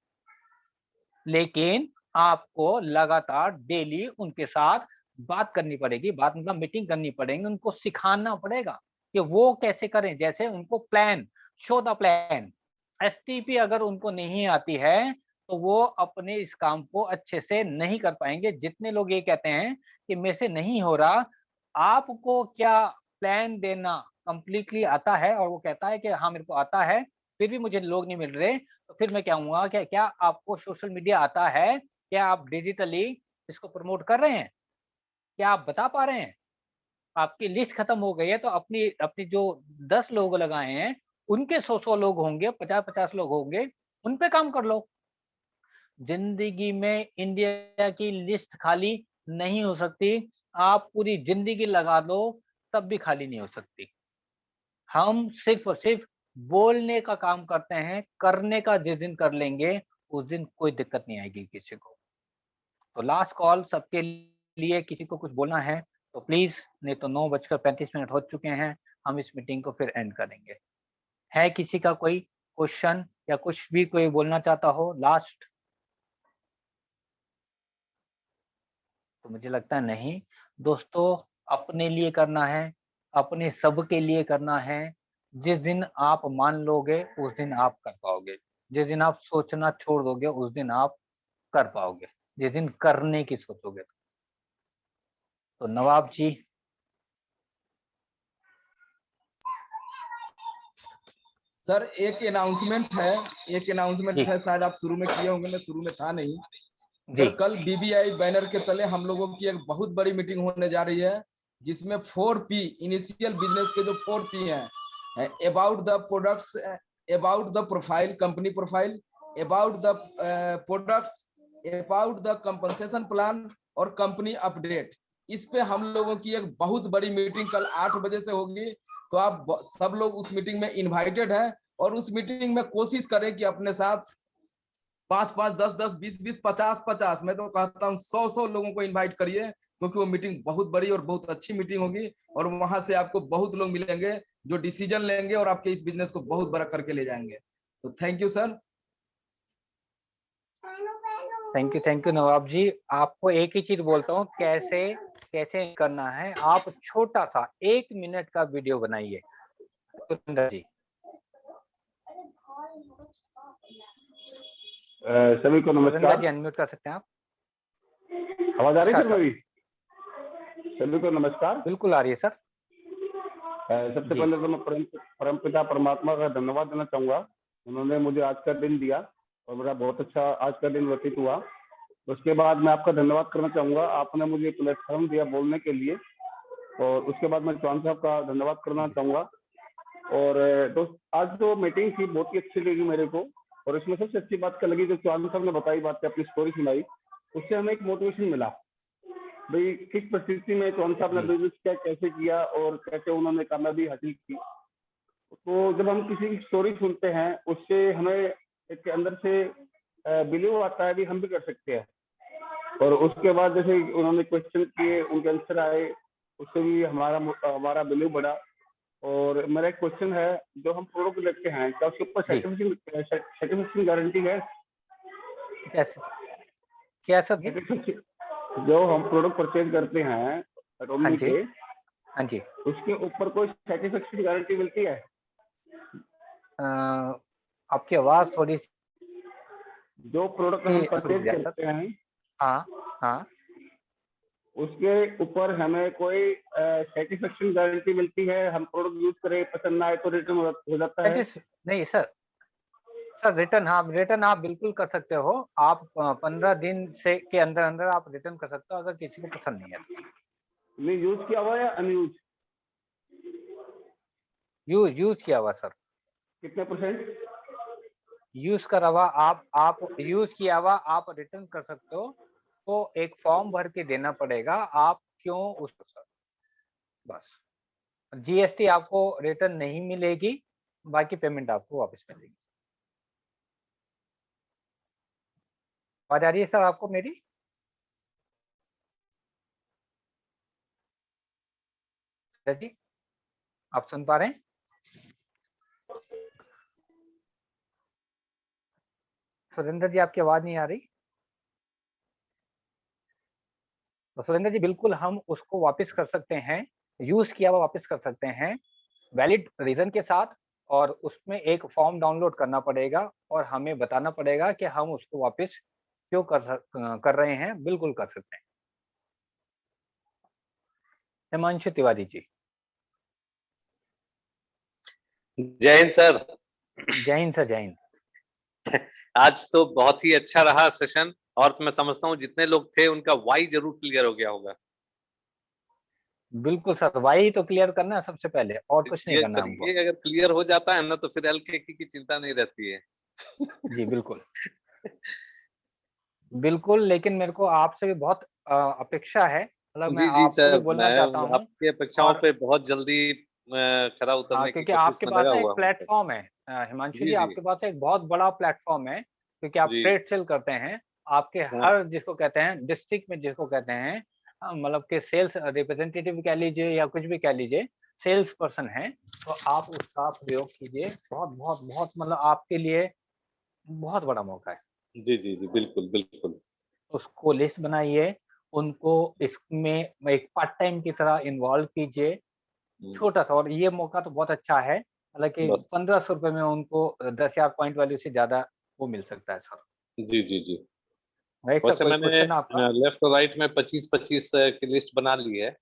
लेकिन आपको लगातार डेली उनके साथ बात करनी पड़ेगी। बात मतलब मीटिंग करनी पड़ेगी, उनको सिखाना पड़ेगा कि वो कैसे करें। जैसे उनको plan, show the plan. STP अगर उनको नहीं आती है तो वो अपने इस काम को अच्छे से नहीं कर पाएंगे। जितने लोग ये कहते हैं कि मेरे से नहीं हो रहा, आपको क्या प्लान देना कंप्लीटली आता है और वो कहता है कि हाँ मेरे को आता है, फिर भी मुझे लोग नहीं मिल रहे, तो फिर मैं कहूँगा कि क्या आपको सोशल मीडिया आता है? क्या आप डिजिटली इसको प्रमोट कर रहे हैं? क्या आप बता पा रहे हैं? आपकी लिस्ट खत्म हो गई है तो अपनी अपनी जो 10 लोग लगाए हैं, उनके 100-100 लोग होंगे, 50-50 लोग होंगे, उन पे काम कर लो। ज़िंदगी में इंडिया की लिस्ट खाली नहीं हो सकती, आप पूरी ज़िंदगी लगा दो, तब भी खाली नहीं हो सकती। हम सिर्फ़ और सिर्फ़ बोलने का काम करते हैं, करने का जिस दिन कर लेंगे, उस दिन कोई दिक्कत नहीं आएगी किसी को। तो लास्ट कॉल सबके लिए, किसी को कुछ बोलना है तो प्लीज़, नहीं तो 9:35 हो चुके हैं, हम इस मीटिंग को फिर एंड करेंगे। है किसी का कोई क्वेश्चन या कुछ भी कोई बोलना चाहता हो लास्ट? तो मुझे लगता है नहीं। दोस्तों, अपने लिए करना है, अपने सबके लिए करना है। जिस दिन आप मान लोगे, उस दिन आप कर पाओगे। जिस दिन आप सोचना छोड़ दोगे, उस दिन आप कर पाओगे। जिस दिन करने की सोचोगे। तो नवाब जी। सर एक अनाउंसमेंट जी। है, शायद आप शुरू में किए होंगे, मैं शुरू में था नहीं। जी। सर कल बीबीआई बैनर के तले हम लोगों की एक बहुत बड़ी मीटिंग होने जा रही है, जिसमें 4P इनिशियल बिजनेस के जो 4P हैं, about the products, about the profile, company profile, about the products, about the compensation plan और कंपनी अपडेट। इस पे हम लोगों की एक बहुत बड़ी मीटिंग कल 8 बजे से होगी, तो आप सब लोग उस मीटिंग में इनवाइटेड हैं, और उस मीटिंग में कोशिश करें कि अपने साथ 5-5, 10-10, 20-20, 50-50, मैं तो कहता हूँ 100-100 लोगों को इनवाइट करिए, क्योंकि वो मीटिंग बहुत बड़ी और बहुत अच्छी मीटिंग होगी, और वहां से आपको बहुत लोग मिलेंगे जो डिसीजन लेंगे और आपके इस बिजनेस को बहुत बड़ा करके ले जाएंगे। तो thank you sir. Thank you Nawab ji. आपको एक ही चीज बोलता हूँ, कैसे कैसे करना है। आप छोटा सा 1 मिनट का वीडियो बनाइए। सुरेंद्र जी। सभी को सुरेंद्र नमस्कार। जी अनम्यूट कर सकते हैं आप। आवाज आ रही है सर नमस्कार, मेरी? सभी को नमस्कार। बिल्कुल आ रही है सर। सबसे जी। पहले तो मैं परमपिता परमात्मा का धन्यवाद देना चाहूंगा। उन्होंने मुझे आज का दिन दिया और मेरा बहुत अच्छा आज का दिन व्यतीत हुआ। उसके बाद मैं आपका धन्यवाद करना चाहूंगा, आपने मुझे प्लेटफॉर्म दिया बोलने के लिए। और उसके बाद मैं चौहान साहब का धन्यवाद करना चाहूंगा। और दोस्त, आज जो मीटिंग थी बहुत ही अच्छी लगी मेरे को, और इसमें सबसे अच्छी बात क्या लगी, जो चौहान साहब ने बताई बात, अपनी स्टोरी सुनाई, उससे हमें एक मोटिवेशन मिला भाई किस परिस्थिति में चौहान साहब ने बिजनेस किया, कैसे किया और कैसे उन्होंने कामयाबी हासिल की। तो जब हम किसी की स्टोरी सुनते हैं, उससे हमें एक अंदर से बिलीव आता है भी हम भी कर सकते हैं। और उसके बाद जैसे उन्होंने क्वेश्चन किए, उनके आंसर आए, उससे भी हमारा बिलीव बढ़ा। और मेरा एक क्वेश्चन है, जो हम प्रोडक्ट लेते हैं क्या उसके ऊपर सर्टिफिकेशन गारंटी है? क्या सर? जो हम प्रोडक्ट परचेज करते हैं हाँ के, हाँ जी, उसके ऊपर कोई सर्टिफिकेशन गारंटी मिलती है? आपकी आवाज थोड़ी जो प्रोडक्ट हम परचेज करते हैं, हाँ, उसके ऊपर हमें कोई सर्टिफिकेशन गारंटी मिलती है? हम प्रोडक्ट यूज करें, पसंद ना आए तो रिटर्न हो जाता है? नहीं सर, रिटर्न आप बिल्कुल कर सकते हो। आप 15 दिन से के अंदर अंदर आप रिटर्न कर सकते हो, अगर किसी को पसंद नहीं है तो। नहीं यूज किया हुआ या अनयूज? यूज किया हुआ सर। कितने %? यूज करा हुआ आप यूज किया हुआ आप रिटर्न कर सकते हो। तो एक फॉर्म भर के देना पड़ेगा, आप क्यों उसको सर, बस। जीएसटी आपको रिटर्न नहीं मिलेगी, बाकी पेमेंट आपको वापस मिलेगी। आवाज आ रही है सर आपको मेरी? जी, आप सुन पा रहे हैं? सुरेंद्र जी आपकी आवाज नहीं आ रही। तो सुरेंद्र जी बिल्कुल हम उसको वापस कर सकते हैं, यूज किया हुआ वापस कर सकते हैं, वैलिड रीजन के साथ। और उसमें एक फॉर्म डाउनलोड करना पड़ेगा और हमें बताना पड़ेगा कि हम उसको वापस क्यों कर रहे हैं। बिल्कुल कर सकते हैं। हिमांशु तिवारी जी। जय हिंद सर। जय हिंद सर, जय हिंद। आज तो बहुत ही अच्छा रहा सेशन, और मैं समझता हूँ जितने लोग थे उनका वाई जरूर क्लियर हो गया होगा। बिल्कुल सर, वाई तो क्लियर करना है सबसे पहले, और कुछ नहीं ये करना है सर, हमको। ये अगर क्लियर हो जाता है ना तो फिर एलकेकी की चिंता नहीं रहती है। जी बिल्कुल बिल्कुल, लेकिन मेरे को आपसे भी बहुत अपेक्षा है, मतलब मैं जी जी आपको भी सर, बोलना मैं चाहता हूँ। आपकी अपेक्षाओं और पे बहुत जल्दी खरा उतरने की क्योंकि कोशिश आपके में पास लगा ना हुआ एक हूँ सर। प्लेटफॉर्म है, हिमांशु जी जी, जी आपके पास एक बहुत बड़ा प्लेटफॉर्म है, क्योंकि आप जी। ट्रेड सेल करते हैं। आपके हाँ हर जिसको कहते हैं डिस्ट्रिक्ट में, जिसको कहते हैं मतलब कि सेल्स रिप्रेजेंटेटिव कह लीजिए या कुछ भी कह लीजिए, सेल्स पर्सन है, तो आप उसका प्रयोग कीजिए। बहुत बहुत बहुत मतलब आपके लिए बहुत बड़ा मौका है। जी जी जी, बिल्कुल बिल्कुल। उसको लिस्ट बनाइए, उनको इसमें एक पार्ट टाइम की तरह इन्वॉल्व कीजिए, छोटा-सा। और ये मौका तो बहुत अच्छा है, हालाँकि बस। 1500 रुपए में उनको 10,000 पॉइंट वैल्यू से ज़्यादा वो मिल सकता है सर। जी जी जी। राइट सर, वैसे कोई मैंने क्वेश्चन आपका? लेफ्ट और राइट में 25-25 की लिस्ट बना ली है, और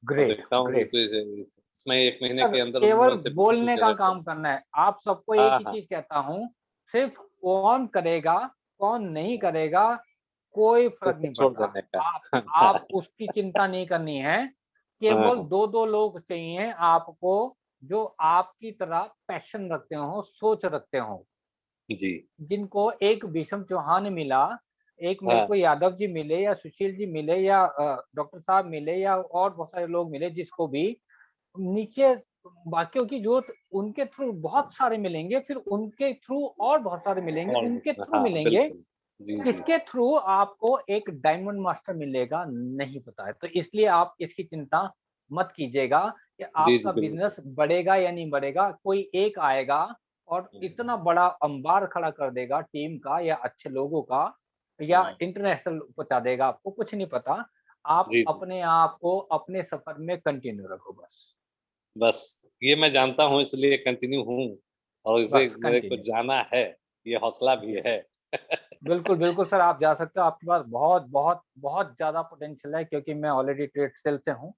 ग्रेट, देखता हूँ ग्रेट। तो इसमें 1 महीने सर के अंदर केवल उनमें से कुछ बोलने का जगह पे। काम करना है। आप सबको एक हाँ ही हाँ चीज़ कहता हूँ, सिर्फ कौन करेगा, कौन नहीं करेगा, कोई तो फ़र्क फिर नहीं छोड़ पड़ता। देने का। आप उसकी चिंता नहीं करनी है। केवल हाँ 2-2 लोग चाहिए आपको, जो आपकी तरह पैशन रखते हों, सोच रखते हों। जी। जिनको एक भीषम चौहान मिला, एक मेरे हाँ को यादव जी मिले या सुशील जी मिले या डॉक्टर साहब मिले या और बहुत सारे लोग मिले, जिसको भी नीचे बाकियों की जरूरत, उनके थ्रू बहुत सारे मिलेंगे, फिर उनके थ्रू और बहुत सारे मिलेंगे, और उनके थ्रू हाँ मिलेंगे, बिल्कुल। जी जी किसके थ्रू आपको एक डायमंड मास्टर मिलेगा नहीं पता है। तो इसलिए आप इसकी चिंता मत कीजिएगा कि जी जी आपका बिल्कुल। बिजनेस बढ़ेगा या नहीं बढ़ेगा। कोई एक आएगा और इतना बड़ा अंबार खड़ा कर देगा टीम का या अच्छे लोगों का, या इंटरनेशनल पहुंचा देगा, आपको कुछ नहीं पता। आप जी जी। अपने आप को अपने सफर में कंटिन्यू रखो बस। बस ये मैं जानता हूँ, इसलिए कंटिन्यू हूँ, और इसे बस मेरे को कंटिन्यू। जाना है, ये हौसला भी है। बिल्कुल, बिल्कुल सर, आप जा सकते हो। आपके पास बहुत, बहुत, बहुत ज़्यादा पोटेंशियल है, क्योंकि मैं ऑलरेडी ट्रेड सेल से हूँ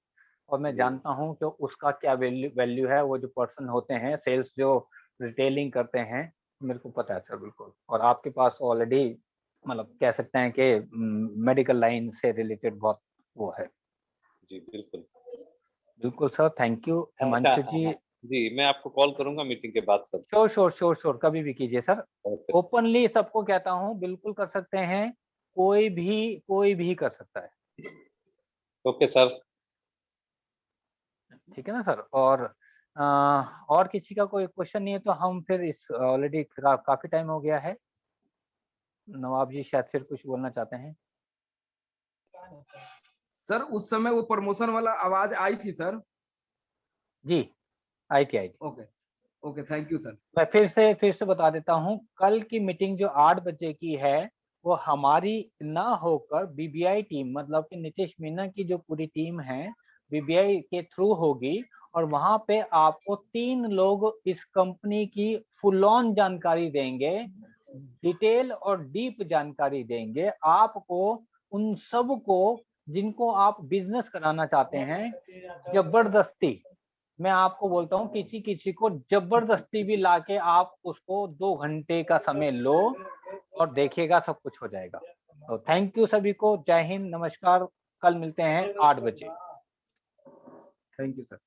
और मैं जी जानता हूँ कि उसका क्या वैल्यू वैल्यू है। वो जो पर्सन होते हैं, सेल्स जो रिटेलिंग करते हैं, मेरे को पता है सर बिल्कुल। और आपके पास ऑलरेडी मतलब कह सकते हैं कि मेडिकल लाइन से रिलेटेड बहुत वो है। जी बिल्कुल। बिल्कुल सर, थैंक यू अच्छा हिमांशु हाँ जी। हाँ जी, मैं आपको कॉल करूंगा मीटिंग के बाद sir. Sure, sure, sure, sure, कभी भी कीजिए सर। ओके ओपनली सबको कहता हूँ, बिल्कुल कर सकते हैं। कोई भी कर सकता है। Okay sir. ठीक है ना सर? और किसी का कोई क्वेश्चन नहीं है तो हम फिर इस ऑलरेडी काफ़ी टाइम हो गया है। नवाब जी शायद फिर कुछ बोलना चाहते हैं? सर उस समय वो प्रमोशन वाला आवाज आई थी सर। जी, आई थी, आई थी। Okay okay, thank you sir. मैं फिर से बता देता हूँ, कल की मीटिंग जो 8 बजे की है, वो हमारी ना होकर बीबीआई टीम, मतलब कि नीतीश मीना की जो पूरी टीम है, बीबीआई के थ्रू होगी। और वहाँ पे आपको 3 लोग इस कंपनी की फुल ऑन जानकारी देंगे, डिटेल और डीप जानकारी देंगे आपको, उन सब को जिनको आप बिज़नेस कराना चाहते हैं, ज़बरदस्ती। मैं आपको बोलता हूँ, किसी को जबरदस्ती भी लाके आप उसको 2 घंटे का समय लो और देखिएगा सब कुछ हो जाएगा। तो थैंक यू सभी को, जय हिंद, नमस्कार। कल मिलते हैं 8 बजे। Thank you sir.